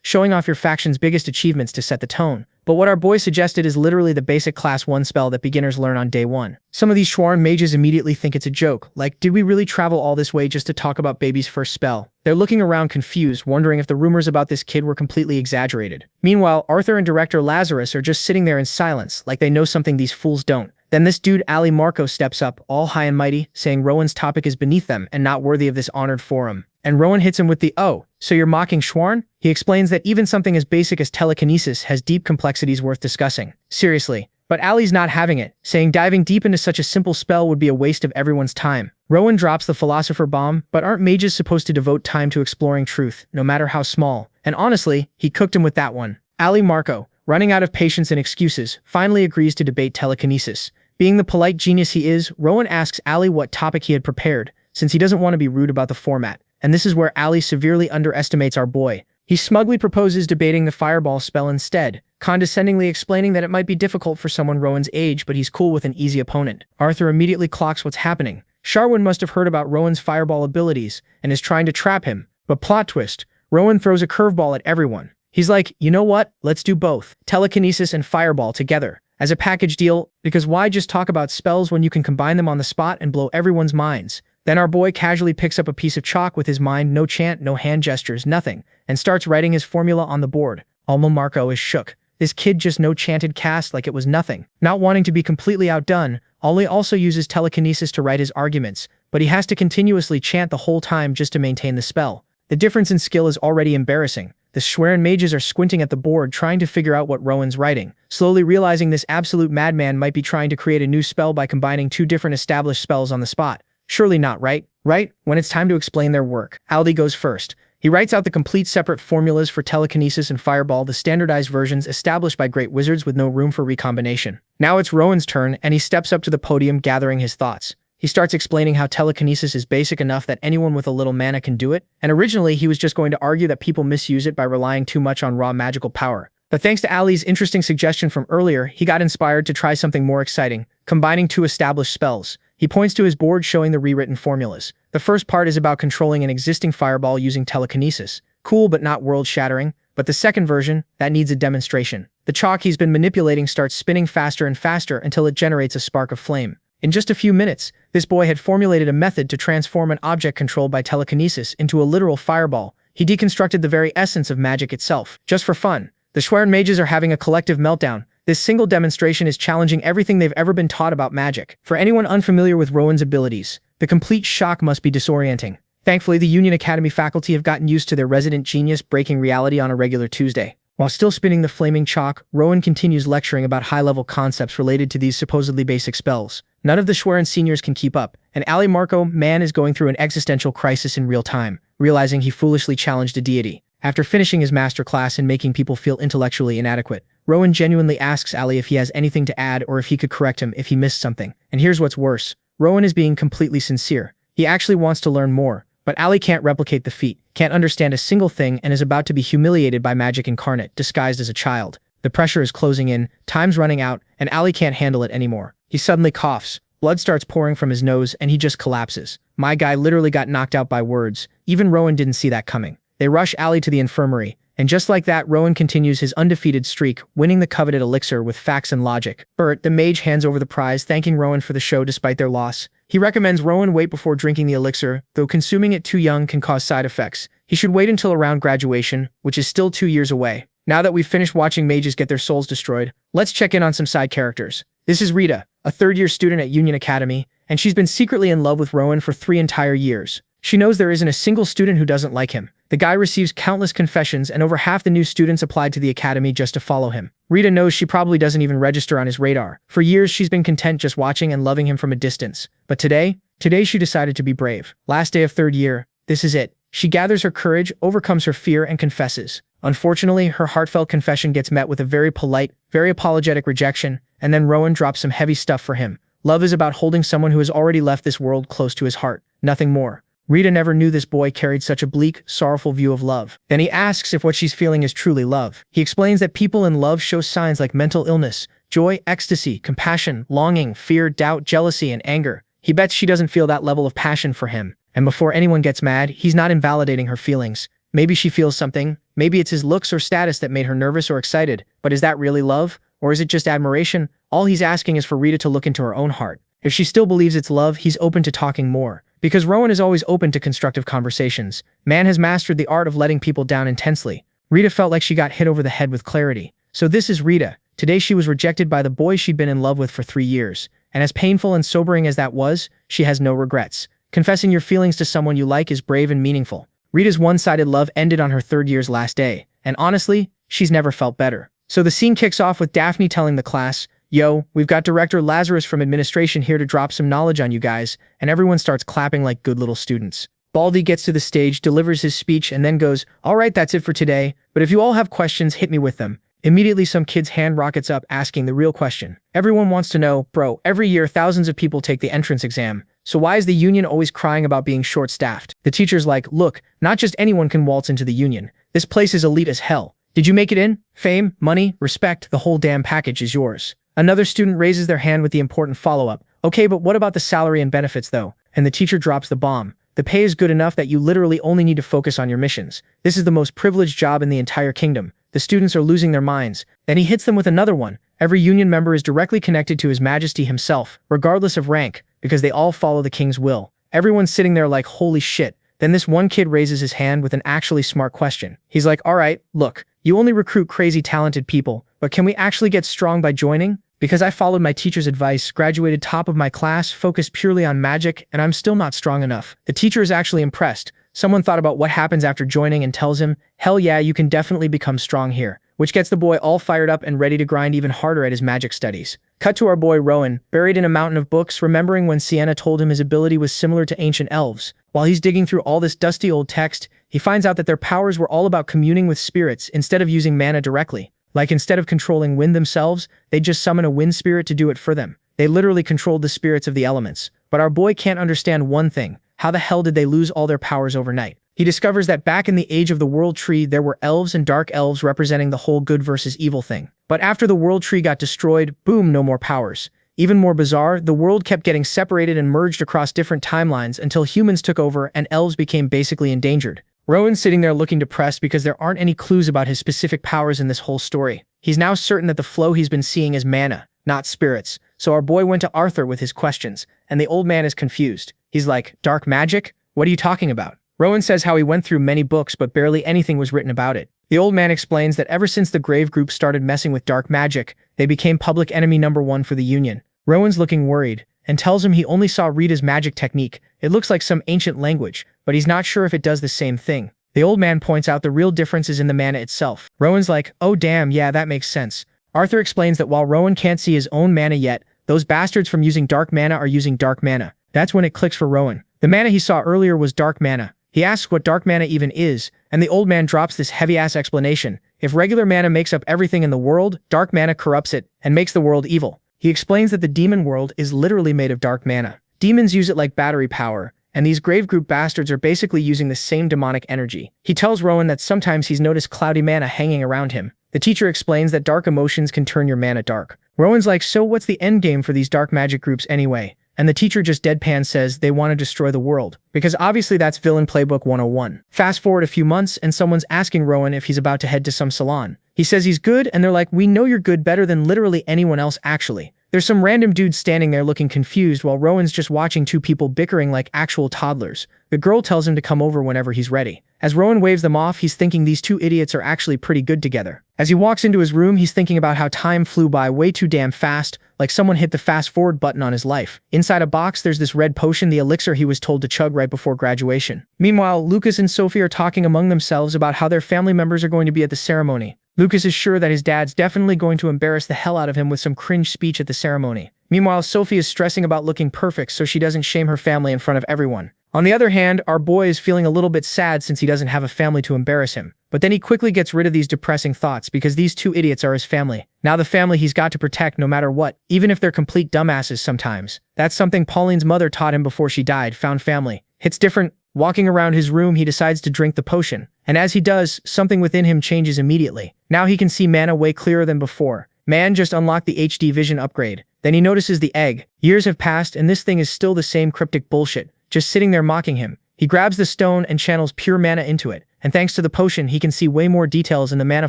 showing off your faction's biggest achievements to set the tone. But what our boy suggested is literally the basic class 1 spell that beginners learn on day 1. Some of these Shouren mages immediately think it's a joke, like, did we really travel all this way just to talk about baby's first spell? They're looking around confused, wondering if the rumors about this kid were completely exaggerated. Meanwhile, Arthur and director Lazarus are just sitting there in silence, like they know something these fools don't. Then this dude Ali Marco steps up, all high and mighty, saying Rowan's topic is beneath them and not worthy of this honored forum. And Rowan hits him with the, "Oh, so you're mocking Schwarn?" He explains that even something as basic as telekinesis has deep complexities worth discussing. Seriously. But Ali's not having it, saying diving deep into such a simple spell would be a waste of everyone's time. Rowan drops the philosopher bomb, but aren't mages supposed to devote time to exploring truth, no matter how small? And honestly, he cooked him with that one. Ali Marco, running out of patience and excuses, finally agrees to debate telekinesis. Being the polite genius he is, Rowan asks Ali what topic he had prepared, since he doesn't want to be rude about the format. And this is where Ali severely underestimates our boy. He smugly proposes debating the fireball spell instead, condescendingly explaining that it might be difficult for someone Rowan's age, but he's cool with an easy opponent. Arthur immediately clocks what's happening. Sharwin must have heard about Rowan's fireball abilities and is trying to trap him. But plot twist, Rowan throws a curveball at everyone. He's like, you know what? Let's do both. Telekinesis and fireball together. As a package deal, because why just talk about spells when you can combine them on the spot and blow everyone's minds? Then our boy casually picks up a piece of chalk with his mind, no chant, no hand gestures, nothing, and starts writing his formula on the board. Alma Marco is shook. This kid just no-chanted cast like it was nothing. Not wanting to be completely outdone, Ali also uses telekinesis to write his arguments, but he has to continuously chant the whole time just to maintain the spell. The difference in skill is already embarrassing. The Schwerin mages are squinting at the board trying to figure out what Rowan's writing, slowly realizing this absolute madman might be trying to create a new spell by combining two different established spells on the spot. Surely not, right? Right? When it's time to explain their work, Aldi goes first. He writes out the complete separate formulas for telekinesis and fireball, the standardized versions established by great wizards with no room for recombination. Now it's Rowan's turn, and he steps up to the podium gathering his thoughts. He starts explaining how telekinesis is basic enough that anyone with a little mana can do it, and originally he was just going to argue that people misuse it by relying too much on raw magical power. But thanks to Ali's interesting suggestion from earlier, he got inspired to try something more exciting, combining two established spells. He points to his board showing the rewritten formulas. The first part is about controlling an existing fireball using telekinesis. Cool but not world-shattering. But the second version, that needs a demonstration. The chalk he's been manipulating starts spinning faster and faster until it generates a spark of flame. In just a few minutes, this boy had formulated a method to transform an object controlled by telekinesis into a literal fireball. He deconstructed the very essence of magic itself, just for fun. The Schwerin mages are having a collective meltdown. This single demonstration is challenging everything they've ever been taught about magic. For anyone unfamiliar with Rowan's abilities, the complete shock must be disorienting. Thankfully, the Union Academy faculty have gotten used to their resident genius breaking reality on a regular Tuesday. While still spinning the flaming chalk, Rowan continues lecturing about high-level concepts related to these supposedly basic spells. None of the Schwerin seniors can keep up, and Ali Marco, man, is going through an existential crisis in real time, realizing he foolishly challenged a deity. After finishing his masterclass and making people feel intellectually inadequate, Rowan genuinely asks Ali if he has anything to add or if he could correct him if he missed something. And here's what's worse. Rowan is being completely sincere. He actually wants to learn more, but Ali can't replicate the feat, can't understand a single thing, and is about to be humiliated by magic incarnate, disguised as a child. The pressure is closing in, time's running out, and Ali can't handle it anymore. He suddenly coughs. Blood starts pouring from his nose, and he just collapses. My guy literally got knocked out by words. Even Rowan didn't see that coming. They rush Ali to the infirmary, and just like that, Rowan continues his undefeated streak, winning the coveted elixir with facts and logic. Bert, the mage, hands over the prize, thanking Rowan for the show despite their loss. He recommends Rowan wait before drinking the elixir, though consuming it too young can cause side effects. He should wait until around graduation, which is still 2 years away. Now that we've finished watching mages get their souls destroyed, let's check in on some side characters. This is Rita, a third-year student at Union Academy, and she's been secretly in love with Rowan for 3 entire years. She knows there isn't a single student who doesn't like him. The guy receives countless confessions, and over half the new students applied to the academy just to follow him. Rita knows she probably doesn't even register on his radar. For years, she's been content just watching and loving him from a distance. But today she decided to be brave. Last day of third year, this is it. She gathers her courage, overcomes her fear, and confesses. Unfortunately, her heartfelt confession gets met with a very polite, very apologetic rejection, and then Rowan drops some heavy stuff for him. Love is about holding someone who has already left this world close to his heart. Nothing more. Rita never knew this boy carried such a bleak, sorrowful view of love. Then he asks if what she's feeling is truly love. He explains that people in love show signs like mental illness, joy, ecstasy, compassion, longing, fear, doubt, jealousy, and anger. He bets she doesn't feel that level of passion for him. And before anyone gets mad, he's not invalidating her feelings. Maybe she feels something. Maybe it's his looks or status that made her nervous or excited. But is that really love? Or is it just admiration? All he's asking is for Rita to look into her own heart. If she still believes it's love, he's open to talking more. Because Rowan is always open to constructive conversations. Man has mastered the art of letting people down intensely. Rita felt like she got hit over the head with clarity. So this is Rita. Today she was rejected by the boy she'd been in love with for 3 years. and as painful and sobering as that was, she has no regrets. Confessing your feelings to someone you like is brave and meaningful. Rita's one-sided love ended on her third year's last day, and honestly, she's never felt better. So the scene kicks off with Daphne telling the class, "Yo, we've got Director Lazarus from administration here to drop some knowledge on you guys," and everyone starts clapping like good little students. Baldy gets to the stage, delivers his speech, and then goes, "All right, that's it for today, but if you all have questions, hit me with them." Immediately, some kid's hand rockets up asking the real question. Everyone wants to know, "Bro, every year thousands of people take the entrance exam, so why is the union always crying about being short-staffed?" The teacher's like, "Look, not just anyone can waltz into the union. This place is elite as hell. Did you make it in? Fame, money, respect, the whole damn package is yours." Another student raises their hand with the important follow-up. "Okay, but what about the salary and benefits though?" And the teacher drops the bomb. "The pay is good enough that you literally only need to focus on your missions. This is the most privileged job in the entire kingdom." The students are losing their minds. Then he hits them with another one. Every union member is directly connected to His Majesty himself, regardless of rank, because they all follow the king's will. Everyone's sitting there like, holy shit. Then this one kid raises his hand with an actually smart question. He's like, "All right, look, you only recruit crazy talented people, but can we actually get strong by joining? Because I followed my teacher's advice, graduated top of my class, focused purely on magic, and I'm still not strong enough." The teacher is actually impressed. Someone thought about what happens after joining and tells him, "Hell yeah, you can definitely become strong here," which gets the boy all fired up and ready to grind even harder at his magic studies. Cut to our boy Rowan, buried in a mountain of books, remembering when Sienna told him his ability was similar to ancient elves. While he's digging through all this dusty old text, he finds out that their powers were all about communing with spirits instead of using mana directly. Like instead of controlling wind themselves, they'd just summon a wind spirit to do it for them. They literally controlled the spirits of the elements. But our boy can't understand one thing. How the hell did they lose all their powers overnight? He discovers that back in the age of the World Tree, there were elves and dark elves representing the whole good versus evil thing. But after the World Tree got destroyed, boom, no more powers. Even more bizarre, the world kept getting separated and merged across different timelines until humans took over and elves became basically endangered. Rowan's sitting there looking depressed because there aren't any clues about his specific powers in this whole story. He's now certain that the flow he's been seeing is mana, not spirits. So our boy went to Arthur with his questions, and the old man is confused. He's like, "Dark magic? What are you talking about?" Rowan says how he went through many books but barely anything was written about it. The old man explains that ever since the Grave Group started messing with dark magic, they became public enemy #1 for the Union. Rowan's looking worried, and tells him he only saw Rita's magic technique. It looks like some ancient language, but he's not sure if it does the same thing. The old man points out the real difference is in the mana itself. Rowan's like, "Oh damn, yeah, that makes sense." Arthur explains that while Rowan can't see his own mana yet, those bastards from using dark mana are using dark mana. That's when it clicks for Rowan. The mana he saw earlier was dark mana. He asks what dark mana even is, and the old man drops this heavy-ass explanation. If regular mana makes up everything in the world, dark mana corrupts it and makes the world evil. He explains that the demon world is literally made of dark mana. Demons use it like battery power, and these Grave Group bastards are basically using the same demonic energy. He tells Rowan that sometimes he's noticed cloudy mana hanging around him. The teacher explains that dark emotions can turn your mana dark. Rowan's like, "So what's the end game for these dark magic groups anyway?" And the teacher just deadpan says they want to destroy the world. Because obviously that's Villain Playbook 101. Fast forward a few months and someone's asking Rowan if he's about to head to some salon. He says he's good and they're like, "We know you're good better than literally anyone else actually." There's some random dude standing there looking confused while Rowan's just watching two people bickering like actual toddlers. The girl tells him to come over whenever he's ready. As Rowan waves them off, he's thinking these two idiots are actually pretty good together. As he walks into his room, he's thinking about how time flew by way too damn fast, like someone hit the fast forward button on his life. Inside a box, there's this red potion, the elixir he was told to chug right before graduation. Meanwhile, Lucas and Sophie are talking among themselves about how their family members are going to be at the ceremony. Lucas is sure that his dad's definitely going to embarrass the hell out of him with some cringe speech at the ceremony. Meanwhile, Sophie is stressing about looking perfect so she doesn't shame her family in front of everyone. On the other hand, our boy is feeling a little bit sad since he doesn't have a family to embarrass him. But then he quickly gets rid of these depressing thoughts because these two idiots are his family. Now the family he's got to protect no matter what, even if they're complete dumbasses sometimes. That's something Pauline's mother taught him before she died, found family. It's different. Walking around his room, he decides to drink the potion. And as he does, something within him changes immediately. Now he can see mana way clearer than before. Man just unlocked the HD vision upgrade. Then he notices the egg. Years have passed and this thing is still the same cryptic bullshit, just sitting there mocking him. He grabs the stone and channels pure mana into it. And thanks to the potion, he can see way more details in the mana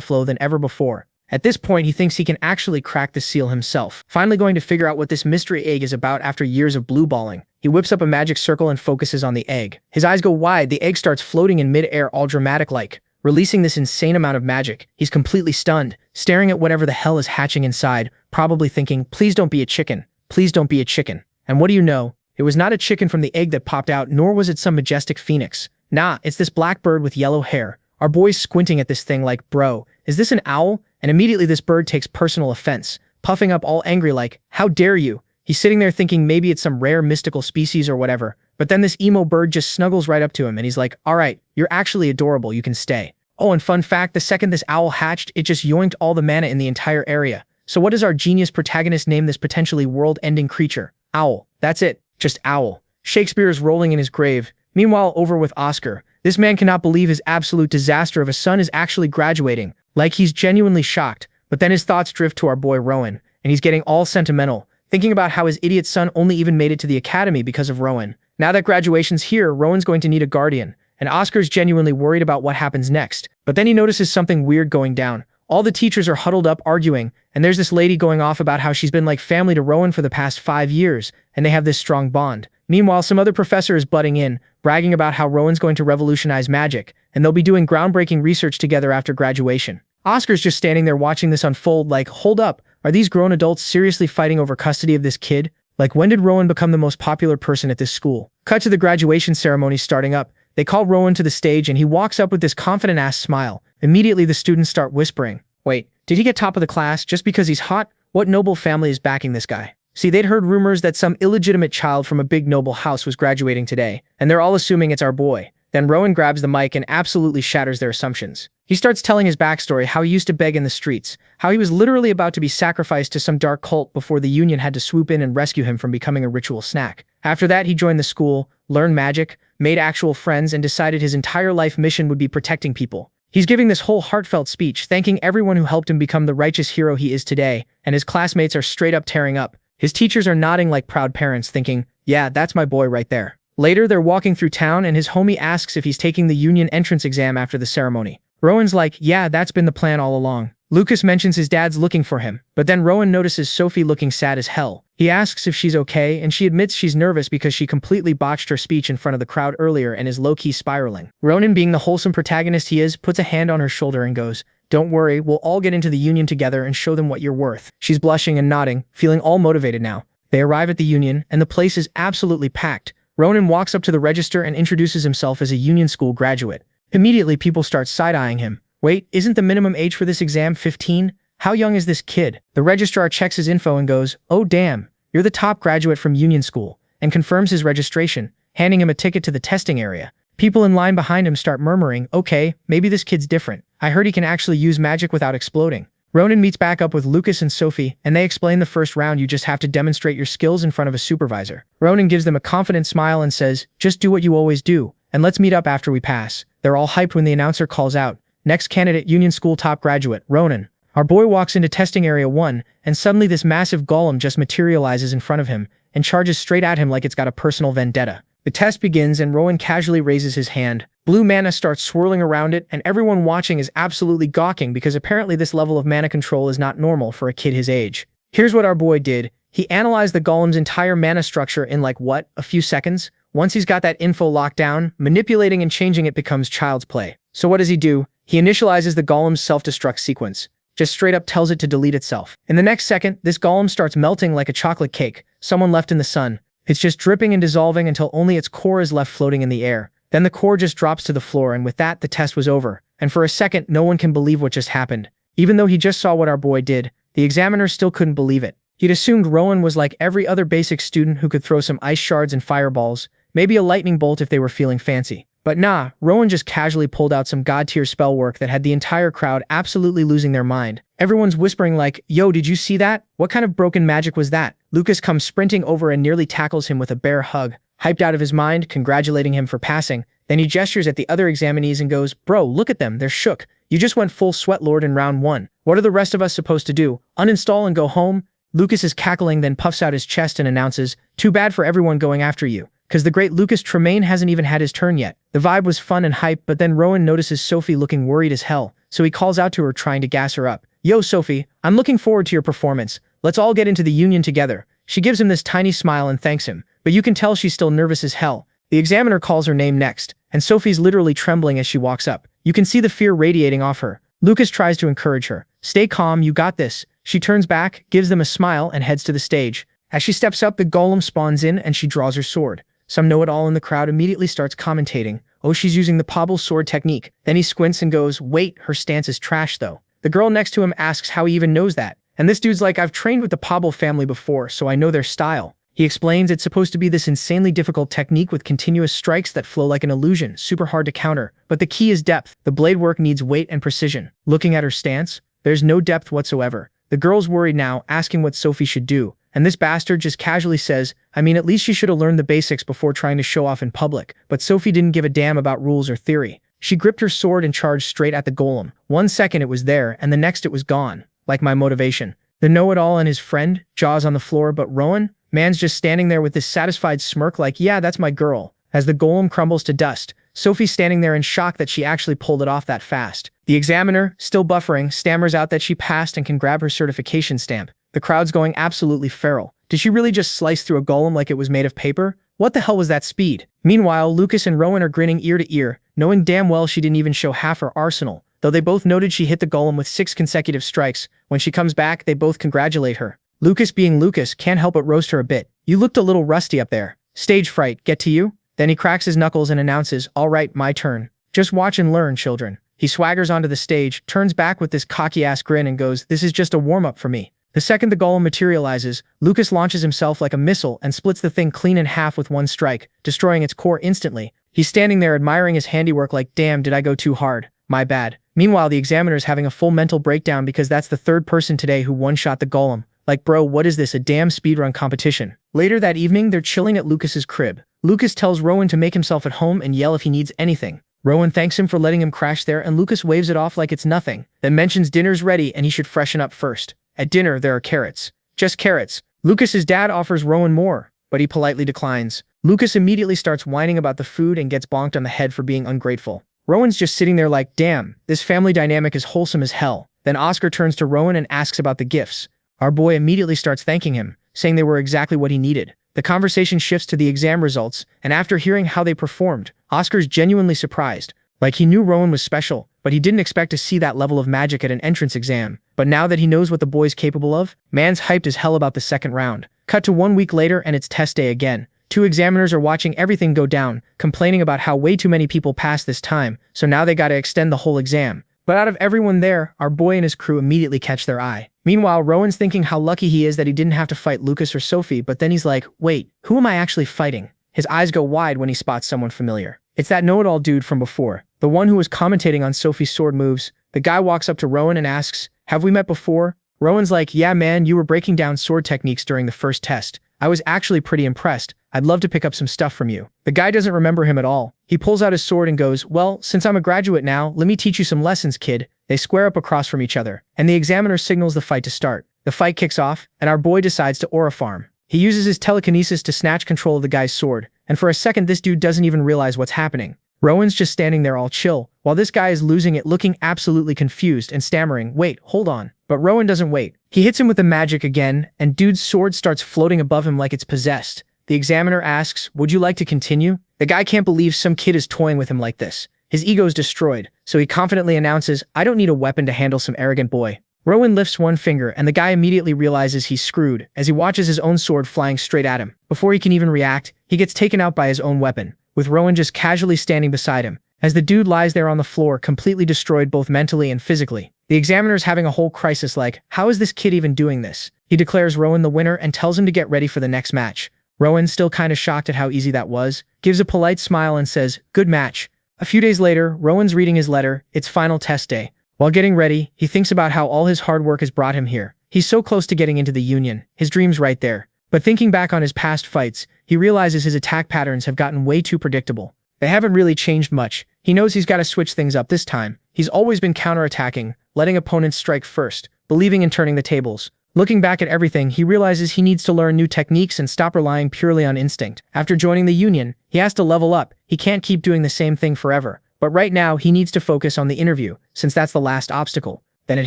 flow than ever before. At this point, he thinks he can actually crack the seal himself. Finally going to figure out what this mystery egg is about after years of blue balling. He whips up a magic circle and focuses on the egg. His eyes go wide, the egg starts floating in mid-air all dramatic-like, releasing this insane amount of magic. He's completely stunned, staring at whatever the hell is hatching inside, probably thinking, "Please don't be a chicken. please don't be a chicken. And what do you know? It was not a chicken from the egg that popped out, nor was it some majestic phoenix. Nah, it's this black bird with yellow hair. Our boy's squinting at this thing like, bro, is this an owl? And immediately this bird takes personal offense, puffing up all angry like, how dare you? He's sitting there thinking maybe it's some rare mystical species or whatever. But then this emo bird just snuggles right up to him and he's like, alright, you're actually adorable, you can stay. Oh, and fun fact, the second this owl hatched, it just yoinked all the mana in the entire area. So what does our genius protagonist name this potentially world-ending creature? Owl. That's it. Just owl. Shakespeare is rolling in his grave. Meanwhile, over with Oscar. This man cannot believe his absolute disaster of a son is actually graduating. Like he's genuinely shocked. But then his thoughts drift to our boy Rowan, and he's getting all sentimental, thinking about how his idiot son only even made it to the academy because of Rowan. Now that graduation's here, Rowan's going to need a guardian, and Oscar's genuinely worried about what happens next. But then he notices something weird going down. All the teachers are huddled up arguing, and there's this lady going off about how she's been like family to Rowan for the past 5 years, and they have this strong bond. Meanwhile, some other professor is butting in, bragging about how Rowan's going to revolutionize magic, and they'll be doing groundbreaking research together after graduation. Oscar's just standing there watching this unfold like, hold up, are these grown adults seriously fighting over custody of this kid? Like, when did Rowan become the most popular person at this school? Cut to the graduation ceremony starting up. They call Rowan to the stage and he walks up with this confident-ass smile. Immediately the students start whispering, wait, did he get top of the class just because he's hot? What noble family is backing this guy? See, they'd heard rumors that some illegitimate child from a big noble house was graduating today, and they're all assuming it's our boy. Then Rowan grabs the mic and absolutely shatters their assumptions. He starts telling his backstory, how he used to beg in the streets, how he was literally about to be sacrificed to some dark cult before the Union had to swoop in and rescue him from becoming a ritual snack. After that, he joined the school, learned magic, made actual friends, and decided his entire life mission would be protecting people. He's giving this whole heartfelt speech, thanking everyone who helped him become the righteous hero he is today, and his classmates are straight up tearing up. His teachers are nodding like proud parents, thinking, yeah, that's my boy right there. Later, they're walking through town and his homie asks if he's taking the Union entrance exam after the ceremony. Rowan's like, yeah, that's been the plan all along. Lucas mentions his dad's looking for him, but then Rowan notices Sophie looking sad as hell. He asks if she's okay, and she admits she's nervous because she completely botched her speech in front of the crowd earlier and is low-key spiraling. Ronan, being the wholesome protagonist he is, puts a hand on her shoulder and goes, don't worry, we'll all get into the Union together and show them what you're worth. She's blushing and nodding, feeling all motivated now. They arrive at the Union, and the place is absolutely packed. Ronan walks up to the register and introduces himself as a Union School graduate. Immediately, people start side-eyeing him. Wait, isn't the minimum age for this exam 15? How young is this kid? The registrar checks his info and goes, oh damn, you're the top graduate from Union School, and confirms his registration, handing him a ticket to the testing area. People in line behind him start murmuring, okay, maybe this kid's different. I heard he can actually use magic without exploding. Ronan meets back up with Lucas and Sophie, and they explain the first round you just have to demonstrate your skills in front of a supervisor. Ronan gives them a confident smile and says, just do what you always do, and let's meet up after we pass. They're all hyped when the announcer calls out, next candidate, Union School top graduate, Ronan. Our boy walks into testing area 1, and suddenly this massive golem just materializes in front of him, and charges straight at him like it's got a personal vendetta. The test begins and Rowan casually raises his hand. Blue mana starts swirling around it, and everyone watching is absolutely gawking because apparently this level of mana control is not normal for a kid his age. Here's what our boy did. He analyzed the golem's entire mana structure in like what, a few seconds? Once he's got that info locked down, manipulating and changing it becomes child's play. So what does he do? He initializes the golem's self-destruct sequence. Just straight up tells it to delete itself. In the next second, this golem starts melting like a chocolate cake, someone left in the sun. It's just dripping and dissolving until only its core is left floating in the air. Then the core just drops to the floor, and with that, the test was over. And for a second, no one can believe what just happened. Even though he just saw what our boy did, the examiner still couldn't believe it. He'd assumed Rowan was like every other basic student who could throw some ice shards and fireballs, maybe a lightning bolt if they were feeling fancy. But nah, Rowan just casually pulled out some god-tier spell work that had the entire crowd absolutely losing their mind. Everyone's whispering like, yo, did you see that? What kind of broken magic was that? Lucas comes sprinting over and nearly tackles him with a bear hug, hyped out of his mind, congratulating him for passing. Then he gestures at the other examinees and goes, bro, look at them, they're shook. You just went full sweat lord in round 1. What are the rest of us supposed to do? Uninstall and go home? Lucas is cackling, then puffs out his chest and announces, too bad for everyone going after you. Cause the great Lucas Tremaine hasn't even had his turn yet. The vibe was fun and hype, but then Rowan notices Sophie looking worried as hell, so he calls out to her trying to gas her up. Yo Sophie, I'm looking forward to your performance. Let's all get into the Union together. She gives him this tiny smile and thanks him, but you can tell she's still nervous as hell. The examiner calls her name next, and Sophie's literally trembling as she walks up. You can see the fear radiating off her. Lucas tries to encourage her. Stay calm, you got this. She turns back, gives them a smile, and heads to the stage. As she steps up, the golem spawns in and she draws her sword. Some know-it-all in the crowd immediately starts commentating, "Oh, she's using the Pobble sword technique." Then he squints and goes, "Wait, her stance is trash though." The girl next to him asks how he even knows that. And this dude's like, "I've trained with the Pobble family before, so I know their style." He explains it's supposed to be this insanely difficult technique with continuous strikes that flow like an illusion, super hard to counter. But the key is depth. The blade work needs weight and precision. Looking at her stance, there's no depth whatsoever. The girl's worried now, asking what Sophie should do. And this bastard just casually says, "I mean, at least she should have learned the basics before trying to show off in public." But Sophie didn't give a damn about rules or theory. She gripped her sword and charged straight at the golem. 1 second it was there, and the next it was gone. Like my motivation. The know-it-all and his friend, jaws on the floor, but Rowan? Man's just standing there with this satisfied smirk like, "Yeah, that's my girl." As the golem crumbles to dust, Sophie's standing there in shock that she actually pulled it off that fast. The examiner, still buffering, stammers out that she passed and can grab her certification stamp. The crowd's going absolutely feral. Did she really just slice through a golem like it was made of paper? What the hell was that speed? Meanwhile, Lucas and Rowan are grinning ear to ear, knowing damn well she didn't even show half her arsenal. Though they both noted she hit the golem with 6 consecutive strikes, when she comes back, they both congratulate her. Lucas, being Lucas, can't help but roast her a bit. "You looked a little rusty up there. Stage fright, get to you?" Then he cracks his knuckles and announces, "All right, my turn. Just watch and learn, children." He swaggers onto the stage, turns back with this cocky-ass grin and goes, "This is just a warm-up for me." The second the golem materializes, Lucas launches himself like a missile and splits the thing clean in half with 1 strike, destroying its core instantly. He's standing there admiring his handiwork like, "Damn, did I go too hard? My bad." Meanwhile, the examiner's having a full mental breakdown because that's the 3rd person today who one-shot the golem. Like, bro, what is this, a damn speedrun competition? Later that evening, they're chilling at Lucas's crib. Lucas tells Rowan to make himself at home and yell if he needs anything. Rowan thanks him for letting him crash there, and Lucas waves it off like it's nothing, then mentions dinner's ready and he should freshen up first. At dinner, there are carrots. Just carrots. Lucas's dad offers Rowan more, but he politely declines. Lucas immediately starts whining about the food and gets bonked on the head for being ungrateful. Rowan's just sitting there like, damn, this family dynamic is wholesome as hell. Then Oscar turns to Rowan and asks about the gifts. Our boy immediately starts thanking him, saying they were exactly what he needed. The conversation shifts to the exam results, and after hearing how they performed, Oscar's genuinely surprised. Like, he knew Rowan was special, but he didn't expect to see that level of magic at an entrance exam. But now that he knows what the boy's capable of, man's hyped as hell about the second round. Cut to 1 week later and it's test day again. 2 examiners are watching everything go down, complaining about how way too many people passed this time, so now they gotta extend the whole exam. But out of everyone there, our boy and his crew immediately catch their eye. Meanwhile, Rowan's thinking how lucky he is that he didn't have to fight Lucas or Sophie, but then he's like, wait, who am I actually fighting? His eyes go wide when he spots someone familiar. It's that know-it-all dude from before, the one who was commentating on Sophie's sword moves. The guy walks up to Rowan and asks, have we met before? Rowan's like, yeah man, you were breaking down sword techniques during the first test. I was actually pretty impressed. I'd love to pick up some stuff from you. The guy doesn't remember him at all. He pulls out his sword and goes, well, since I'm a graduate now, let me teach you some lessons, kid. They square up across from each other, and the examiner signals the fight to start. The fight kicks off, and our boy decides to aura farm. He uses his telekinesis to snatch control of the guy's sword, and for a second this dude doesn't even realize what's happening. Rowan's just standing there all chill, while this guy is losing it, looking absolutely confused and stammering, wait, hold on. But Rowan doesn't wait. He hits him with the magic again, and dude's sword starts floating above him like it's possessed. The examiner asks, would you like to continue? The guy can't believe some kid is toying with him like this. His ego's destroyed, so he confidently announces, I don't need a weapon to handle some arrogant boy. Rowan lifts one finger, and the guy immediately realizes he's screwed as he watches his own sword flying straight at him. Before he can even react, he gets taken out by his own weapon, with Rowan just casually standing beside him, as the dude lies there on the floor completely destroyed both mentally and physically. The examiner's having a whole crisis like, how is this kid even doing this? He declares Rowan the winner and tells him to get ready for the next match. Rowan, still kinda shocked at how easy that was, gives a polite smile and says, good match. A few days later, Rowan's reading his letter. It's final test day. While getting ready, he thinks about how all his hard work has brought him here. He's so close to getting into the Union, his dream's right there. But thinking back on his past fights, he realizes his attack patterns have gotten way too predictable. They haven't really changed much. He knows he's got to switch things up this time. He's always been counterattacking, letting opponents strike first, believing in turning the tables. Looking back at everything, he realizes he needs to learn new techniques and stop relying purely on instinct. After joining the Union, he has to level up. He can't keep doing the same thing forever. But right now, he needs to focus on the interview, since that's the last obstacle. Then it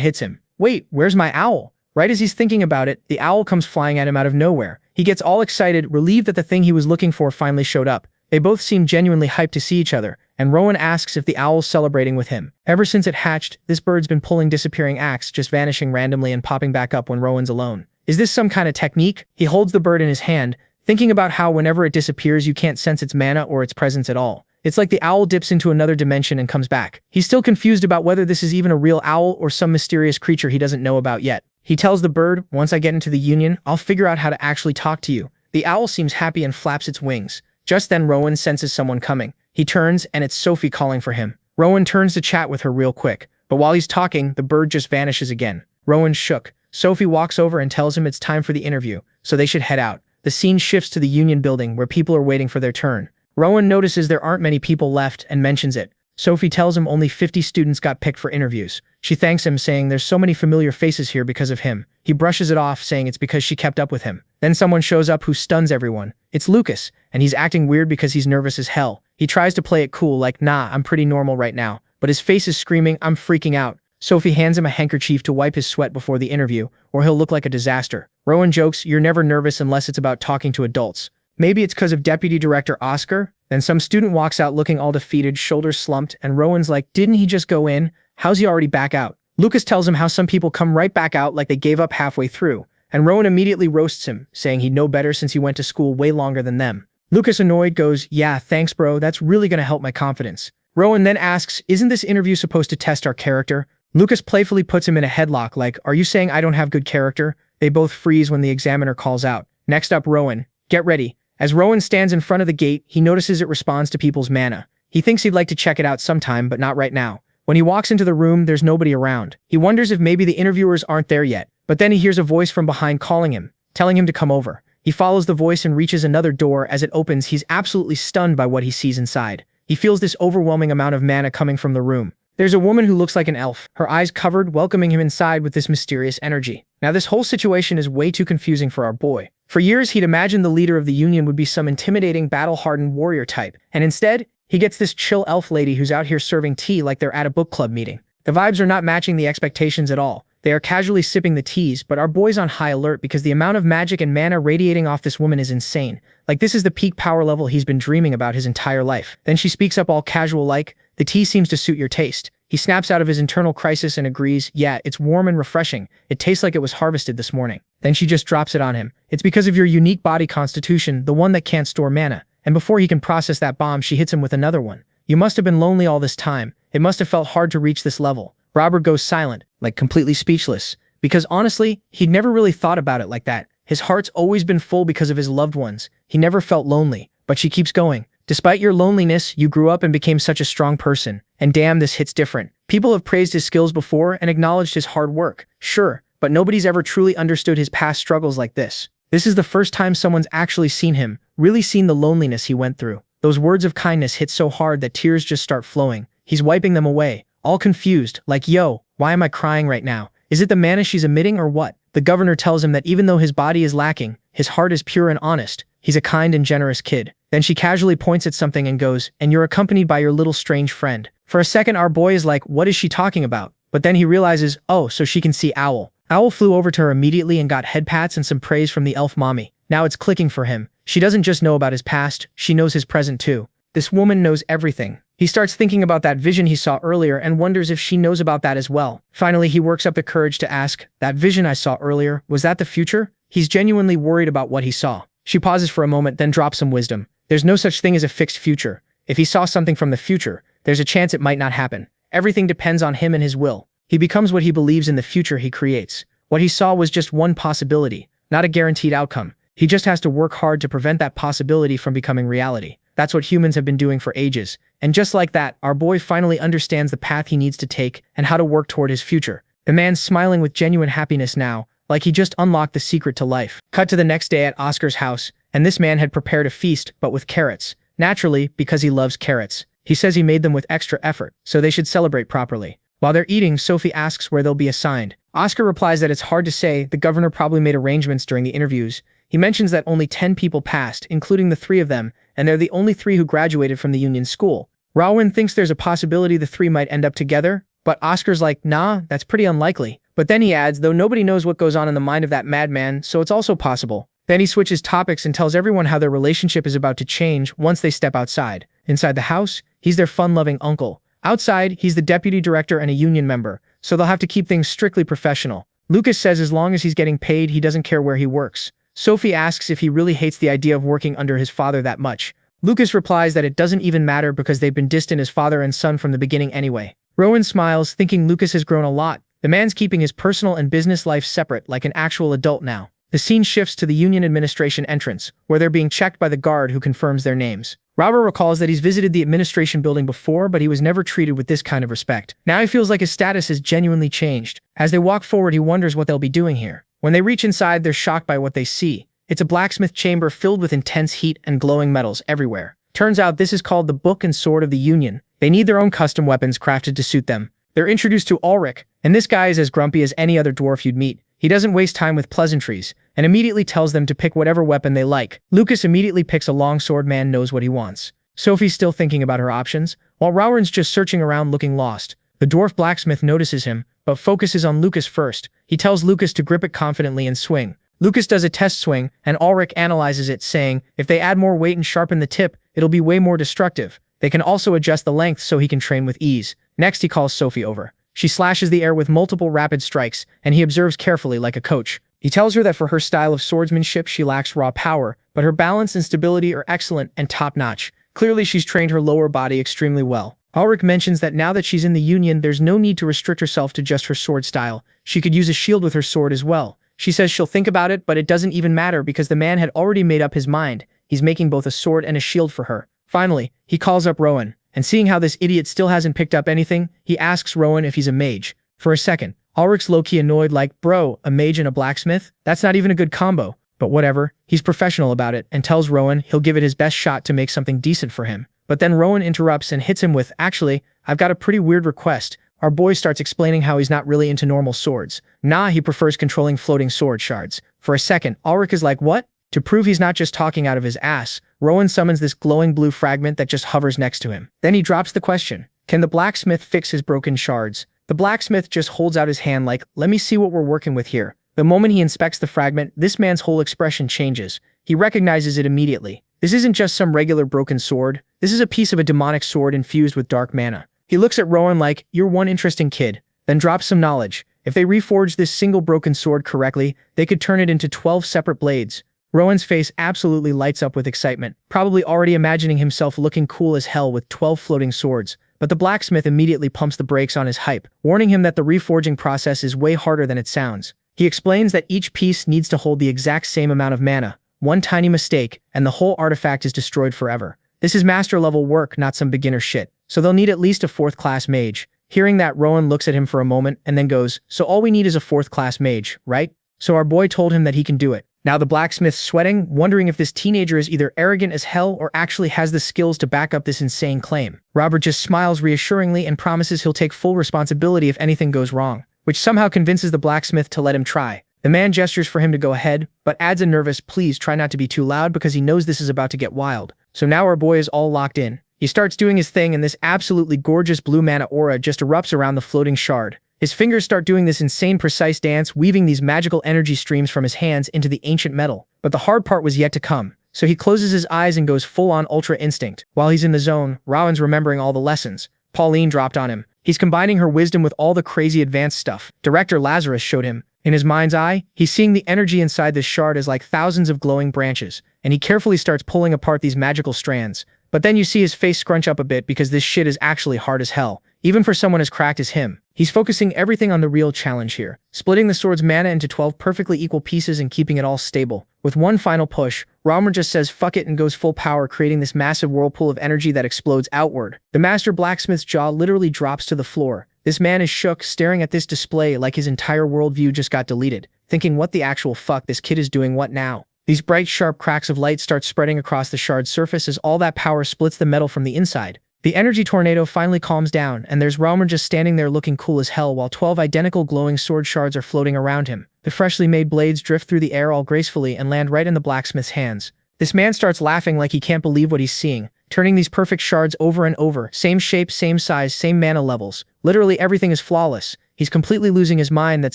hits him. Wait, where's my owl? Right as he's thinking about it, the owl comes flying at him out of nowhere. He gets all excited, relieved that the thing he was looking for finally showed up. They both seem genuinely hyped to see each other, and Rowan asks if the owl's celebrating with him. Ever since it hatched, this bird's been pulling disappearing acts, just vanishing randomly and popping back up when Rowan's alone. Is this some kind of technique? He holds the bird in his hand, thinking about how whenever it disappears you can't sense its mana or its presence at all. It's like the owl dips into another dimension and comes back. He's still confused about whether this is even a real owl or some mysterious creature he doesn't know about yet. He tells the bird, once I get into the Union, I'll figure out how to actually talk to you. The owl seems happy and flaps its wings. Just then Rowan senses someone coming. He turns and it's Sophie calling for him. Rowan turns to chat with her real quick, but while he's talking, the bird just vanishes again. Rowan's shook. Sophie walks over and tells him it's time for the interview, so they should head out. The scene shifts to the Union building where people are waiting for their turn. Rowan notices there aren't many people left and mentions it. Sophie tells him only 50 students got picked for interviews. She thanks him, saying there's so many familiar faces here because of him. He brushes it off, saying it's because she kept up with him. Then someone shows up who stuns everyone. It's Lucas, and he's acting weird because he's nervous as hell. He tries to play it cool like, nah, I'm pretty normal right now. But his face is screaming, I'm freaking out. Sophie hands him a handkerchief to wipe his sweat before the interview, or he'll look like a disaster. Rowan jokes, you're never nervous unless it's about talking to adults. Maybe it's because of Deputy Director Oscar? Then some student walks out looking all defeated, shoulders slumped, and Rowan's like, didn't he just go in? How's he already back out? Lucas tells him how some people come right back out like they gave up halfway through, and Rowan immediately roasts him, saying he'd know better since he went to school way longer than them. Lucas, annoyed, goes, yeah, thanks bro, that's really gonna help my confidence. Rowan then asks, isn't this interview supposed to test our character? Lucas playfully puts him in a headlock like, are you saying I don't have good character? They both freeze when the examiner calls out. Next up, Rowan. Get ready. As Rowan stands in front of the gate, he notices it responds to people's mana. He thinks he'd like to check it out sometime, but not right now. When he walks into the room, there's nobody around. He wonders if maybe the interviewers aren't there yet, but then he hears a voice from behind calling him, telling him to come over. He follows the voice and reaches another door. As it opens, he's absolutely stunned by what he sees inside. He feels this overwhelming amount of mana coming from the room. There's a woman who looks like an elf, her eyes covered, welcoming him inside with this mysterious energy. Now this whole situation is way too confusing for our boy. For years, he'd imagined the leader of the Union would be some intimidating, battle-hardened warrior type, and instead, he gets this chill elf lady who's out here serving tea like they're at a book club meeting. The vibes are not matching the expectations at all. They are casually sipping the teas, but our boy's on high alert because the amount of magic and mana radiating off this woman is insane. Like this is the peak power level he's been dreaming about his entire life. Then she speaks up all casual like, the tea seems to suit your taste. He snaps out of his internal crisis and agrees, yeah, it's warm and refreshing. It tastes like it was harvested this morning. Then she just drops it on him. It's because of your unique body constitution, the one that can't store mana. And before he can process that bomb, she hits him with another one. You must have been lonely all this time. It must have felt hard to reach this level. Robert goes silent, like completely speechless. Because honestly, he'd never really thought about it like that. His heart's always been full because of his loved ones. He never felt lonely. But she keeps going. Despite your loneliness, you grew up and became such a strong person. And damn, this hits different. People have praised his skills before and acknowledged his hard work. Sure, but nobody's ever truly understood his past struggles like this. This is the first time someone's actually seen him, really seen the loneliness he went through. Those words of kindness hit so hard that tears just start flowing. He's wiping them away, all confused, like, yo, why am I crying right now? Is it the mana she's emitting or what? The governor tells him that even though his body is lacking, his heart is pure and honest. He's a kind and generous kid. Then she casually points at something and goes, and you're accompanied by your little strange friend. For a second, our boy is like, what is she talking about? But then he realizes, oh, so she can see Owl. Owl flew over to her immediately and got head pats and some praise from the elf mommy. Now it's clicking for him. She doesn't just know about his past, she knows his present too. This woman knows everything. He starts thinking about that vision he saw earlier and wonders if she knows about that as well. Finally, he works up the courage to ask, that vision I saw earlier, was that the future? He's genuinely worried about what he saw. She pauses for a moment, then drops some wisdom. There's no such thing as a fixed future. If he saw something from the future, there's a chance it might not happen. Everything depends on him and his will. He becomes what he believes in the future he creates. What he saw was just one possibility, not a guaranteed outcome. He just has to work hard to prevent that possibility from becoming reality. That's what humans have been doing for ages. And just like that, our boy finally understands the path he needs to take and how to work toward his future. The man's smiling with genuine happiness now, like he just unlocked the secret to life. Cut to the next day at Oscar's house, and this man had prepared a feast, but with carrots. Naturally, because he loves carrots. He says he made them with extra effort, so they should celebrate properly. While they're eating, Sophie asks where they'll be assigned. Oscar replies that it's hard to say, the governor probably made arrangements during the interviews. He mentions that only 10 people passed, including the 3 of them, and they're the only 3 who graduated from the Union School. Rowan thinks there's a possibility the 3 might end up together, but Oscar's like, nah, that's pretty unlikely. But then he adds, though nobody knows what goes on in the mind of that madman, so it's also possible. Then he switches topics and tells everyone how their relationship is about to change once they step outside. Inside the house, he's their fun-loving uncle. Outside, he's the deputy director and a union member, so they'll have to keep things strictly professional. Lucas says as long as he's getting paid, he doesn't care where he works. Sophie asks if he really hates the idea of working under his father that much. Lucas replies that it doesn't even matter because they've been distant as father and son from the beginning anyway. Rowan smiles, thinking Lucas has grown a lot. The man's keeping his personal and business life separate like an actual adult now. The scene shifts to the Union Administration entrance, where they're being checked by the guard who confirms their names. Robert recalls that he's visited the administration building before, but he was never treated with this kind of respect. Now he feels like his status has genuinely changed. As they walk forward, he wonders what they'll be doing here. When they reach inside, they're shocked by what they see. It's a blacksmith chamber filled with intense heat and glowing metals everywhere. Turns out this is called the Book and Sword of the Union. They need their own custom weapons crafted to suit them. They're introduced to Ulrich, and this guy is as grumpy as any other dwarf you'd meet. He doesn't waste time with pleasantries, and immediately tells them to pick whatever weapon they like. Lucas immediately picks a longsword. Man knows what he wants. Sophie's still thinking about her options, while Rowan's just searching around looking lost. The dwarf blacksmith notices him, but focuses on Lucas first. He tells Lucas to grip it confidently and swing. Lucas does a test swing, and Ulrich analyzes it, saying, if they add more weight and sharpen the tip, it'll be way more destructive. They can also adjust the length so he can train with ease. Next, he calls Sophie over. She slashes the air with multiple rapid strikes, and he observes carefully like a coach. He tells her that for her style of swordsmanship, she lacks raw power, but her balance and stability are excellent and top-notch. Clearly, she's trained her lower body extremely well. Ulrich mentions that now that she's in the Union, there's no need to restrict herself to just her sword style. She could use a shield with her sword as well. She says she'll think about it, but it doesn't even matter because the man had already made up his mind. He's making both a sword and a shield for her. Finally, he calls up Rowan, and seeing how this idiot still hasn't picked up anything, he asks Rowan if he's a mage. For a second, Ulrich's low-key annoyed like, bro, a mage and a blacksmith? That's not even a good combo. But whatever, he's professional about it and tells Rowan he'll give it his best shot to make something decent for him. But then Rowan interrupts and hits him with, actually, I've got a pretty weird request. Our boy starts explaining how he's not really into normal swords. Nah, he prefers controlling floating sword shards. For a second, Ulrich is like, what? To prove he's not just talking out of his ass, Rowan summons this glowing blue fragment that just hovers next to him. Then he drops the question, can the blacksmith fix his broken shards? The blacksmith just holds out his hand like, let me see what we're working with here. The moment he inspects the fragment, this man's whole expression changes. He recognizes it immediately. This isn't just some regular broken sword. This is a piece of a demonic sword infused with dark mana. He looks at Rowan like, you're one interesting kid, then drops some knowledge. If they reforge this single broken sword correctly, they could turn it into 12 separate blades. Rowan's face absolutely lights up with excitement, probably already imagining himself looking cool as hell with 12 floating swords. But the blacksmith immediately pumps the brakes on his hype, warning him that the reforging process is way harder than it sounds. He explains that each piece needs to hold the exact same amount of mana. One tiny mistake, and the whole artifact is destroyed forever. This is master-level work, not some beginner shit. So they'll need at least a 4th-class mage. Hearing that, Rowan looks at him for a moment and then goes, so all we need is a 4th-class mage, right? So our boy told him that he can do it. Now the blacksmith's sweating, wondering if this teenager is either arrogant as hell or actually has the skills to back up this insane claim. Robert just smiles reassuringly and promises he'll take full responsibility if anything goes wrong, which somehow convinces the blacksmith to let him try. The man gestures for him to go ahead, but adds a nervous, please try not to be too loud because he knows this is about to get wild. So now our boy is all locked in. He starts doing his thing and this absolutely gorgeous blue mana aura just erupts around the floating shard. His fingers start doing this insane precise dance, weaving these magical energy streams from his hands into the ancient metal. But the hard part was yet to come. So he closes his eyes and goes full-on Ultra Instinct. While he's in the zone, Rowan's remembering all the lessons Pauline dropped on him. He's combining her wisdom with all the crazy advanced stuff Director Lazarus showed him. In his mind's eye, he's seeing the energy inside this shard as like thousands of glowing branches, and he carefully starts pulling apart these magical strands. But then you see his face scrunch up a bit because this shit is actually hard as hell, even for someone as cracked as him. He's focusing everything on the real challenge here, splitting the sword's mana into 12 perfectly equal pieces and keeping it all stable. With one final push, Roman just says fuck it and goes full power, creating this massive whirlpool of energy that explodes outward. The master blacksmith's jaw literally drops to the floor. This man is shook, staring at this display like his entire worldview just got deleted, thinking what the actual fuck, this kid is doing what now? These bright, sharp cracks of light start spreading across the shard's surface as all that power splits the metal from the inside. The energy tornado finally calms down, and there's Raumer just standing there looking cool as hell while 12 identical glowing sword shards are floating around him. The freshly made blades drift through the air all gracefully and land right in the blacksmith's hands. This man starts laughing like he can't believe what he's seeing, turning these perfect shards over and over, same shape, same size, same mana levels. Literally everything is flawless. He's completely losing his mind that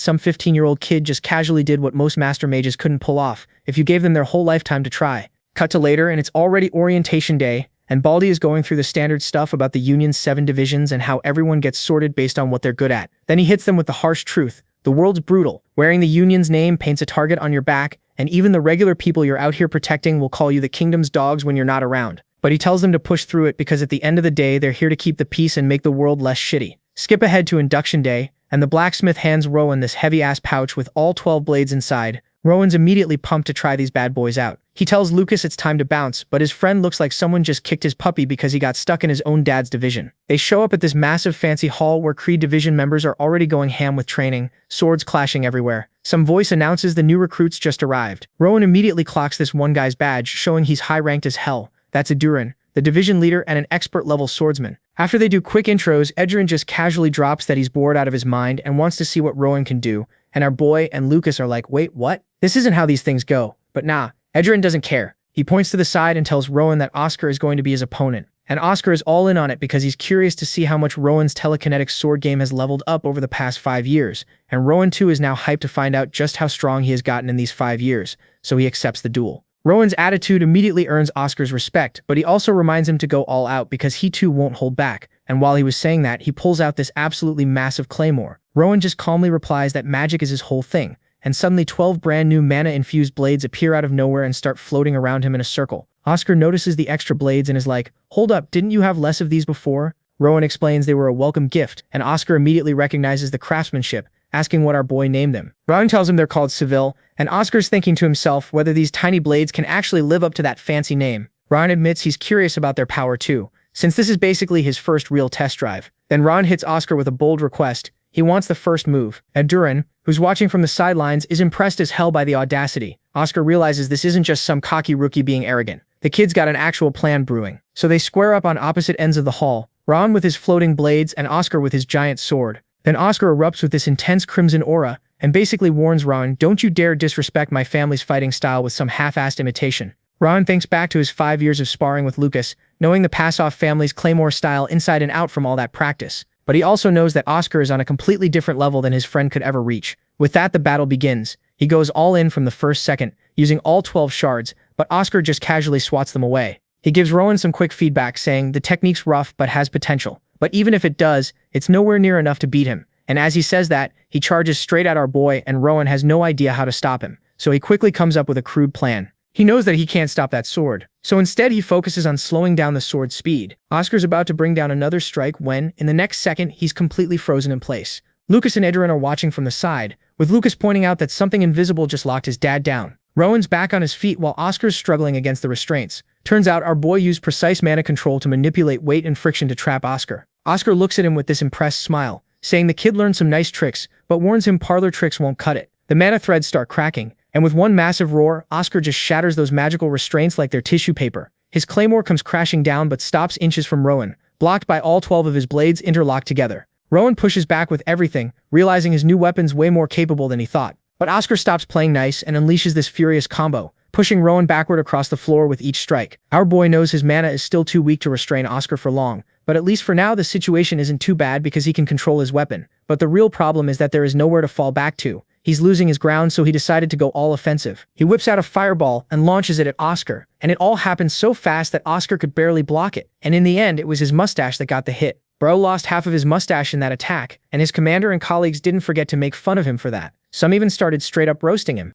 some 15-year-old kid just casually did what most master mages couldn't pull off if you gave them their whole lifetime to try. Cut to later, and it's already orientation day, and Baldy is going through the standard stuff about the Union's 7 divisions and how everyone gets sorted based on what they're good at. Then he hits them with the harsh truth. The world's brutal. Wearing the Union's name paints a target on your back, and even the regular people you're out here protecting will call you the kingdom's dogs when you're not around. But he tells them to push through it because at the end of the day, they're here to keep the peace and make the world less shitty. Skip ahead to induction day, and the blacksmith hands Rowan this heavy-ass pouch with all 12 blades inside. Rowan's immediately pumped to try these bad boys out. He tells Lucas it's time to bounce, but his friend looks like someone just kicked his puppy because he got stuck in his own dad's division. They show up at this massive fancy hall where Creed division members are already going ham with training, swords clashing everywhere. Some voice announces the new recruits just arrived. Rowan immediately clocks this one guy's badge, showing he's high-ranked as hell. That's Edurin, the division leader and an expert-level swordsman. After they do quick intros, Edurin just casually drops that he's bored out of his mind and wants to see what Rowan can do, and our boy and Lucas are like, wait, what? This isn't how these things go. But nah, Edurin doesn't care. He points to the side and tells Rowan that Oscar is going to be his opponent. And Oscar is all in on it because he's curious to see how much Rowan's telekinetic sword game has leveled up over the past 5 years. And Rowan too is now hyped to find out just how strong he has gotten in these 5 years, so he accepts the duel. Rowan's attitude immediately earns Oscar's respect, but he also reminds him to go all out because he too won't hold back. And while he was saying that, he pulls out this absolutely massive claymore. Rowan just calmly replies that magic is his whole thing, and suddenly 12 brand new mana-infused blades appear out of nowhere and start floating around him in a circle. Oscar notices the extra blades and is like, hold up, didn't you have less of these before? Rowan explains they were a welcome gift, and Oscar immediately recognizes the craftsmanship, asking what our boy named them. Rowan tells him they're called Seville, and Oscar's thinking to himself whether these tiny blades can actually live up to that fancy name. Rowan admits he's curious about their power too, since this is basically his first real test drive. Then Rowan hits Oscar with a bold request. He wants the first move. Edurin, who's watching from the sidelines, is impressed as hell by the audacity. Oscar realizes this isn't just some cocky rookie being arrogant. The kid's got an actual plan brewing. So they square up on opposite ends of the hall, Rowan with his floating blades and Oscar with his giant sword. Then Oscar erupts with this intense crimson aura and basically warns Rowan, don't you dare disrespect my family's fighting style with some half-assed imitation. Rowan thinks back to his 5 years of sparring with Lucas, knowing the pass-off family's claymore style inside and out from all that practice. But he also knows that Oscar is on a completely different level than his friend could ever reach. With that, the battle begins. He goes all in from the first second, using all 12 shards, but Oscar just casually swats them away. He gives Rowan some quick feedback saying the technique's rough but has potential. But even if it does, it's nowhere near enough to beat him. And as he says that, he charges straight at our boy and Rowan has no idea how to stop him. So he quickly comes up with a crude plan. He knows that he can't stop that sword. So instead he focuses on slowing down the sword's speed. Oscar's about to bring down another strike when, in the next second, he's completely frozen in place. Lucas and Edurin are watching from the side, with Lucas pointing out that something invisible just locked his dad down. Rowan's back on his feet while Oscar's struggling against the restraints. Turns out our boy used precise mana control to manipulate weight and friction to trap Oscar. Oscar looks at him with this impressed smile, saying the kid learned some nice tricks, but warns him parlor tricks won't cut it. The mana threads start cracking, and with one massive roar, Oscar just shatters those magical restraints like they're tissue paper. His claymore comes crashing down but stops inches from Rowan, blocked by all 12 of his blades interlocked together. Rowan pushes back with everything, realizing his new weapon's way more capable than he thought. But Oscar stops playing nice and unleashes this furious combo, pushing Rowan backward across the floor with each strike. Our boy knows his mana is still too weak to restrain Oscar for long, but at least for now the situation isn't too bad because he can control his weapon. But the real problem is that there is nowhere to fall back to. He's losing his ground, so he decided to go all offensive. He whips out a fireball and launches it at Oscar, and it all happened so fast that Oscar could barely block it. And in the end, it was his mustache that got the hit. Bro lost half of his mustache in that attack, and his commander and colleagues didn't forget to make fun of him for that. Some even started straight up roasting him.